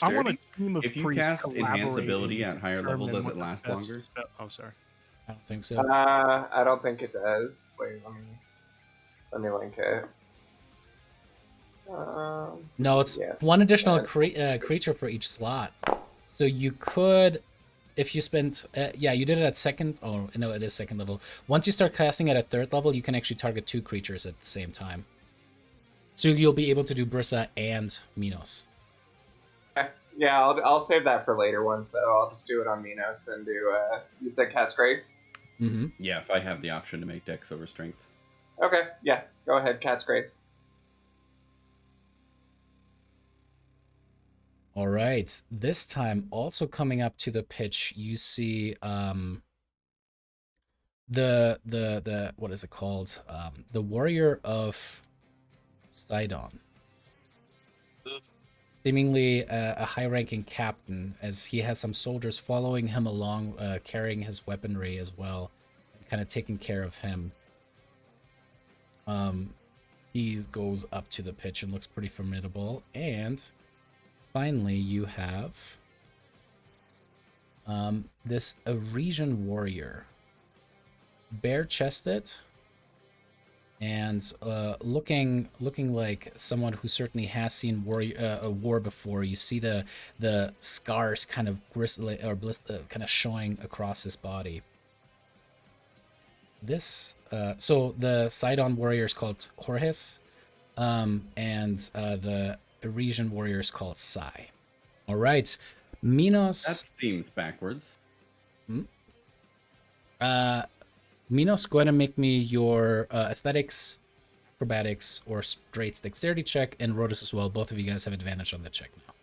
I want dexterity. a team of If you priests cast enhance collaborating ability to at higher level, determine does what it the last best longer? Oh, sorry. I don't think so. I don't think it does. Wait, let me link it. No, it's yes. one additional creature for each slot. So you could, if you spent, yeah, you did it at second. Oh no, it is second level. Once you start casting it at 3rd level, you can actually target 2 creatures at the same time. So you'll be able to do Brissa and Minos. Yeah, I'll save that for later ones, though. I'll just do it on Minos and do, you said Cat's Grace? Mm-hmm. Yeah, if I have the option to make Dex over Strength. Okay, yeah, go ahead, Cat's Grace. All right. This time, also coming up to the pitch, you see the what is it called? The Warrior of Sidon. Seemingly a high-ranking captain, as he has some soldiers following him along, carrying his weaponry as well, kind of taking care of him. He goes up to the pitch and looks pretty formidable, and finally, you have this Arisian warrior, bare-chested, and looking like someone who certainly has seen a war before. You see the scars kind of bristling or kind of showing across his body. This so the Sidon warrior is called Horhis, and the Arisian warrior is called Sai. All right, Minos. That seems backwards. Minos, go ahead and make me your athletics, acrobatics, or straight dexterity check, and Rhodus as well. Both of you guys have advantage on the check now.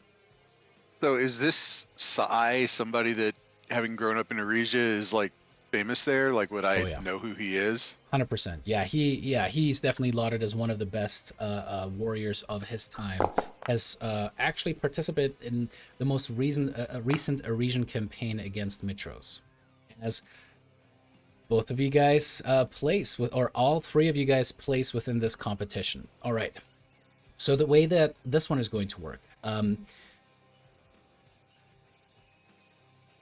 So is this Sai somebody that, having grown up in Arisia, is like famous there? Like, would I know who he is? 100%. Yeah, he's definitely lauded as one of the best warriors of his time. Has actually participated in the most recent Arisian campaign against Mitros. As both of you guys place with, or all 3 of you guys place within this competition. All right. So the way that this one is going to work.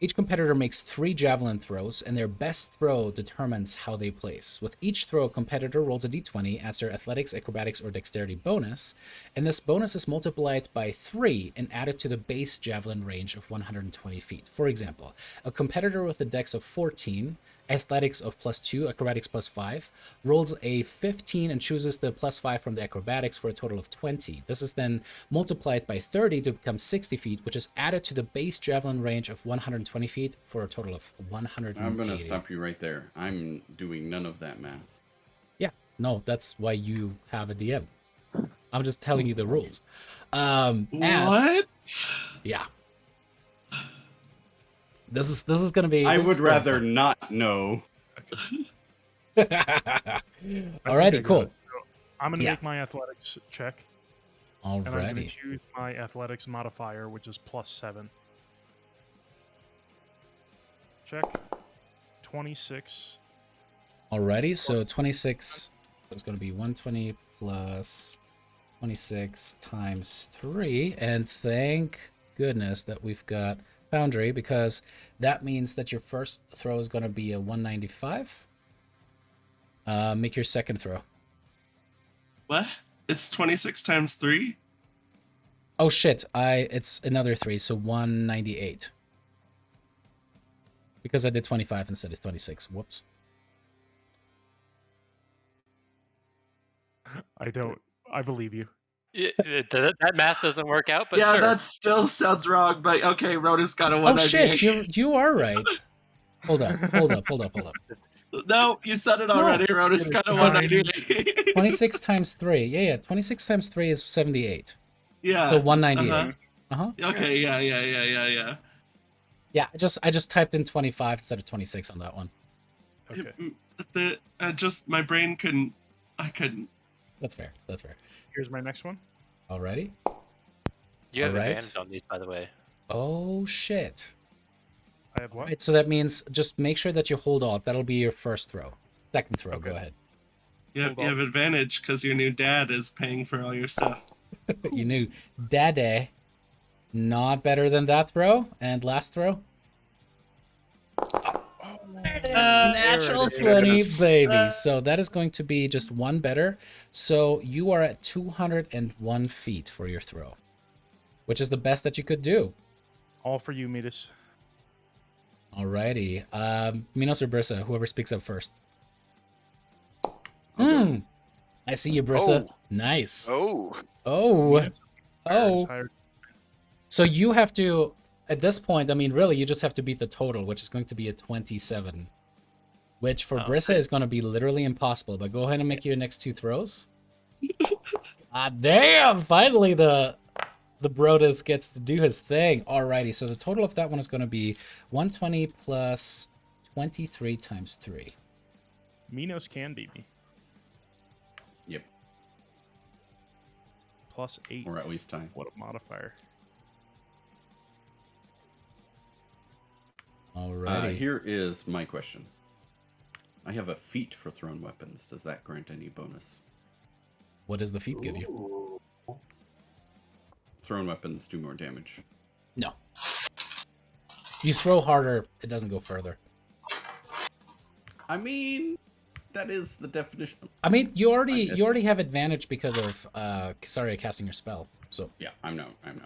Each competitor makes 3 javelin throws, and their best throw determines how they place. With each throw, a competitor rolls a d20, adds their athletics, acrobatics, or dexterity bonus, and this bonus is multiplied by 3 and added to the base javelin range of 120 feet. For example, a competitor with a dex of 14, athletics of +2, acrobatics +5, rolls a 15 and chooses the +5 from the acrobatics for a total of 20. This is then multiplied by 30 to become 60 feet, which is added to the base javelin range of 120 feet for a total of 180. I'm going to stop you right there. I'm doing none of that math. Yeah, no, that's why you have a DM. I'm just telling you the rules. What? Yeah. This is gonna be. I would rather not know. Alrighty, cool. I'm going to Yeah. make my athletics check. And I'm going to Alrighty. choose my athletics modifier, which is +7. Check. 26. Alrighty, so 26. So it's going to be 120 plus 26 times 3. And thank goodness that we've got Foundry, because that means that your first throw is going to be a 195. Make your second throw. What? It's 26 times 3? Oh shit, it's another 3, so 198. Because I did 25 instead of 26. Whoops. I believe you. That math doesn't work out, but Yeah, sure. that still sounds wrong, but okay, Rhoda's got a Oh 198. shit, you are right. Hold up. No, you said it No. already. Rhoda's got a Because 198. 26 times 3. Yeah, 26 times 3 is 78. Yeah. So 198. Uh-huh. Uh-huh. Okay, yeah. Yeah, I just typed in 25 instead of 26 on that one. Okay. My brain couldn't. I couldn't. That's fair. Here's my next one. Alrighty. You have Alright. advantage on these, by the way. Oh shit. I have what? Right, so that means just make sure that you hold off. That'll be your first throw. Second throw, Okay. go ahead. You have advantage because your new dad is paying for all your stuff. You knew. Daddy. Not better than that throw. And last throw. Natural it is. 20, baby. So that is going to be just one better. So you are at 201 feet for your throw, which is the best that you could do. All for you, Midas. Alrighty. Minos or Brissa, whoever speaks up first. Okay. I see you, Brissa. Oh. Nice. Oh. Oh. Oh. Higher. So you have to, at this point, I mean, really, you just have to beat the total, which is going to be a 27. Which for Brissa is going to be literally impossible. But go ahead and make your next two throws. Damn! Finally, the Brodus gets to do his thing. Alrighty, so the total of that one is going to be 120 plus 23 times 3. Minos can beat me. Yep. +8. Or at least tie. What a modifier. Alrighty. Here is my question. I have a feat for thrown weapons. Does that grant any bonus? What does the feat give you? Thrown weapons do more damage. No. You throw harder, it doesn't go further. I that is the definition. I mean, you already have advantage because of Casaria casting your spell. So yeah, I'm not worried.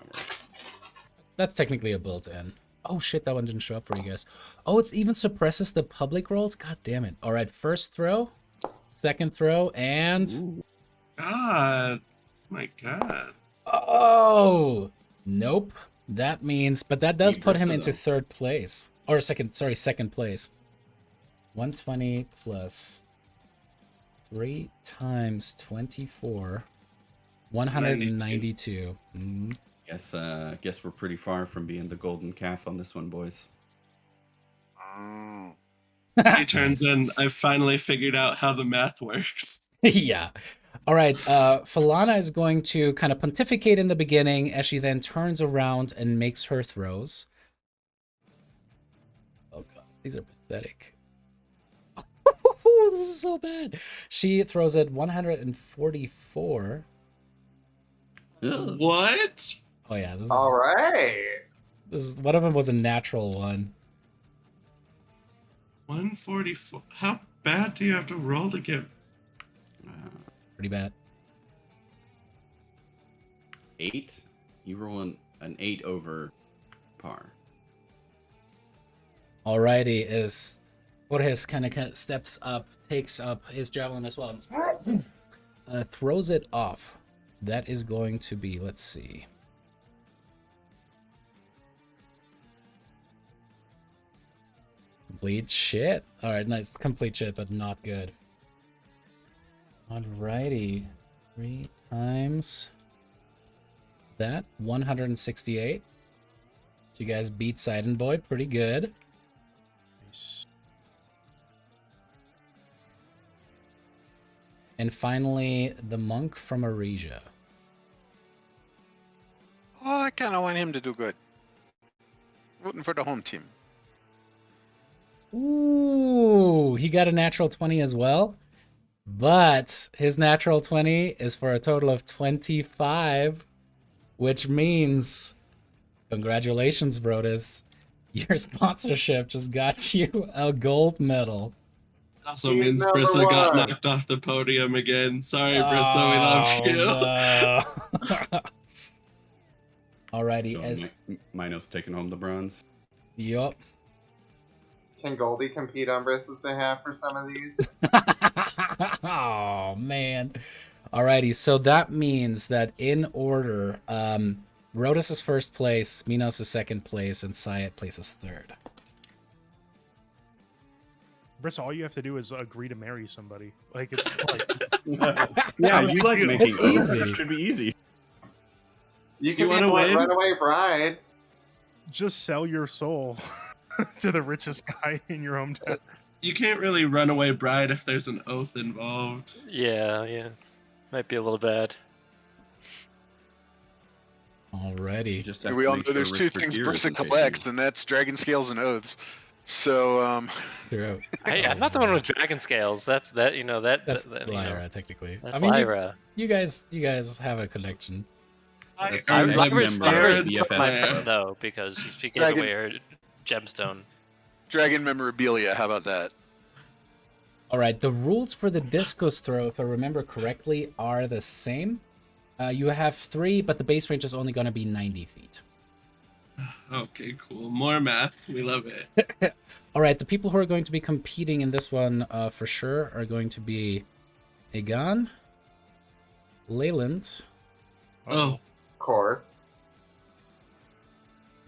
That's technically a built-in. Oh shit, that one didn't show up for you guys. Oh, it even suppresses the public rolls? God damn it. Alright, first throw, second throw, and... Ooh. God. My God. Oh! Nope. That means... But that does put him into though. third place. Or second place. 120 plus 3 times 24. 192. Mm. Guess we're pretty far from being the golden calf on this one, boys. Oh. He turns in. I've finally figured out how the math works. Yeah. All right. Falana is going to kind of pontificate in the beginning as she then turns around and makes her throws. Oh god, these are pathetic. This is so bad. She throws at 144. What? Oh yeah, this All right. is one of them was a natural one. 144. How bad do you have to roll to get? Pretty bad. 8. You roll an 8 over par. Alrighty, is Borges kind of steps up, takes up his javelin as well, throws it off. That is going to be, let's see. Complete shit. Alright, nice. Complete shit, but not good. Alrighty. 3 times that. 168. So you guys beat Sidon Boy pretty good. And finally, the monk from Aresia. Oh, I kind of want him to do good. Rooting for the home team. Ooh, he got a natural 20 as well. But his natural 20 is for a total of 25, which means, congratulations, Brodus. Your sponsorship just got you a gold medal. It also He's means number Brissa got one. knocked off the podium again. Sorry, Brissa, we love you. No. Alrighty, So as Minos taking home the bronze. yup. Can Goldie compete on Briss's behalf for some of these? Oh man. Alrighty, so that means that in order, Rodus is first place, Minos is second place, and Syed places third. Briss, all you have to do is agree to marry somebody. Like it's like Yeah, you like It's making oaths. easy. It should be easy. You can be wanna the win? runaway bride. just sell your soul to the richest guy in your hometown. You can't really run away bride if there's an oath involved. Yeah. Might be a little bad. Alrighty. You just have We to all know make sure there's two Richard things Gere Brissa isn't chasing collects, you. and that's dragon scales and oaths. So, True. Hey, I'm not the one with dragon scales. That's that. You know that. That's that, you know, Lyra, technically. That's I mean, Lyra. you guys have a connection. That's I an earned ex them member Lyra's of Lyra's BFF my Slayer. friend Club. though because she gave Dragon- away her gemstone. dragon memorabilia. How about that? Alright, the rules for the discus throw, if I remember correctly, are the same. You have 3, but the base range is only going to be 90 feet. Okay, cool. More math. We love it. Alright, the people who are going to be competing in this one for sure are going to be Egan, Leyland, Oh, Of course.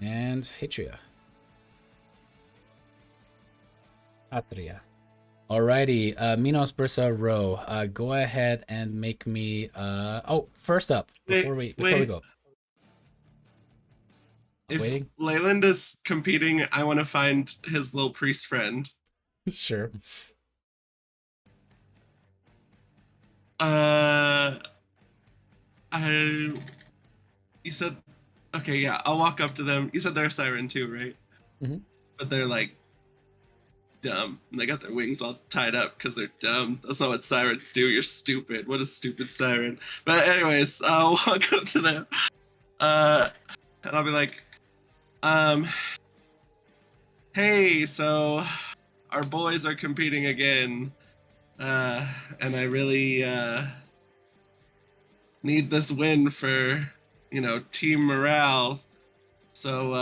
and Hatria. Atria. Alrighty, Minos, Brissa, Ro, go ahead and make me. First up, before we go. if Waiting? Leyland is competing, I want to find his little priest friend. Sure. You said, okay, yeah, I'll walk up to them. You said they're a siren too, right? Mhm. But they're like dumb, and they got their wings all tied up because they're dumb. That's not what sirens do. You're stupid. What a stupid siren. But anyways, I'll walk up to them, and I'll be like, hey, so our boys are competing again, and I really need this win for, team morale. So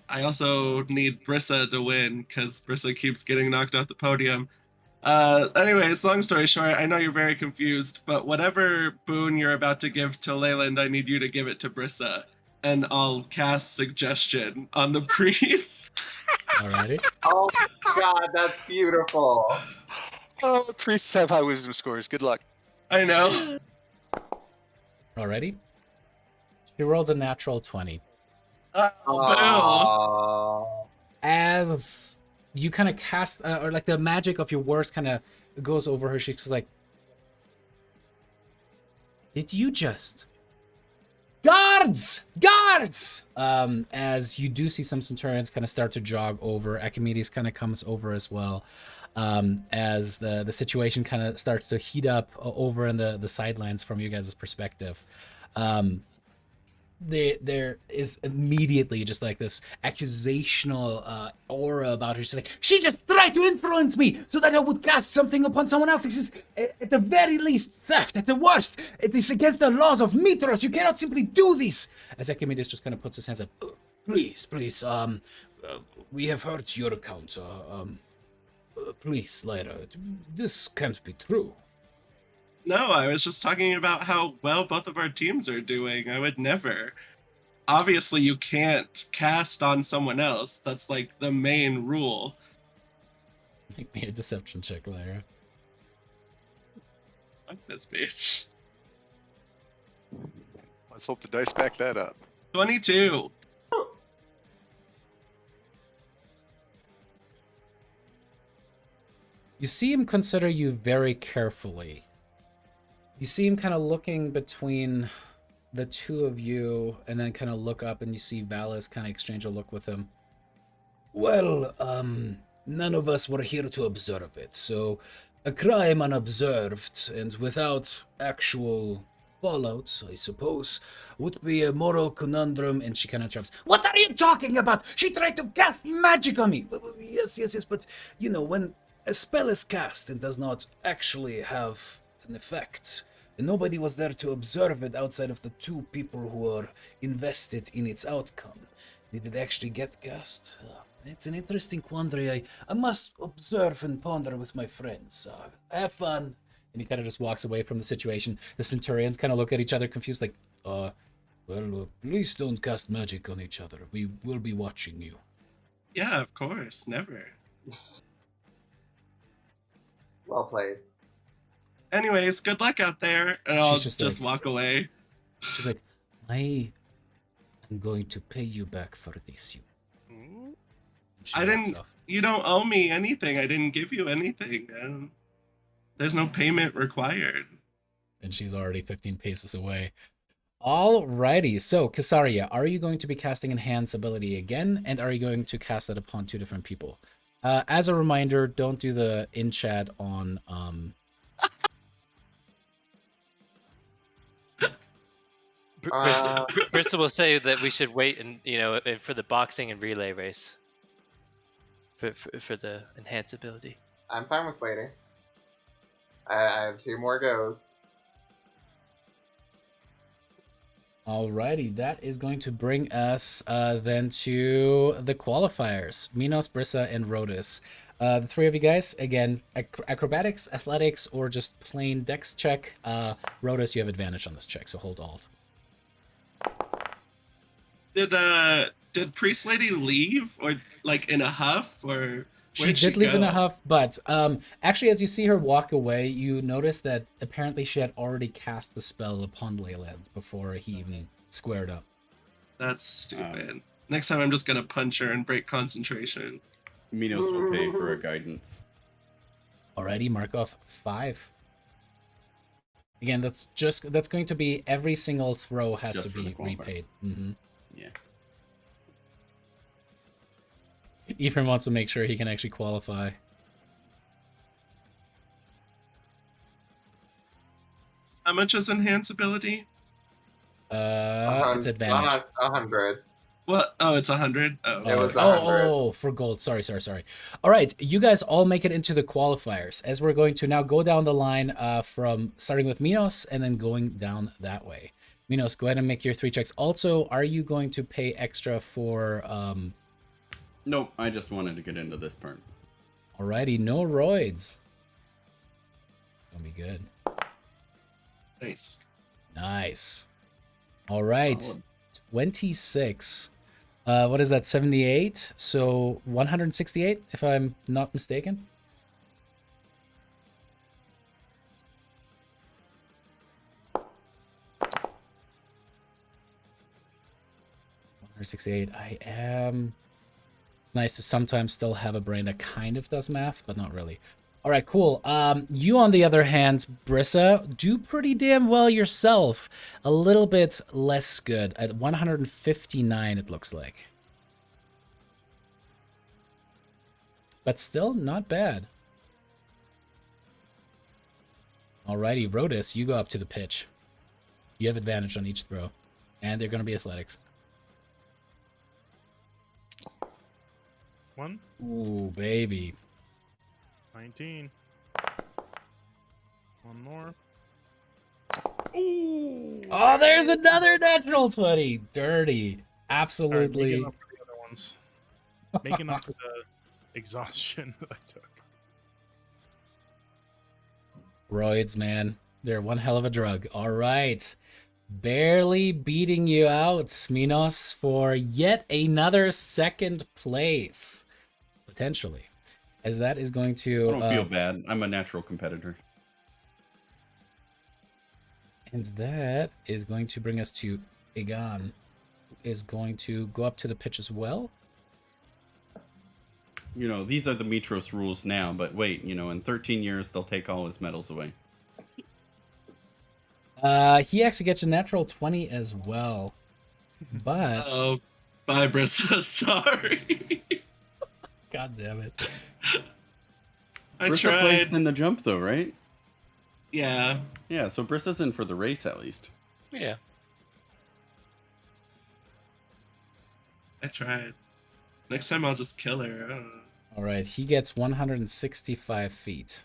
I also need Brissa to win because Brissa keeps getting knocked off the podium. Anyways, long story short, I know you're very confused, but whatever boon you're about to give to Leyland, I need you to give it to Brissa. And I'll cast suggestion on the priest. Alrighty. Oh God, that's beautiful. Oh, the priests have high wisdom scores. Good luck. I know. Alrighty. She rolls a natural 20. Oh, Aww. As you kind of cast, or like the magic of your words kind of goes over her, she's like, did you just... Guards! Guards! As you do see some Centurions kind of start to jog over, Archimedes kind of comes over as well. As the situation kind of starts to heat up over in the sidelines from you guys' perspective. There is immediately just like this accusational aura about her. She's like, she just tried to influence me so that I would cast something upon someone else. This is, at the very least, theft. At the worst, it is against the laws of Mitros. You cannot simply do this. As Archimedes just kind of puts his hands up. Please, we have heard your account. Please, Lyra, this can't be true. No, I was just talking about how well both of our teams are doing. I would never. Obviously, you can't cast on someone else. That's like the main rule. Make me a deception check, Lyra. Fuck this bitch. Let's hope the dice back that up. 22. You You see him consider you very carefully. You see him kind of looking between the two of you, and then kind of look up, and you see Valis kind of exchange a look with him. Well, none of us were here to observe it, so a crime unobserved and without actual fallout, I suppose, would be a moral conundrum. And she kind of interrupts. What are you talking about? She tried to cast magic on me. Yes, but you know, when a spell is cast and does not actually have an effect, and nobody was there to observe it outside of the two people who are invested in its outcome. Did it actually get cast? It's an interesting quandary I must observe and ponder with my friends. Have fun. And he kind of just walks away from the situation. The Centurions kind of look at each other confused, like, please don't cast magic on each other. We will be watching you. Yeah, of course. Never. Well played. Anyways, good luck out there. And I'll just just like- walk away. she's like, I am going to pay you back for this. She I walks didn't. off. You don't owe me anything. I didn't give you anything. There's no payment required. And she's already 15 paces away. Alrighty, so Casaria, are you going to be casting Enhance ability again, and are you going to cast that upon two different people? As a reminder, don't do the in chat on Bristol will say that we should wait and for the boxing and relay race for the enhance ability. I'm fine with waiting. I have 2 more goes. Alrighty, that is going to bring us then to the qualifiers. Minos, Brissa, and Rodus. The three of you guys, again, acrobatics, athletics, or just plain dex check. Rodus, you have advantage on this check, so hold alt. Did Priest Lady leave, or like in a huff, or She did leave in a huff, but actually, as you see her walk away, you notice that apparently she had already cast the spell upon Leyland before he even squared up. That's stupid. Next time I'm just gonna punch her and break concentration. Minos will pay for a guidance. Alrighty, mark off 5. Again, that's going to be every single throw has Just to for the be qualifier. repaid. Mm-hmm. Yeah. Ephraim wants to make sure he can actually qualify. How much is enhance ability? It's advantage. 100. What? Oh, it's 100. Oh, It was 100. Oh, for gold. Sorry. All right, you guys all make it into the qualifiers, as we're going to now go down the line from starting with Minos and then going down that way. Minos, go ahead and make your 3 checks. Also, are you going to pay extra for... Nope, I just wanted to get into this part. Alrighty, no roids. It's gonna be good. nice. Nice. All right, Solid. 26. What is that, 78? So 168, if I'm not mistaken? $168. I am... It's nice to sometimes still have a brain that kind of does math, but not really. All right, cool. You, on the other hand, Brissa, do pretty damn well yourself. A little bit less good. At 159, it looks like. But still, not bad. Alrighty, Rodus, you go up to the pitch. You have advantage on each throw. And they're going to be athletics. 1, Ooh, baby. 19. 1 more. Oh, there's another natural 20. Dirty. Alright, Absolutely. making up for the other ones. Making up for the exhaustion that I took. Roids, man. They're one hell of a drug. All right. Barely beating you out, Minos, for yet another second place. Potentially. As that is going to... I don't feel bad. I'm a natural competitor. And that is going to bring us to Egon, who is going to go up to the pitch as well. these are the Mitros rules now, but wait, in 13 years they'll take all his medals away. He actually gets a natural 20 as well. But Oh, bye, Brissa. Sorry. God damn it. I Brissa tried. placed in the jump though, right? Yeah. Yeah, so Brissa's in for the race at least. Yeah. I tried. Next time I'll just kill her. I don't know. All right, he gets 165 feet.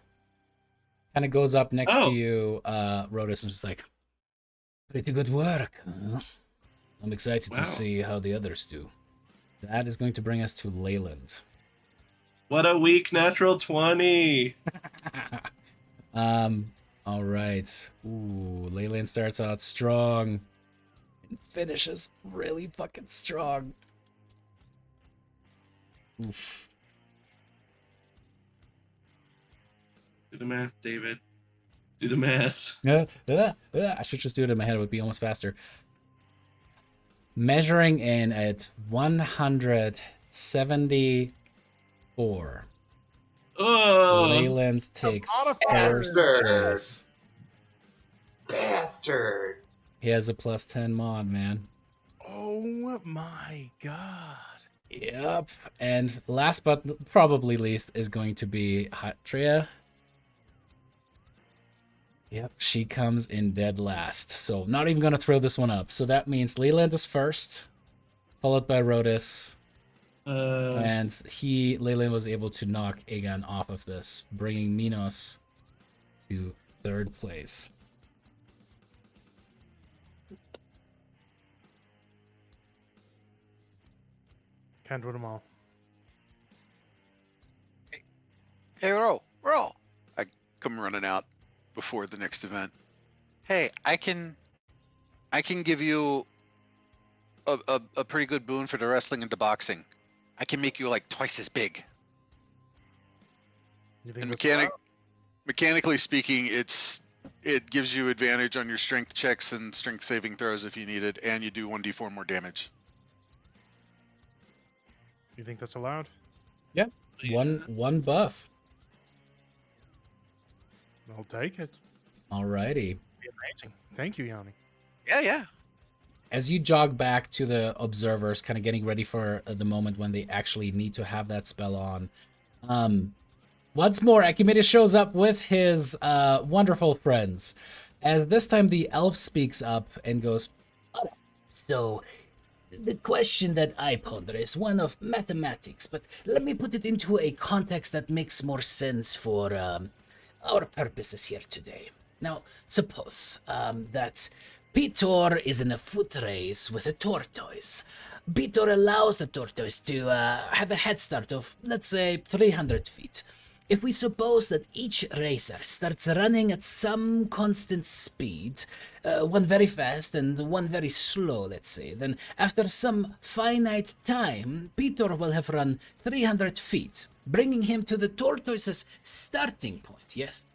Kind of goes up next to Oh. you, Rodus, and just like, pretty good work. Huh? I'm excited Wow. to see how the others do. That is going to bring us to Leyland. What a weak natural 20. All right. Ooh, Leyland starts out strong and finishes really fucking strong. Oof. Do the math, David. Do the math. I should just do it in my head. It would be almost faster. Measuring in at 174. Oh. Leyland takes modifier. first place. Bastard. He has a +10 mod, man. Oh my god. Yep. And last but probably least is going to be Hatria. Yep, she comes in dead last. So not even going to throw this one up. So that means Leyland is first, followed by Rodus. And Leyland was able to knock Aegon off of this, bringing Minos to third place. Can't win them all. Hey, Ro. I come running out before the next event. Hey, I can give you a pretty good boon for the wrestling and the boxing. I can make you like twice as big. You think And that's mechanically speaking, it gives you advantage on your strength checks and strength saving throws if you need it, and you do 1d4 more damage. You think that's allowed? Yep. One buff. I'll take it. Alrighty. Be amazing. Thank you, Yanni. Yeah. As you jog back to the observers, kind of getting ready for the moment when they actually need to have that spell on, once more, Archimedes shows up with his wonderful friends. As this time the elf speaks up and goes, Alright, so the question that I ponder is one of mathematics, but let me put it into a context that makes more sense for our purposes here today. Now, suppose that Pitor is in a foot race with a tortoise. Pitor allows the tortoise to have a head start of, let's say, 300 feet. If we suppose that each racer starts running at some constant speed, one very fast and one very slow, let's say, then after some finite time, Pitor will have run 300 feet, bringing him to the tortoise's starting point, yes?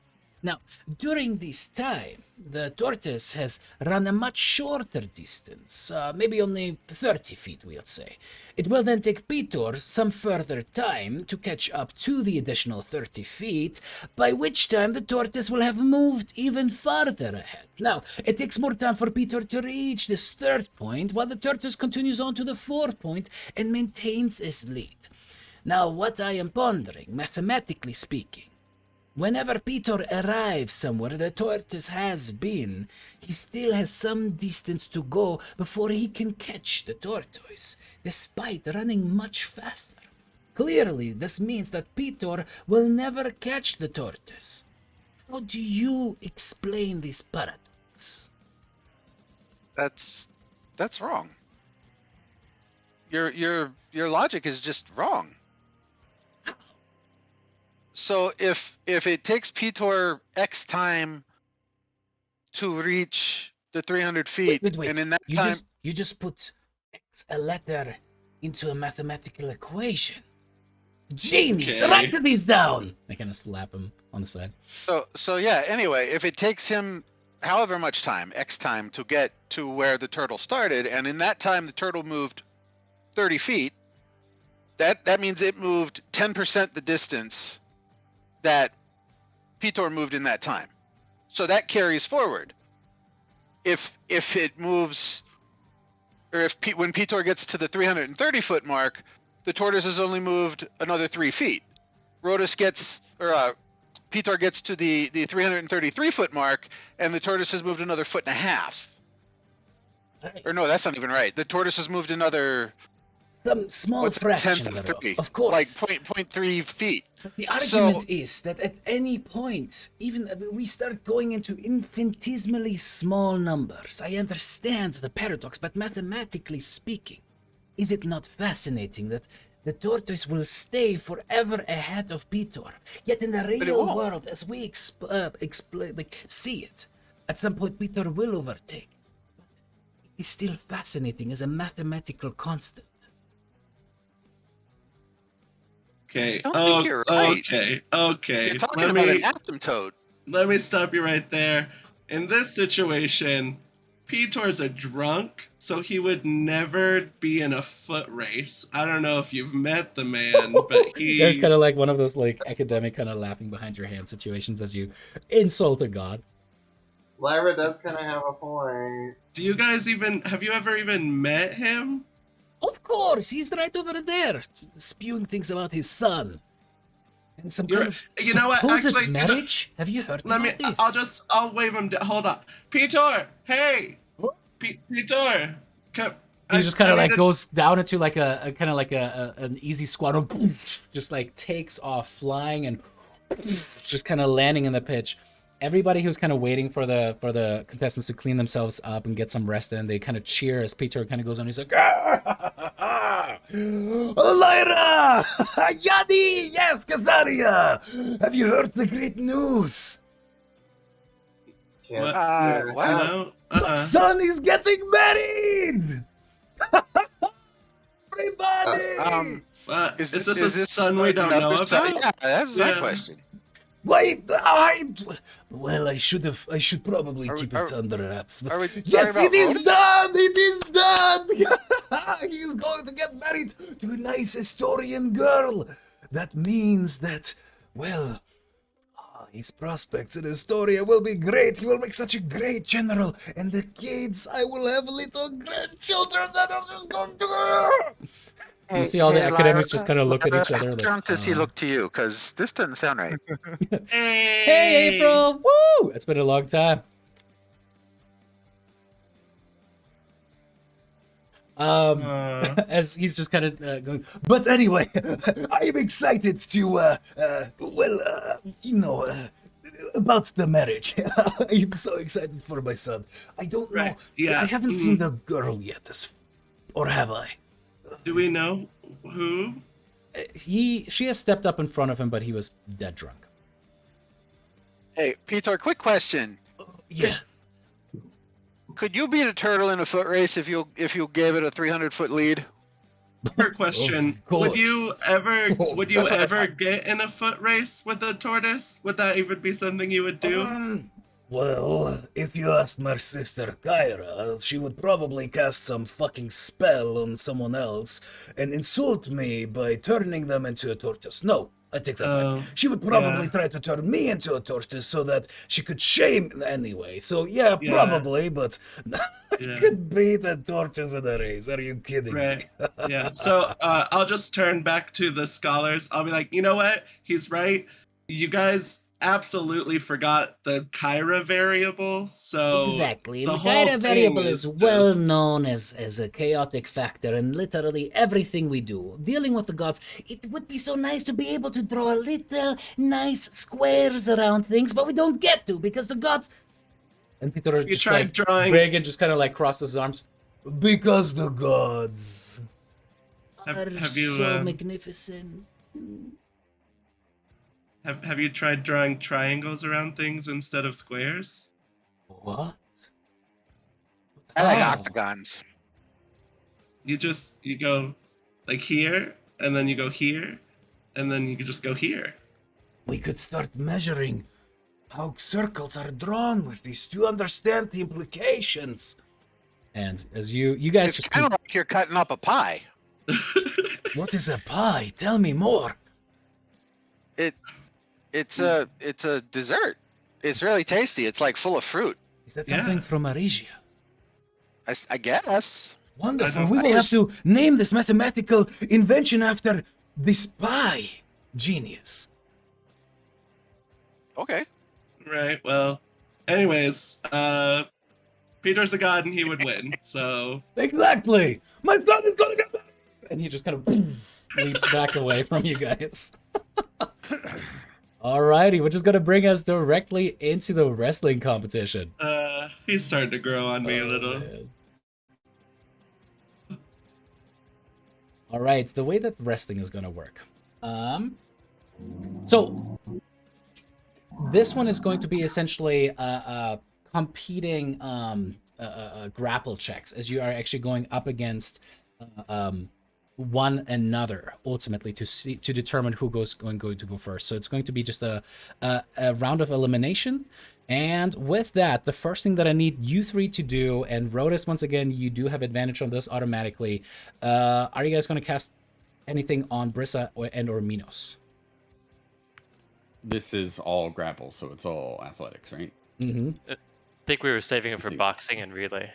Now, during this time, the tortoise has run a much shorter distance, maybe only 30 feet, we'll say. It will then take Pitor some further time to catch up to the additional 30 feet, by which time the tortoise will have moved even farther ahead. Now, it takes more time for Pitor to reach this third point, while the tortoise continues on to the fourth point and maintains its lead. Now, what I am pondering, mathematically speaking, whenever Pitor arrives somewhere the tortoise has been, he still has some distance to go before he can catch the tortoise, despite running much faster. Clearly, this means that Pitor will never catch the tortoise. How do you explain this paradox? That's wrong. Your logic is just wrong. So if it takes Pitor X time to reach the 300 feet, Wait. and in that time, You just put a letter into a mathematical equation. Genius! Okay. Write these down! I kind of slap him on the side. so yeah. Anyway, if it takes him however much time, X time, to get to where the turtle started, and in that time the turtle moved 30 feet, that means it moved 10% the distance that Pitor moved in that time. So that carries forward. If it moves, or when Pitor gets to the 330 foot mark, the tortoise has only moved another 3 feet. Pitor gets to the 333 foot mark, and the tortoise has moved another 1.5 feet. Right. Or no, that's not even right. The tortoise has moved another. Some small What's a fraction tenth of thereof, 3? of course. Like 0.3 feet. The argument is that at any point, even if we start going into infinitesimally small numbers, I understand the paradox, but mathematically speaking, is it not fascinating that the tortoise will stay forever ahead of Pitor? Yet in the real won't. world, as we see it, at some point Pitor will overtake. But it is still fascinating as a mathematical constant. Okay. I don't think you're right. Okay. You're talking about an asymptote. Let me stop you right there. In this situation, Pitor's a drunk, so he would never be in a foot race. I don't know if you've met the man, but he... There's kind of like one of those like academic kind of laughing behind your hand situations as you insult a god. Lyra does kind of have a point. Do you guys have you ever even met him? Of course, he's right over there, spewing things about his son. And some kind of you know what, supposed actually, marriage? Have you heard about this? I'll wave him down. Hold on. Pitor, hey! Pitor! He just kind of like goes down into like a kind of like an easy squat, and poof, just like takes off flying and poof, just kind of landing in the pitch. Everybody who's kind of waiting for the contestants to clean themselves up and get some rest in, they kind of cheer as Peter kind of goes on. He's like, Lyra! Yadi! Yes, Kazaria! Have you heard the great news? What? Wow. My son is getting married! Everybody! Is this this a son we don't know another son? about? Yeah, that's my Yeah. question. Wait, well, I should probably keep it under wraps. But Are we talking yes, about it is Rhoda? done! It is done! He's going to get married to a nice Historian girl. That means that, well, his prospects in Historia will be great. He will make such a great general. And the kids, I will have little grandchildren that are just going to... you see all the academics Lyra, just kind of look at each other. How Like, drunk does he look to you? Because this doesn't sound right. Hey, April! Woo! It's been a long time. As he's just kind of going. But anyway, I am excited to, about the marriage. I am so excited for my son. I don't know. Right, yeah, I haven't seen the girl yet, or have I? Do we know who? She has stepped up in front of him, but he was dead drunk. Hey, Peter, quick question. Yes. Could you beat a turtle in a foot race if you gave it a 300-foot lead? Her question: Of course. Would you ever get in a foot race with a tortoise? Would that even be something you would do? Well, if you asked my sister Kyra, she would probably cast some fucking spell on someone else and insult me by turning them into a tortoise. No, I take that back. She would probably try to turn me into a tortoise so that she could shame anyway. So yeah, probably, but I could beat a tortoise in a race. Are you kidding Right. me? Yeah. So I'll just turn back to the scholars. I'll be like, you know what? He's right. You guys absolutely forgot the Kyra variable. So Exactly. the The whole Kyra thing variable is well just- known as a chaotic factor in literally everything we do. Dealing with the gods, it would be so nice to be able to draw little nice squares around things, but we don't get to because the gods... And Peter You just tried like drawing- big and just kind of like crosses his arms. Because the gods. Have you so magnificent. have you tried drawing triangles around things instead of squares? What? I like Oh. octagons. You go like here, and then you go here, and then you can just go here. We could start measuring how circles are drawn with these to understand the implications. And as you guys It's just kind of like you're cutting up a pie. What is a pie? Tell me more. It's a dessert. It's really tasty. It's like full of fruit. Is that Yeah. something from Arigia? I guess. Wonderful. don't- We I will have just- to name this mathematical invention after this pie genius. Okay. Right. Well. Anyways, Peter's a god and he would win. So Exactly. My son is gonna get back. And he just kind of leaps back away from you guys. Alrighty, which is going to bring us directly into the wrestling competition. he's starting to grow on me a Oh, little. man. All right, the way that wrestling is going to work. So this one is going to be essentially competing grapple checks as you are actually going up against one another ultimately to determine who going to go first. So it's going to be just a round of elimination. And with that, the first thing that I need you three to do, and Rhodus, once again, you do have advantage on this automatically. Are you guys going to cast anything on Brissa or Minos? This is all grapple, so it's all athletics, right? Mm-hmm. I think we were saving it for Dude. boxing and relay.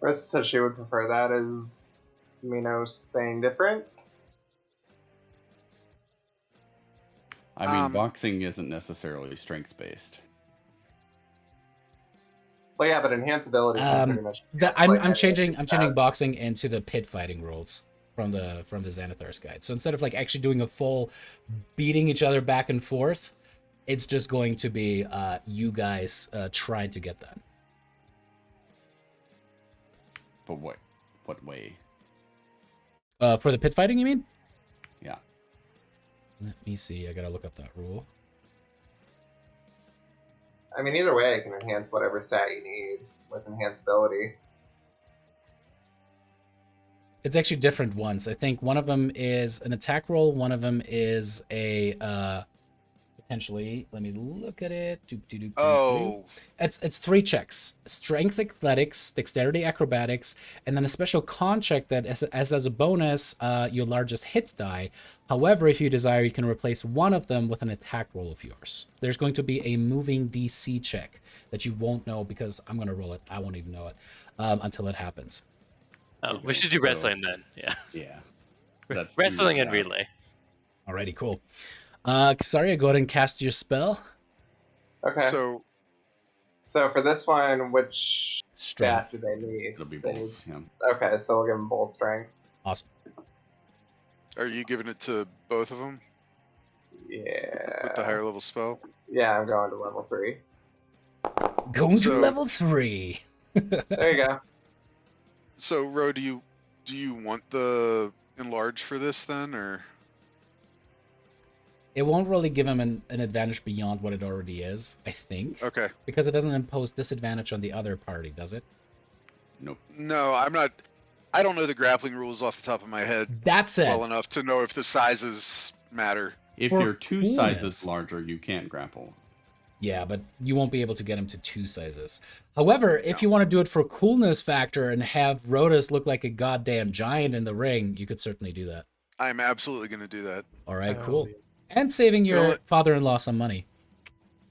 Marissa said she would prefer that. Is Minos saying different? I mean, Um, boxing isn't necessarily strength-based. Well, yeah, but enhance ability can pretty much. I'm like any changing other boxing into the pit fighting rules from the Xanathar's guide. So instead of like actually doing a full beating each other back and forth, it's just going to be you guys trying to get that. But what way? For the pit fighting, you mean? Yeah. Let me see. I gotta look up that rule. I mean, either way, I can enhance whatever stat you need with enhance ability. It's actually different ones. I think one of them is an attack roll. One of them is a potentially. Let me look at it. Oh, It's 3 checks: strength, athletics, dexterity, acrobatics, and then a special con check that as a bonus, your largest hit die. However, if you desire, you can replace one of them with an attack roll of yours. There's going to be a moving DC check that you won't know because I'm going to roll it. I won't even know it until it happens. Oh, Okay, we should do so- wrestling then. Yeah. Yeah. That's Wrestling and the, relay. Alrighty, cool. Kasaria, go ahead and cast your spell. Okay. so So for this one, which stat Strength. do they need? It'll be They both. need- Yeah. Okay, so we'll give them both strength. Awesome. are you giving it to both of them Yeah. with the higher level spell? Yeah, I'm going to level 3. Going to So- level 3. There you go. So, Ro, do you want the enlarge for this then, or It won't really give him an advantage beyond what it already is, I think. okay? Because it doesn't impose disadvantage on the other party, does it? Nope. No, I'm not. I don't know the grappling rules off the top of my head That said, well enough to know if the sizes matter. If For you're 2 coolness. sizes larger, you can't grapple. yeah, but you won't be able to get him to 2 sizes. However, if you want to do it for coolness factor and have Rhodus look like a goddamn giant in the ring, you could certainly do that. I'm absolutely going to do that. All right, Hell cool. yeah. And saving your Well, father-in-law some money.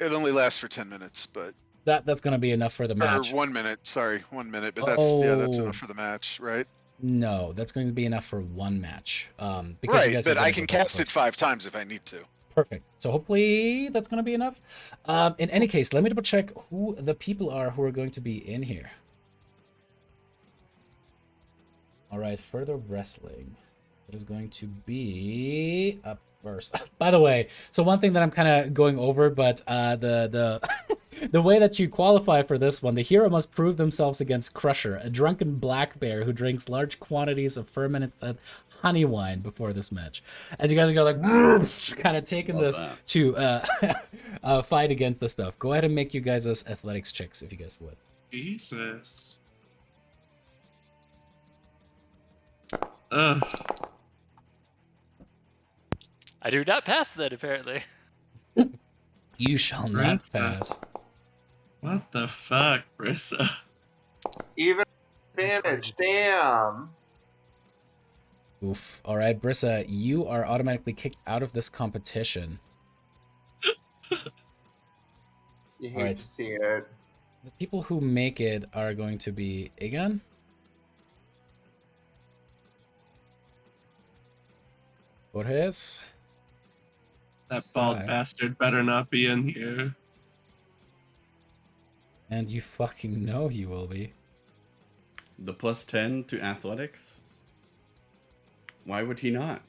It only lasts for 10 minutes, but That's going to be enough for the match. or 1 minute. Sorry, 1 minute. But that's Oh. enough for the match, right? No, that's going to be enough for one match. Because you Right, guys are but gonna I go can back cast and it 5 times if I need to. Perfect. So hopefully that's going to be enough. In any case, let me double check who the people are who are going to be in here. All right, further wrestling. It is going to be up first. By the way, so one thing that I'm kind of going over, but the the way that you qualify for this one, the hero must prove themselves against Crusher, a drunken black bear who drinks large quantities of fermented honey wine before this match. As you guys are going like kind of taking Love this that. to fight against this stuff. Go ahead and make you guys as athletics checks if you guys would. Jesus. Ugh. I do not pass that apparently. You shall not Rest pass. What the fuck, Brissa? Even advantage. Damn. Oof. All right, Brissa, you are automatically kicked out of this competition. You hate Alright. to see it. The people who make it are going to be Egan, Borges, That bald Sai, bastard better not be in here. and you fucking know he will be. The plus 10 to athletics? Why would he not?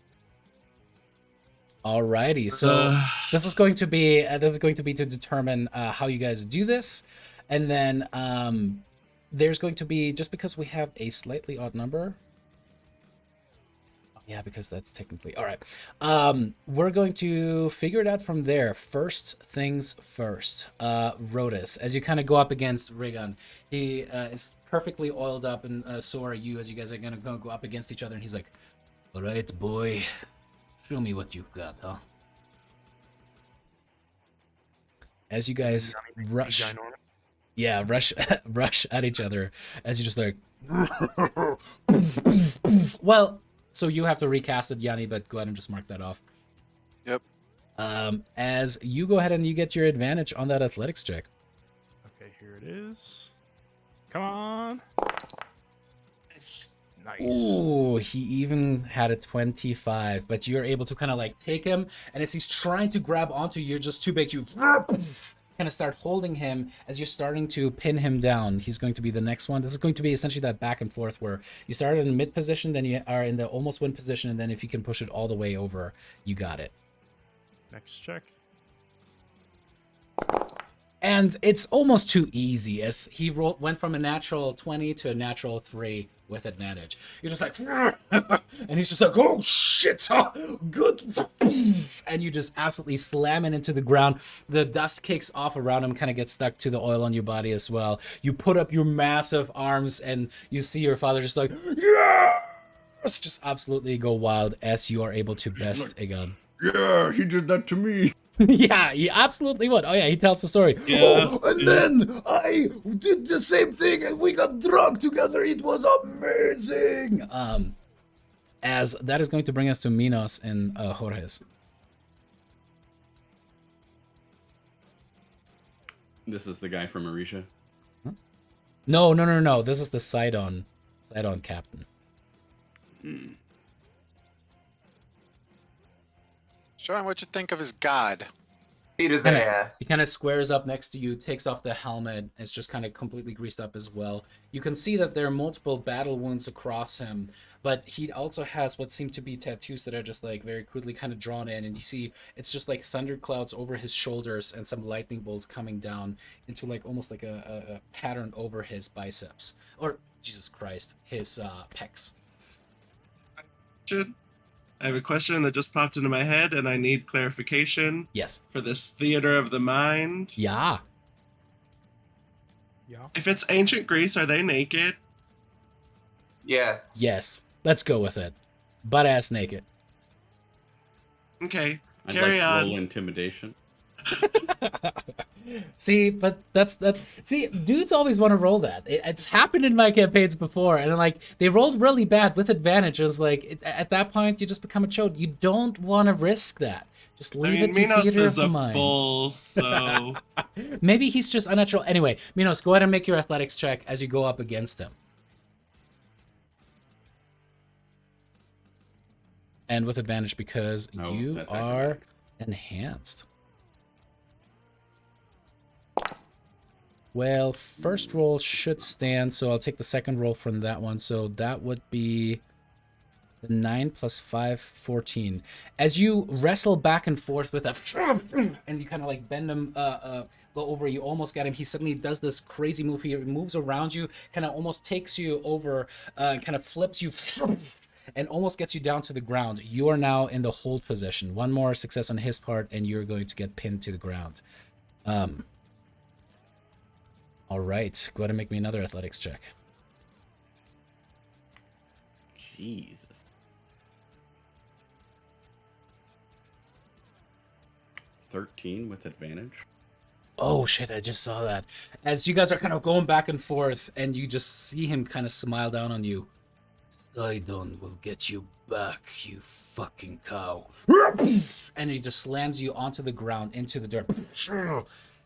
Alrighty, so this is going to be to determine how you guys do this, and then there's going to be, just because we have a slightly odd number. Yeah, because that's technically all right. We're going to figure it out from there. First things first. Rotus, as you kind of go up against Rigon, he is perfectly oiled up, and so are you. As you guys are gonna go up against each other, and he's like, "All right, boy, show me what you've got, huh?" As you guys rush, rush at each other, as you just like, well. So you have to recast it, Yanni, but go ahead and just mark that off. Yep. As you go ahead and you get your advantage on that athletics check. Okay, here it is. Come on. Nice. Nice. Ooh, he even had a 25, but you're able to kind of like take him, and as he's trying to grab onto you, you're just too big. You kind of start holding him as you're starting to pin him down. He's going to be the next one. This is going to be essentially that back and forth where you start in mid position, then you are in the almost win position, and then if you can push it all the way over, you got it. Next check. And it's almost too easy, as he went from a natural 20 to a natural 3 with advantage. You're just like, and he's just like, oh shit, good. And you just absolutely slam it into the ground. The dust kicks off around him, kind of gets stuck to the oil on your body as well. You put up your massive arms, and you see your father just like, yes, just absolutely go wild as you are able to best Egon. Yeah, he did that to me. Yeah, he absolutely would. Oh yeah, he tells the story. Yeah. Oh, and then I did the same thing and we got drunk together. It was amazing. As that is going to bring us to Minos and Jorge's. This is the guy from Arisha. No. This is the Sidon captain. Show him what you think of his god. Beat his ass. He kind of squares up next to you, takes off the helmet. It's just kind of completely greased up as well. You can see that there are multiple battle wounds across him, but he also has what seem to be tattoos that are just like very crudely kind of drawn in. And you see it's just like thunderclouds over his shoulders and some lightning bolts coming down into like almost like a pattern over his biceps. Or, Jesus Christ, his pecs. I have a question that just popped into my head, and I need clarification. Yes. For this theater of the mind. Yeah. Yeah. If it's ancient Greece, are they naked? Yes. Yes. Let's go with it. Butt ass naked. Okay. I'd Carry like to on. roll intimidation. See, but see, dudes always want to roll that. It's happened in my campaigns before, and like they rolled really bad with advantage. It was like at that point you just become a chode. You don't want to risk that. Just leave it to Minos theater of is the a mind. bull, so Maybe he's just unnatural. Anyway, Minos, go ahead and make your athletics check as you go up against him. And with advantage because you that's are acrobatics. enhanced. Well, first roll should stand, so I'll take the second roll from that one. So that would be the 9 plus 5, 14. As you wrestle back and forth with a, and you kind of like bend him, go over, you almost get him. He suddenly does this crazy move. He moves around you, kind of almost takes you over, kind of flips you, and almost gets you down to the ground. You are now in the hold position. One more success on his part, and you're going to get pinned to the ground. All right, go ahead and make me another athletics check. Jesus. $13 with advantage. Oh shit, I just saw that. As you guys are kind of going back and forth, and you just see him kind of smile down on you. Sidon will get you back, you fucking cow. And he just slams you onto the ground, into the dirt.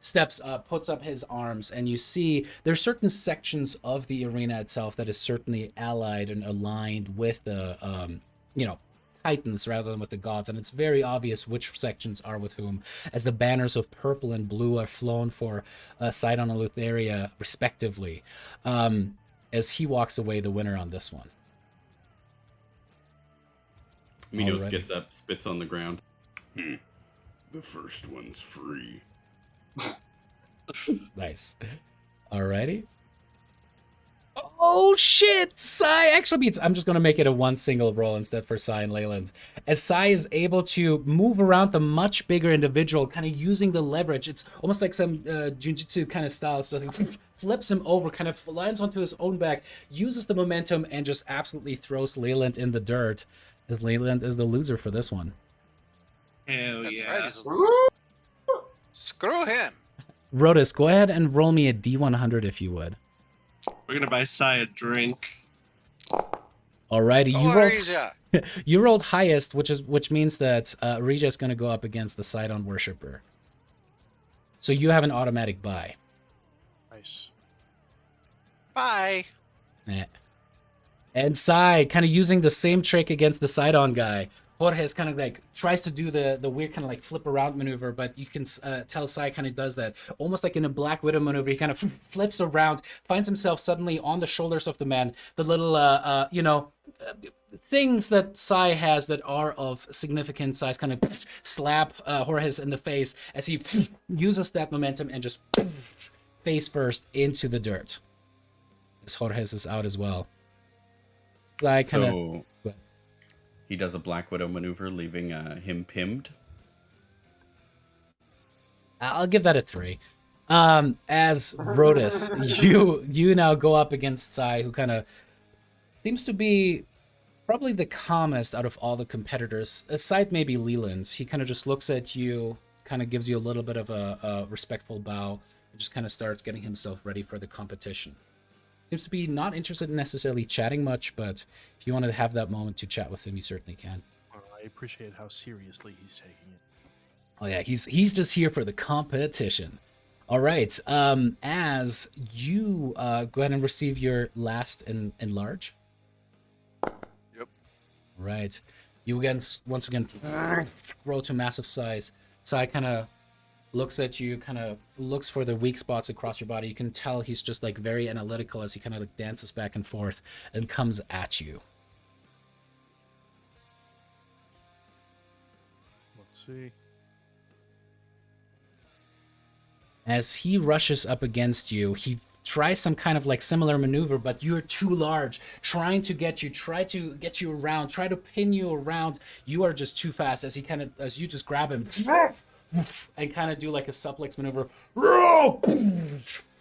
Steps up, puts up his arms, and you see there's certain sections of the arena itself that is certainly allied and aligned with the, Titans rather than with the gods, and it's very obvious which sections are with whom, as the banners of purple and blue are flown for Sidon and Lutheria respectively, as he walks away the winner on this one. Minos Alrighty. gets up, spits on the ground. The first one's free. Nice. Alrighty. Oh shit! Sai extra beats. I'm just gonna make it a one single roll instead for Sai and Leyland. As Sai is able to move around the much bigger individual, kind of using the leverage. It's almost like some Jujutsu kind of style. So flips him over, kind of lands onto his own back, uses the momentum, and just absolutely throws Leyland in the dirt. As Leyland is the loser for this one. Hell That's yeah. right. He's a loser. Screw him. Rotus, go ahead and roll me a D100 if you would. We're gonna buy Sai a drink. Alrighty, you Oh, rolled. Arisia. You rolled highest, which means that Rija is going to go up against the Sidon Worshipper. So you have an automatic buy. Nice. Bye. Eh. And Sai kind of using the same trick against the Sidon guy. Jorge's kind of like tries to do the weird kind of like flip around maneuver, but you can tell Sai kind of does that almost like in a Black Widow maneuver. He kind of flips around, finds himself suddenly on the shoulders of the man. The little things that Sai has that are of significant size kind of slap Jorge's in the face as he uses that momentum and just face first into the dirt. As Jorge's is out as well. Sai kind of. So he does a Black Widow maneuver, leaving him pinned. I'll give that a 3. As Rotus, you now go up against Sai, who kind of seems to be probably the calmest out of all the competitors. Aside maybe Leland, he kind of just looks at you, kind of gives you a little bit of a respectful bow, and just kind of starts getting himself ready for the competition. Seems to be not interested in necessarily chatting much, but if you want to have that moment to chat with him, you certainly can. I appreciate how seriously he's taking it. Oh yeah, he's just here for the competition. All right, as you go ahead and receive your last and large. Yep. Right, you once again grow to massive size. Sai kind of looks at you, kind of looks for the weak spots across your body. You can tell he's just like very analytical as he kind of like dances back and forth and comes at you. Let's see. As he rushes up against you, he tries some kind of like similar maneuver, but you're too large. Try to get you around, try to pin you around. You are just too fast as you just grab him and kind of do like a suplex maneuver,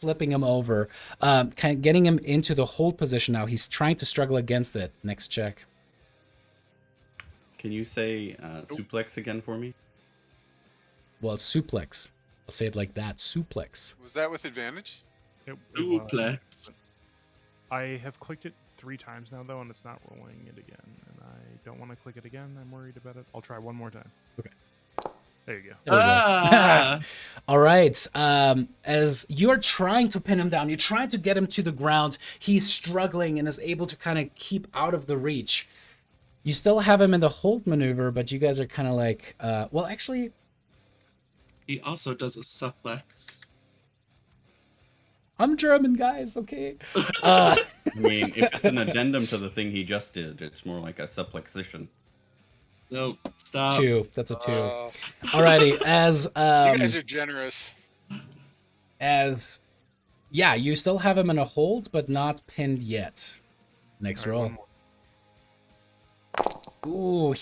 flipping him over, kind of getting him into the hold position now. He's trying to struggle against it. Next check. Can you say suplex again for me? Well, suplex. I'll say it like that. Suplex. Was that with advantage? It was. Duplex. I have clicked it 3 times now, though, and it's not rolling it again. And I don't want to click it again. I'm worried about it. I'll try one more time. Okay. There you go. There we go. Ah! All right. As you're trying to pin him down, you're trying to get him to the ground. He's struggling and is able to kind of keep out of the reach. You still have him in the hold maneuver, but you guys are kind of like, well, actually, He also does a suplex. I'm German, guys. Okay. I mean, if it's an addendum to the thing he just did, it's more like a suplexition. No, stop. 2. That's a 2. Alrighty. As You guys are generous. yeah, you still have him in a hold, but not pinned yet. Next All right, roll. one more. Ooh,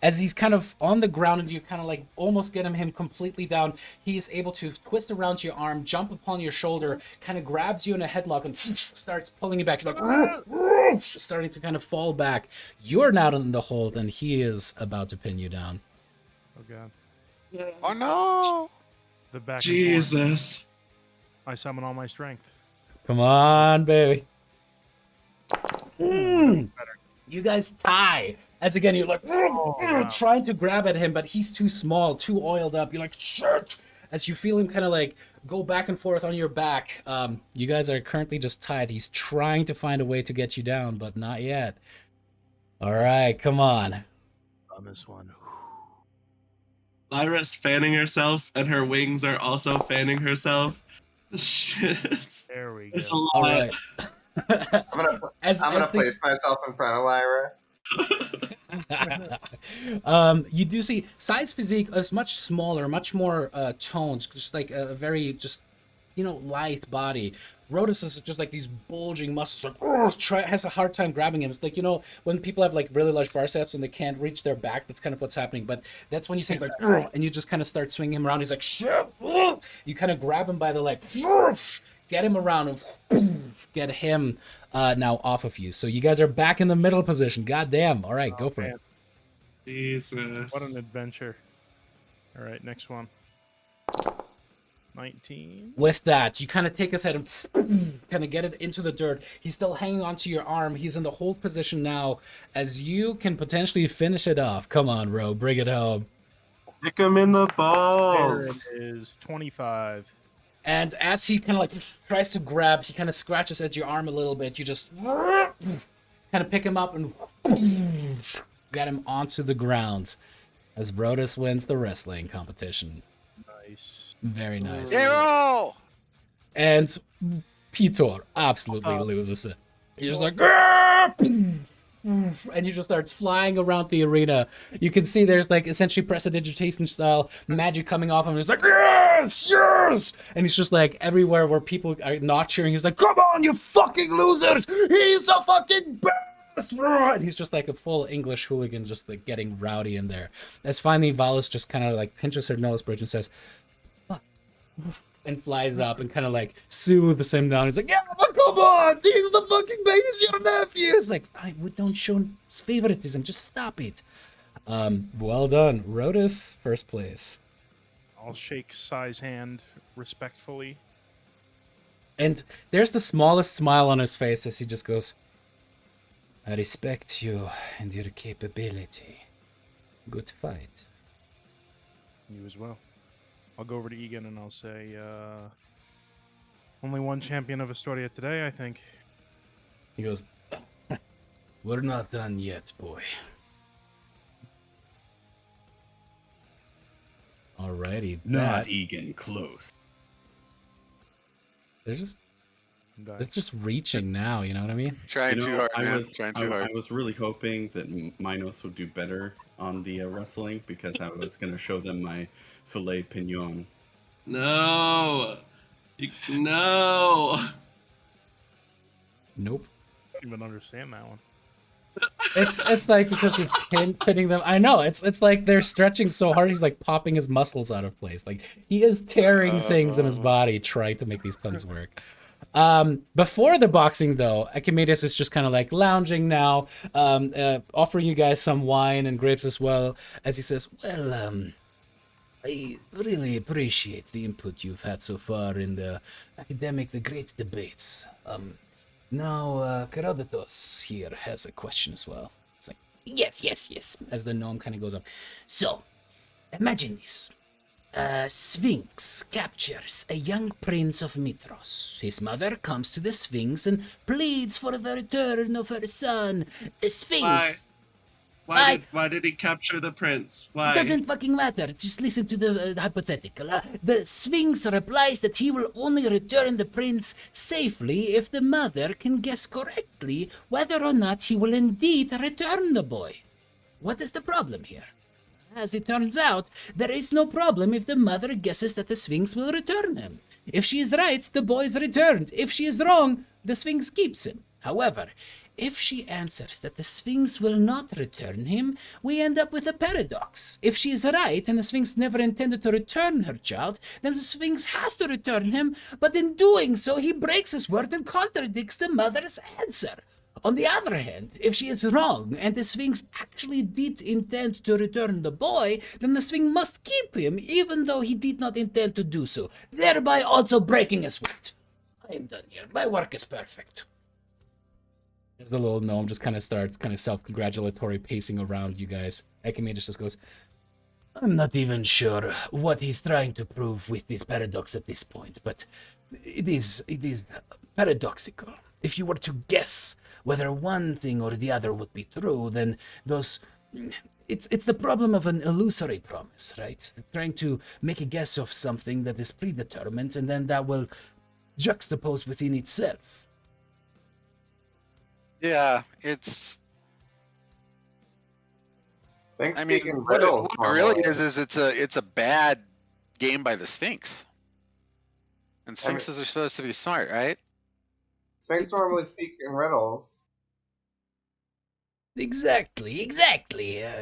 as he's kind of on the ground and you kind of like almost get him completely down, he's able to twist around your arm, jump upon your shoulder, kind of grabs you in a headlock and starts pulling you back. You're like, starting to kind of fall back. You're now in the hold and he is about to pin you down. Oh, God. Oh no! the back. And forth. Jesus. I summon all my strength. Come on, baby. Better. You guys tie. As again, you're like wow. trying to grab at him, but he's too small, too oiled up. You're like, shit. As you feel him kind of like go back and forth on your back. You guys are currently just tied. He's trying to find a way to get you down, but not yet. All right, come on. On this one. Lyra's fanning herself, and her wings are also fanning herself. Shit. There we There's a go. lot. All right. I'm gonna place myself in front of Lyra. You do see Sai's physique is much smaller, much more toned, just like a very just lithe body. Rhodas is just like these bulging muscles, like has a hard time grabbing him. It's like when people have like really large biceps and they can't reach their back. That's kind of what's happening. But that's when you think like, and you just kind of start swinging him around. He's like, shit. You kind of grab him by the leg, get him around, and get him now off of you. So you guys are back in the middle position. God damn. All right, go for it. Jesus. What an adventure. All right, next one. 19. With that, you kind of take his head and kind of get it into the dirt. He's still hanging onto your arm. He's in the hold position now, as you can potentially finish it off. Come on, Ro, bring it home. Kick him in the There balls. it is. 25. And as he kind of like tries to grab, he kind of scratches at your arm a little bit. You just kind of pick him up and get him onto the ground, as Rhodas wins the wrestling competition. Nice. Very nice. Zero! And Pitor absolutely loses it. He's just like, and he just starts flying around the arena. You can see there's like essentially prestidigitation style magic coming off him. He's like, yes, yes! And he's just like everywhere where people are not cheering. He's like, come on, you fucking losers! He's the fucking best! And he's just like a full English hooligan, just like getting rowdy in there. As finally Valis just kind of like pinches her nose bridge and says, and flies up and kind of like soothes him down. He's like, yeah, but come on, he's the fucking best, he's your nephew. It's like, we don't show favoritism, just stop it. Well done. Rhodas, first place. I'll shake Sai's hand respectfully. And there's the smallest smile on his face as he just goes, I respect you and your capability. Good fight. You as well. I'll go over to Egan and I'll say, only one champion of Astoria today, I think. He goes, we're not done yet, boy. Alrighty, Not Egan, close. It's just reaching now, you know what I mean? Trying too hard, man. Trying too I hard. was really hoping that Minos would do better on the wrestling because I was going to show them my filet pignon. No. No. Nope. I don't even understand that one. It's like because you're pinning them. I know, it's like they're stretching so hard he's like popping his muscles out of place. Like he is tearing things in his body trying to make these puns work. Before the boxing though, Archimedes is just kind of like lounging now, offering you guys some wine and grapes as well, as he says, well, I really appreciate the input you've had so far in the great debates. Now, Herodotus here has a question as well. It's like, yes, as the gnome kind of goes up. So, imagine this. Sphinx captures a young prince of Mitros. His mother comes to the Sphinx and pleads for the return of her son. The Sphinx... Why did he capture the prince? Why? Doesn't fucking matter. Just listen to the hypothetical. The Sphinx replies that he will only return the prince safely if the mother can guess correctly whether or not he will indeed return the boy. What is the problem here? As it turns out, there is no problem if the mother guesses that the Sphinx will return him. If she is right, the boy is returned. If she is wrong, the Sphinx keeps him. However, if she answers that the Sphinx will not return him, we end up with a paradox. If she is right and the Sphinx never intended to return her child, then the Sphinx has to return him, but in doing so, he breaks his word and contradicts the mother's answer. On the other hand, if she is wrong and the Sphinx actually did intend to return the boy, then the Sphinx must keep him even though he did not intend to do so, thereby also breaking his word. I am done here. My work is perfect. As the little gnome just kind of starts kind of self-congratulatory pacing around you guys, Echinidus just goes, I'm not even sure what he's trying to prove with this paradox at this point, but it is paradoxical. If you were to guess whether one thing or the other would be true, then it's the problem of an illusory promise, right? Trying to make a guess of something that is predetermined, and then that will juxtapose within itself. Yeah, it's. Sphinx I mean, speaking what riddles it really normally. is it's a bad game by the Sphinx. And Sphinxes are supposed to be smart, right? Sphinx normally speak in riddles. Exactly.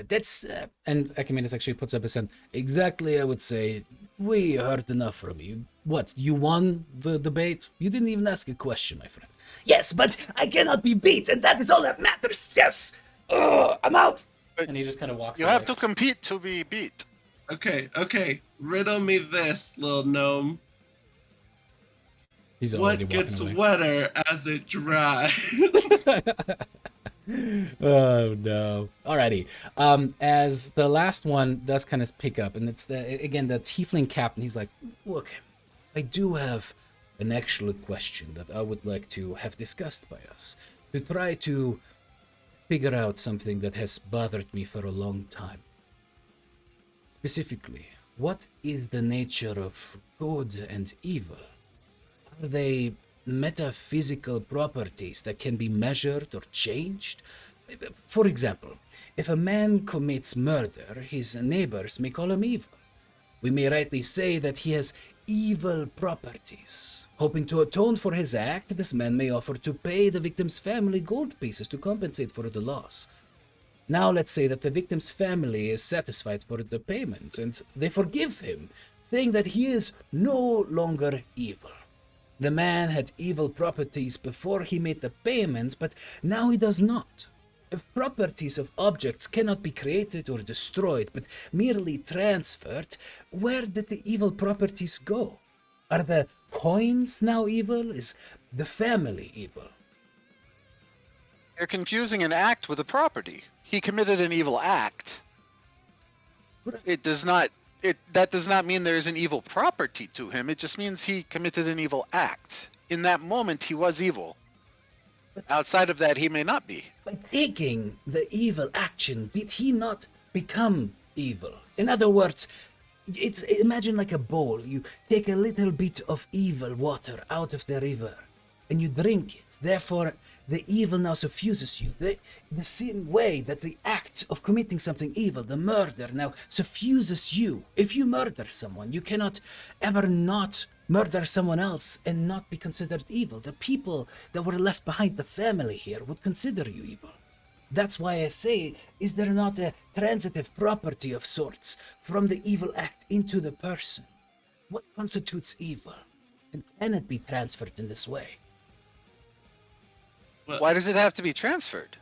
That's and Echinidus actually puts up his hand. Exactly, I would say, we heard enough from you. What, you won the debate? You didn't even ask a question, my friend. yes, but I cannot be beat, and that is all that matters. Yes. I'm out. And he just kind of walks You away. have to compete to be beat. Okay. Riddle me this, little gnome. He's already What walking gets away. wetter as it dries? Oh no. Alrighty. As the last one does kind of pick up, and it's the tiefling captain. He's like, Look, I do have an actual question that I would like to have discussed by us to try to figure out something that has bothered me for a long time. Specifically, what is the nature of good and evil? Are they metaphysical properties that can be measured or changed? For example, if a man commits murder, his neighbors may call him evil. We may rightly say that he has evil properties. Hoping to atone for his act, this man may offer to pay the victim's family gold pieces to compensate for the loss. Now let's say that the victim's family is satisfied for the payment and they forgive him, saying that he is no longer evil. The man had evil properties before he made the payment, but now he does not. If properties of objects cannot be created or destroyed, but merely transferred, where did the evil properties go? Are the coins now evil? Is the family evil? You're confusing an act with a property. He committed an evil act. That does not mean there's an evil property to him. It just means he committed an evil act. In that moment, he was evil. Outside of that, he may not be. By taking the evil action, did he not become evil? In other words, imagine like a bowl. You take a little bit of evil water out of the river and you drink it. Therefore, the evil now suffuses you. The same way that the act of committing something evil, the murder, now suffuses you. If you murder someone, you cannot ever not murder someone else and not be considered evil. The people that were left behind, the family here, would consider you evil. That's why I say, is there not a transitive property of sorts from the evil act into the person? What constitutes evil? And can it be transferred in this way? Why does it have to be transferred?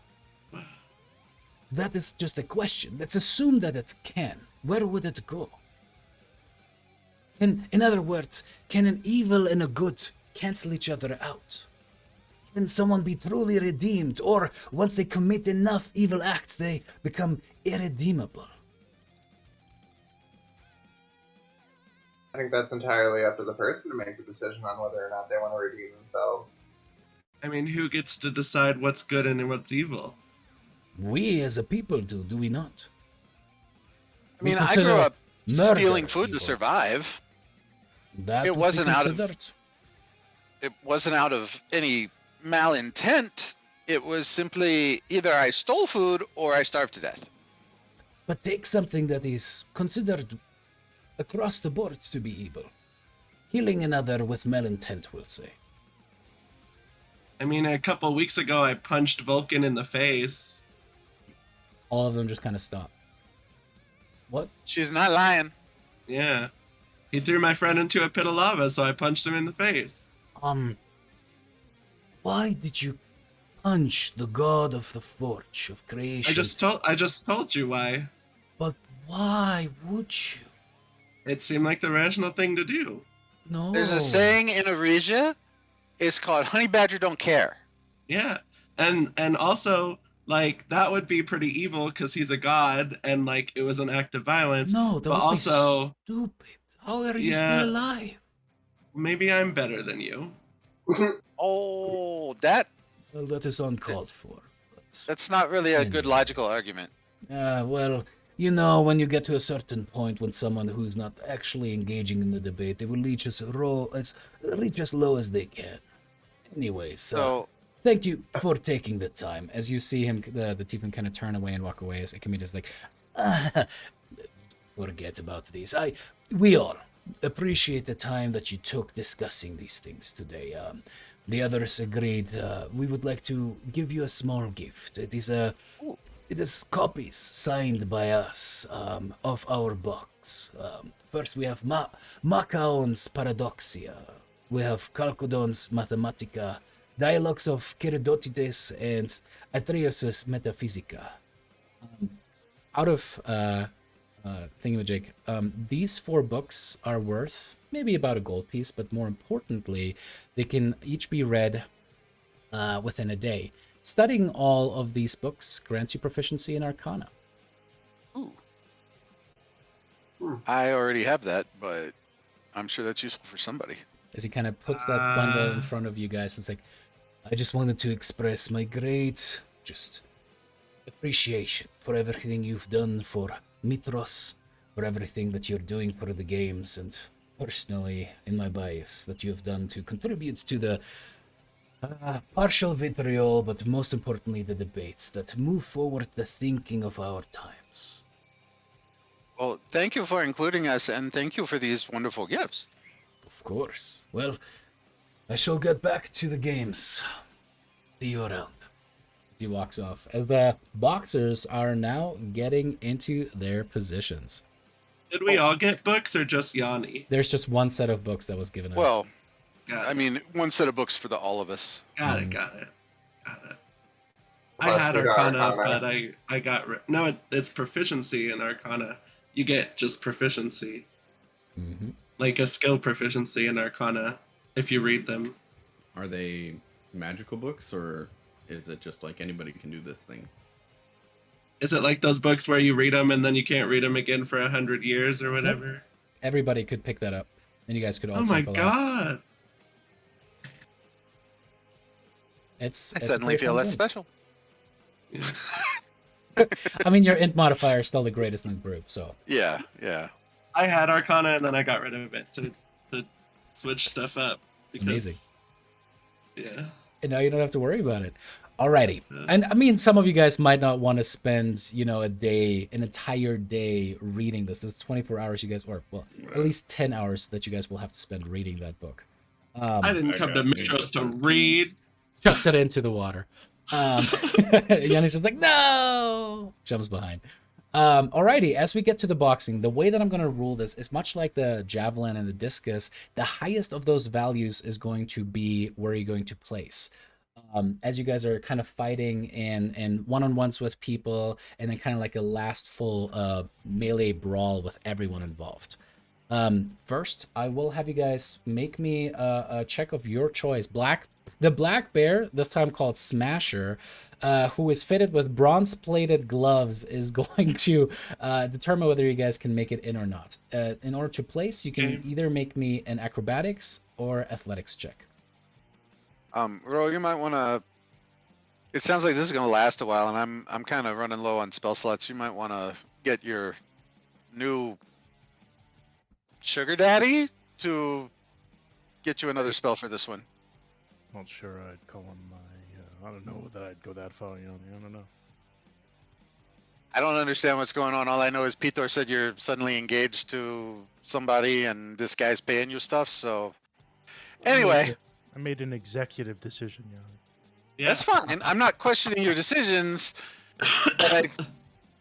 That is just a question. Let's assume that it can. Where would it go? In other words, can an evil and a good cancel each other out? Can someone be truly redeemed, or once they commit enough evil acts, they become irredeemable? I think that's entirely up to the person to make the decision on whether or not they want to redeem themselves. I mean, who gets to decide what's good and what's evil? We as a people do we not? I mean, We I consider grew up murder stealing food evil. to survive. That It would be wasn't out of- considered. It wasn't out of any malintent. It was simply either I stole food or I starved to death. But take something that is considered across the board to be evil. Killing another with malintent, we'll say. I mean, a couple weeks ago, I punched Vulcan in the face. All of them just kind of stop. What? She's not lying. Yeah. He threw my friend into a pit of lava, so I punched him in the face. Why did you Punch, the god of the forge of creation. I just told you why. But why would you? It seemed like the rational thing to do. No. There's a saying in Aresia. It's called "Honey Badger don't care." Yeah, and also like that would be pretty evil because he's a god, and like it was an act of violence. No, that but would also be stupid. How are you Yeah. still alive? maybe I'm better than you. Oh, that Well, that is uncalled for. that's not really a good Anyway. logical argument. Well, you know, when you get to a certain point when someone who's not actually engaging in the debate, they will reach as low as they can. Anyways, So thank you for taking the time. As you see him, the tiefling kind of turn away and walk away, as Akemi is like, forget about this. We all appreciate the time that you took discussing these things today. The others agreed. We would like to give you a small gift. It is copies signed by us of our books. First, we have Macaon's Paradoxia. We have Calcodon's Mathematica, Dialogues of Keridotides, and Atreus' Metaphysica. Out of Thingamajig, these 4 books are worth maybe about a gold piece, but more importantly, they can each be read within a day. Studying all of these books grants you proficiency in Arcana. ooh. I already have that, but I'm sure that's useful for somebody. As he kind of puts that bundle in front of you guys, it's like, I just wanted to express my great appreciation for everything you've done for Mitros, for everything that you're doing for the games, and personally, in my bias, that you have done to contribute to the partial vitriol, but most importantly, the debates that move forward the thinking of our times. Well, thank you for including us, and thank you for these wonderful gifts. Of course. Well, I shall get back to the games. See you around. as he walks off, as the boxers are now getting into their positions. Did we all get books or just Yanni? There's just one set of books that was given out. Well, Got I it. mean, one set of books for all of us. Got it. I Plus, had we got Arcana, Arcana. but I got no. It's proficiency in Arcana. You get just proficiency, Mm-hmm. like a skill proficiency in Arcana, if you read them. Are they magical books, or is it just like anybody can do this thing? Is it like those books where you read them and then you can't read them again for 100 years or whatever? Everybody could pick that up, and you guys could all Oh my sample out. god! It's I it's a suddenly pretty feel fun less game. special. I mean, your int modifier is still the greatest in the group, so Yeah, yeah. I had Arcana and then I got rid of it to switch stuff up. Because, Amazing. Yeah. and now you don't have to worry about it. Alrighty, Yeah. and I mean, some of you guys might not want to spend, an entire day reading this. This is 24 hours you guys, or well, at least 10 hours that you guys will have to spend reading that book. I didn't I come to got Mitros to Mitros. read. Chucks it into the water. Yanni's just like, no! Jumps behind. Alrighty, as we get to the boxing, the way that I'm going to rule this is much like the javelin and the discus. The highest of those values is going to be where you're going to place. As you guys are kind of fighting and one-on-ones with people, and then kind of like a last full melee brawl with everyone involved. First, I will have you guys make me a check of your choice. The black bear, this time called Smasher, who is fitted with bronze-plated gloves, is going to determine whether you guys can make it in or not. In order to place, you can either make me an acrobatics or athletics check. Ro, you might want to. It sounds like this is going to last a while, and I'm kind of running low on spell slots. You might want to get your new sugar daddy to get you another spell for this one. Not sure I'd call him my. I don't know that I'd go that far, I don't know. I don't understand what's going on. All I know is Pitor said you're suddenly engaged to somebody, and this guy's paying you stuff. So anyway, I made an executive decision, Yeah. that's fine. I'm not questioning your decisions, but I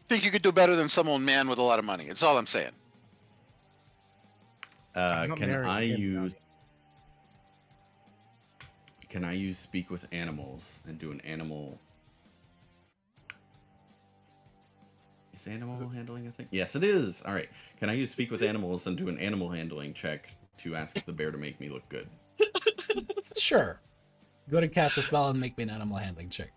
think you could do better than some old man with a lot of money. It's all I'm saying. I'm not Can marrying I him, use? Can I use speak with animals and do an animal? Is animal handling a thing? Yes, it is. All right. Can I use speak with animals and do an animal handling check to ask the bear to make me look good? Sure. Go to cast a spell and make me an animal handling check.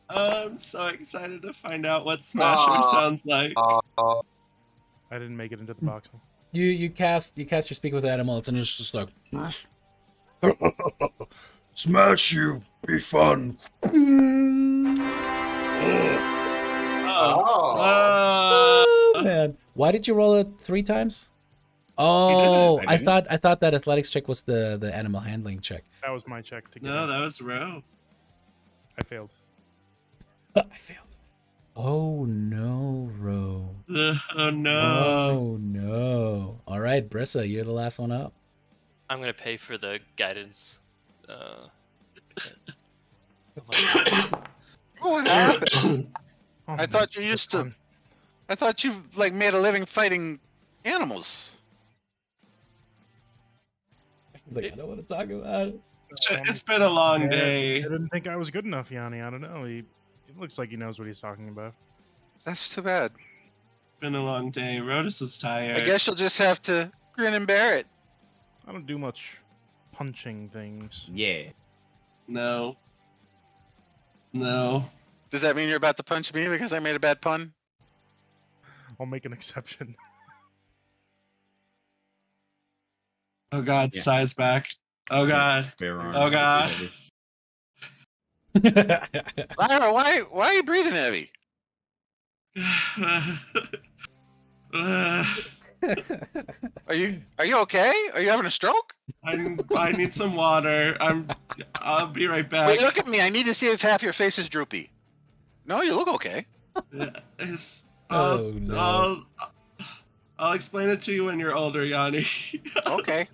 I'm so excited to find out what Smasher sounds like. I didn't make it into the box. You cast your speak with animals and it's just like Smash you, be fun. oh man. Why did you roll it 3 times? Oh, I I thought that athletics check was the animal handling check. That was my check to get. No, that was Ro. I failed. I failed. Oh no, Ro. Oh no. Oh no. All right, Brissa, you're the last one up. I'm gonna pay for the guidance. What happened? Oh, I thought you used to. fun. I thought you like made a living fighting animals. He's like, I don't want to talk about it. It's been a long I day. didn't think I was good enough, Yanni. I don't know. He looks like he knows what he's talking about. That's too bad. Been a long day. Rotus is tired. I guess you'll just have to grin and bear it. I don't do much punching things. Yeah. No. No. Does that mean you're about to punch me because I made a bad pun? I'll make an exception. Oh god, Yeah. size back. Oh god. Bear arm. Oh god. Lyra, why are you breathing heavy? Are you okay? Are you having a stroke? I need some water. I'll be right back. Wait, look at me. I need to see if half your face is droopy. No, you look okay. It's- Oh, no. I'll explain it to you when you're older, Yanni. Okay.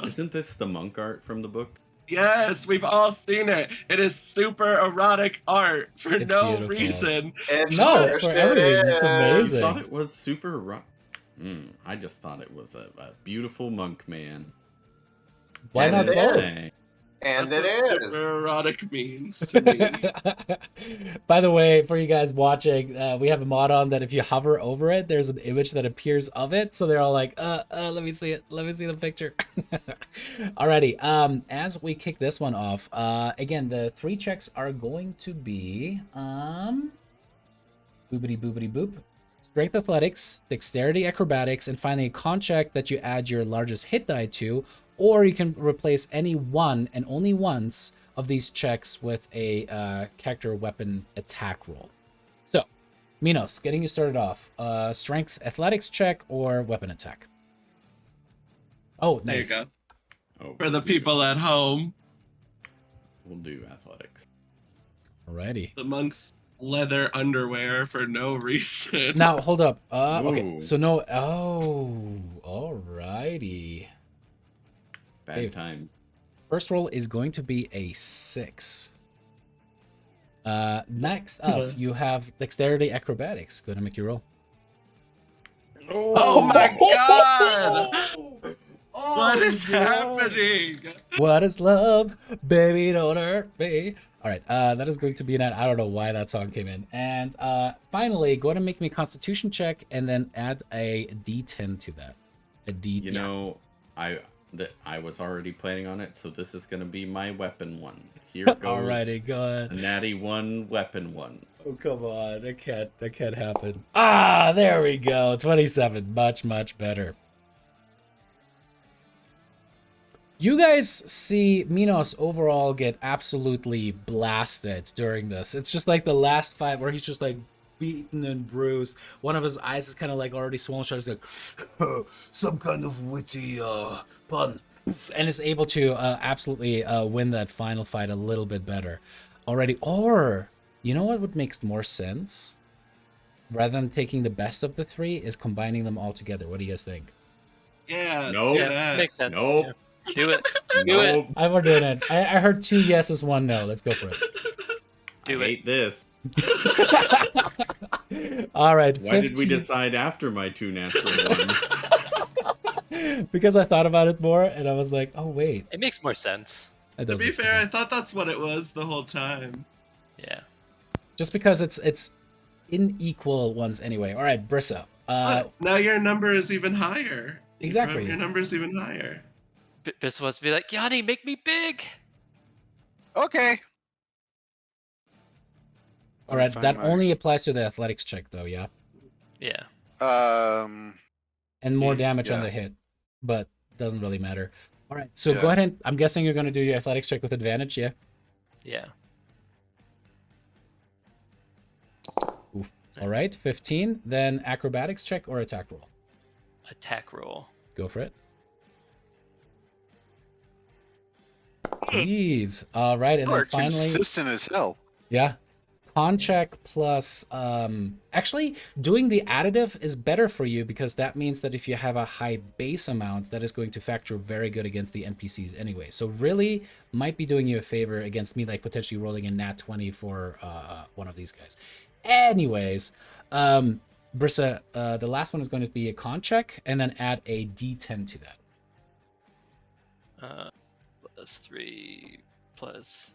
Isn't this the monk art from the book? Yes, we've all seen it. It is super erotic art for It's no beautiful. reason. No, for every reason. It's I amazing. thought it was super rock. I just thought it was a beautiful monk man. Why And not it's both? a- And That's it what is. super erotic means to me. By the way, for you guys watching, we have a mod on that if you hover over it, there's an image that appears of it. So they're all like, let me see it. Let me see the picture. Alrighty. As we kick this one off, again, the 3 checks are going to be boopity boopity boop. Strength athletics, dexterity acrobatics, and finally a con check that you add your largest hit die to, or you can replace any one and only once of these checks with a character weapon attack roll. So, Minos, getting you started off. Strength athletics check or weapon attack? Oh, There you nice. go. Oh, For the people at home, We'll do athletics. Alrighty. the monk's leather underwear for no reason. Now, hold up. Okay, Ooh. so no... Oh, alrighty. Bad Dave. times. First roll is going to be a 6. Next up, you have dexterity acrobatics. Go ahead and make your roll. Oh my god! What is happening? What is love? Baby, don't hurt me. All right, that is going to be an... I don't know why that song came in. And finally, go ahead and make me a constitution check and then add a d10 to that. A d... You know, I was already planning on it, so this is gonna be my weapon one. Here goes. Alrighty, go ahead. A natty 1, weapon 1. Oh, come on. That can't happen. Ah, there we go. 27. Much, much better. You guys see Minos overall get absolutely blasted during this. It's just like the last fight where he's just like beaten and bruised. One of his eyes is kind of like already swollen shut. He's like, Some kind of witty pun. and is able to absolutely win that final fight a little bit better already. Or, you know what would make more sense? Rather than taking the best of the 3 is combining them all together. What do you guys think? Yeah, Nope. do Yeah, that. makes sense. Nope. Yeah. Do it. Do it. Nope. I'm doing it. I heard 2 yeses, 1 no. Let's go for it. Do I it. hate this. All right. Why did we 15 decide after my 2 natural ones? Because I thought about it more and I was like, oh, wait. It makes more sense. To does be make fair, I sense. thought that's what it was the whole time. Yeah. Just because it's unequal ones anyway. All right, Brissa. But now your number is even higher. Exactly. Your number is even higher. Biss wants to be like, Yanni, make me big. Okay. All Let me right, find that my- only applies to the athletics check though, yeah, Yeah. and more Yeah, damage on yeah. the hit, but doesn't really matter. All right, so go Yeah. ahead and I'm guessing you're going to do your athletics check with advantage, yeah. Yeah. Oof. All right, 15. Then acrobatics check or attack roll. Attack roll. Go for it. Jeez. All right, and You then are finally, consistent as hell. yeah, con check plus. Actually, doing the additive is better for you because that means that if you have a high base amount, that is going to factor very good against the NPCs anyway. So really, might be doing you a favor against me, like potentially rolling a nat 20 for one of these guys. Anyways, Brissa, the last one is going to be a con check, and then add a D10 to that. Plus 3 plus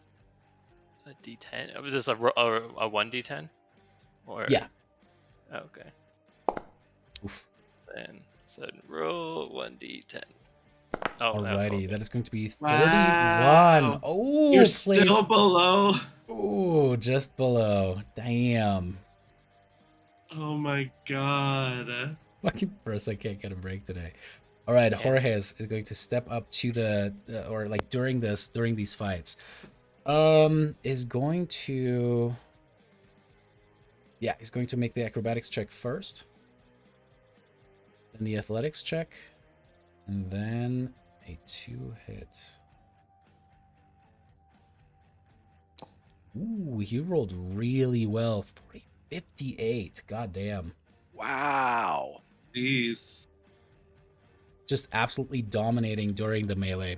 a D10. Was this a 1D10? Or Yeah. Oh, okay. Oof. Then so roll 1D10. Oh, Alrighty, that is going to be 31. Wow. Oh, You're please. still below. Oh, just below. Damn. Oh my god. Lucky Brissa can't get a break today. All right, Jorge is going to step up to the or like during these fights, is going to, yeah, he's going to make the acrobatics check first, then the athletics check, and then a 2-hit. Ooh, he rolled really well. 58. God damn. Wow. Jeez. Just absolutely dominating during the melee.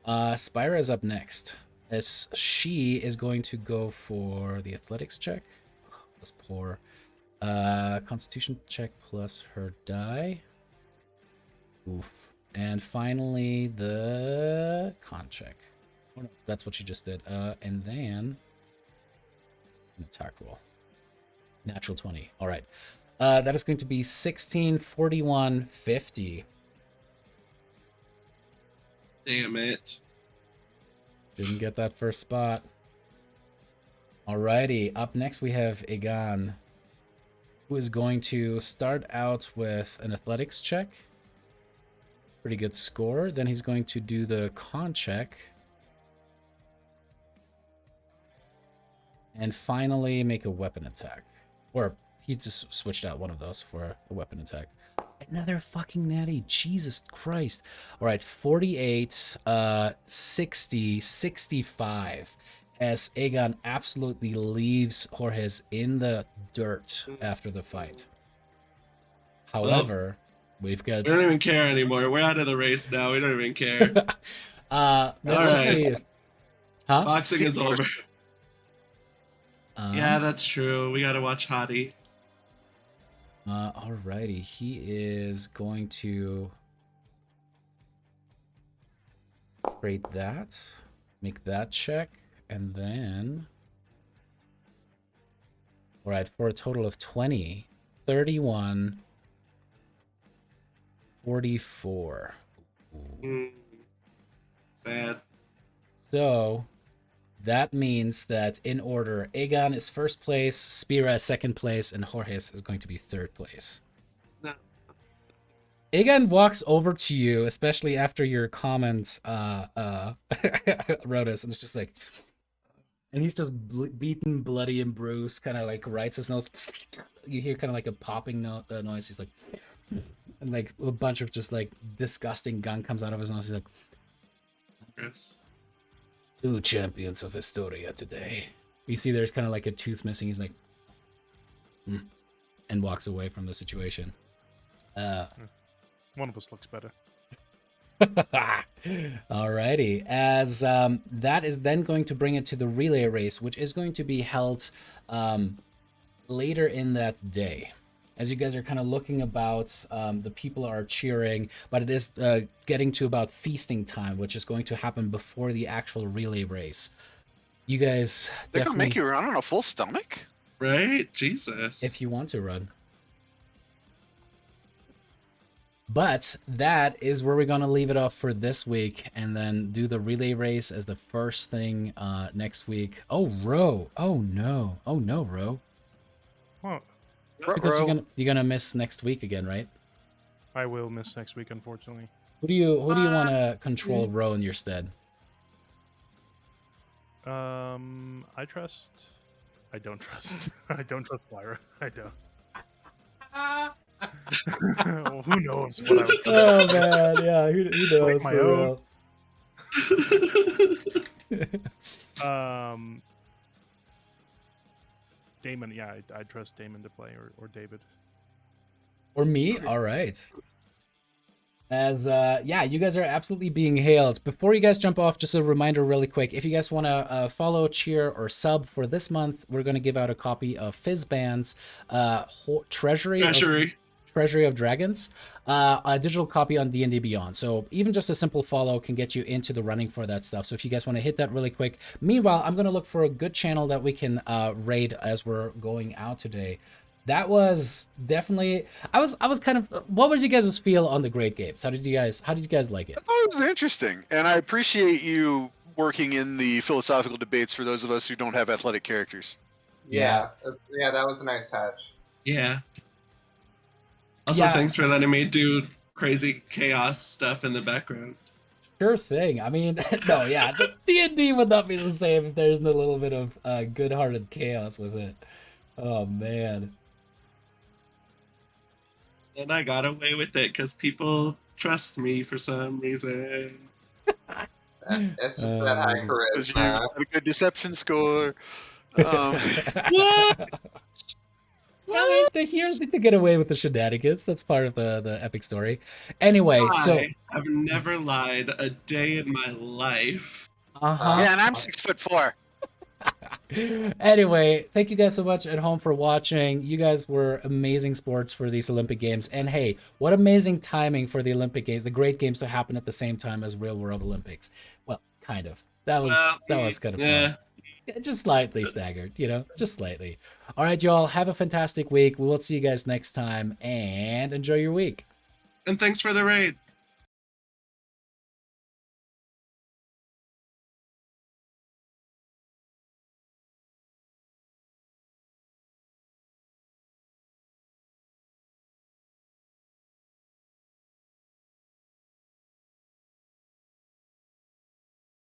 Spyra is up next. As she is going to go for the athletics check. That's poor. Constitution check plus her die. Oof. And finally the con check. Oh no, that's what she just did. And then an attack roll. Natural 20. All right. That is going to be 16, 41, 50. Damn it. Didn't get that first spot. Alrighty, up next we have Egan, who is going to start out with an athletics check. Pretty good score. Then he's going to do the con check. And finally make a weapon attack. Or he just switched out one of those for a weapon attack. Another fucking natty. Jesus Christ. All right, 48, 60, 65. As Aegon absolutely leaves Jorge's in the dirt after the fight. However, we've got... We don't even care anymore. We're out of the race now. We don't even care. let's just right. see. Huh? Boxing is over. Yeah, that's true. We gotta watch Hottie. Alrighty, he is going to create that, make that check, and then... Alright, for a total of 20, 31, 44. Sad. So, that means that in order, Aegon is first place, Spira is second place, and Jorges is going to be third place. No. Aegon walks over to you, especially after your comments, Rodus, and it's just like, and he's just beaten, bloody, and bruised, kind of like writes his nose. You hear kind of like a popping noise. He's like, and like a bunch of just like disgusting gunk comes out of his nose. He's like, Chris. 2 champions of Historia today. You see there's kind of like a tooth missing. He's like, and walks away from the situation. One of us looks better. Alrighty. As that is then going to bring it to the relay race, which is going to be held later in that day. as you guys are kind of looking about, the people are cheering, but it is getting to about feasting time, which is going to happen before the actual relay race. You guys They're gonna definitely, make you run on a full stomach? Right? Jesus. if you want to run. But that is where we're going to leave it off for this week, and then do the relay race as the first thing next week. Oh, Ro. Oh, no. Oh, no, Ro. Well, Because Ruh-roh. you're gonna miss next week again, right? I will miss next week, unfortunately. Who do you want to control Ro in your stead? I trust. I don't trust. I don't trust Lyra. I don't. Well, who knows what I would Oh man, yeah, who knows my for own. real? Damon, yeah, I trust Damon to play, or David. Or me? All right. As yeah, you guys are absolutely being hailed. Before you guys jump off, just a reminder really quick. If you guys want to follow, cheer, or sub for this month, we're going to give out a copy of Fizzband's Treasury of Dragons, a digital copy on D&D Beyond. So even just a simple follow can get you into the running for that stuff. So if you guys want to hit that really quick. Meanwhile, I'm going to look for a good channel that we can raid as we're going out today. That was definitely, I was kind of, what was you guys' feel on the Great Games? How did you guys like it? I thought it was interesting, and I appreciate you working in the philosophical debates for those of us who don't have athletic characters. Yeah, that was a nice touch. Yeah. Also, Yeah. thanks for letting me do crazy chaos stuff in the background. Sure thing. I mean, no, yeah, the D&D would not be the same if there's a little bit of good-hearted chaos with it. Oh man. And I got away with it because people trust me for some reason. It's just that high Because you charisma. had a good deception score. I mean, the heroes need to get away with the shenanigans. That's part of the epic story. Anyway, so I've never lied a day in my life. Yeah, and I'm 6'4". Anyway, thank you guys so much at home for watching. You guys were amazing sports for these Olympic Games. And hey, what amazing timing for the Olympic Games, the Great Games to happen at the same time as Real World Olympics. Well, kind of. That was kind of fun. Just slightly staggered, just slightly. All right, y'all, have a fantastic week. We will see you guys next time, and enjoy your week. And thanks for the raid.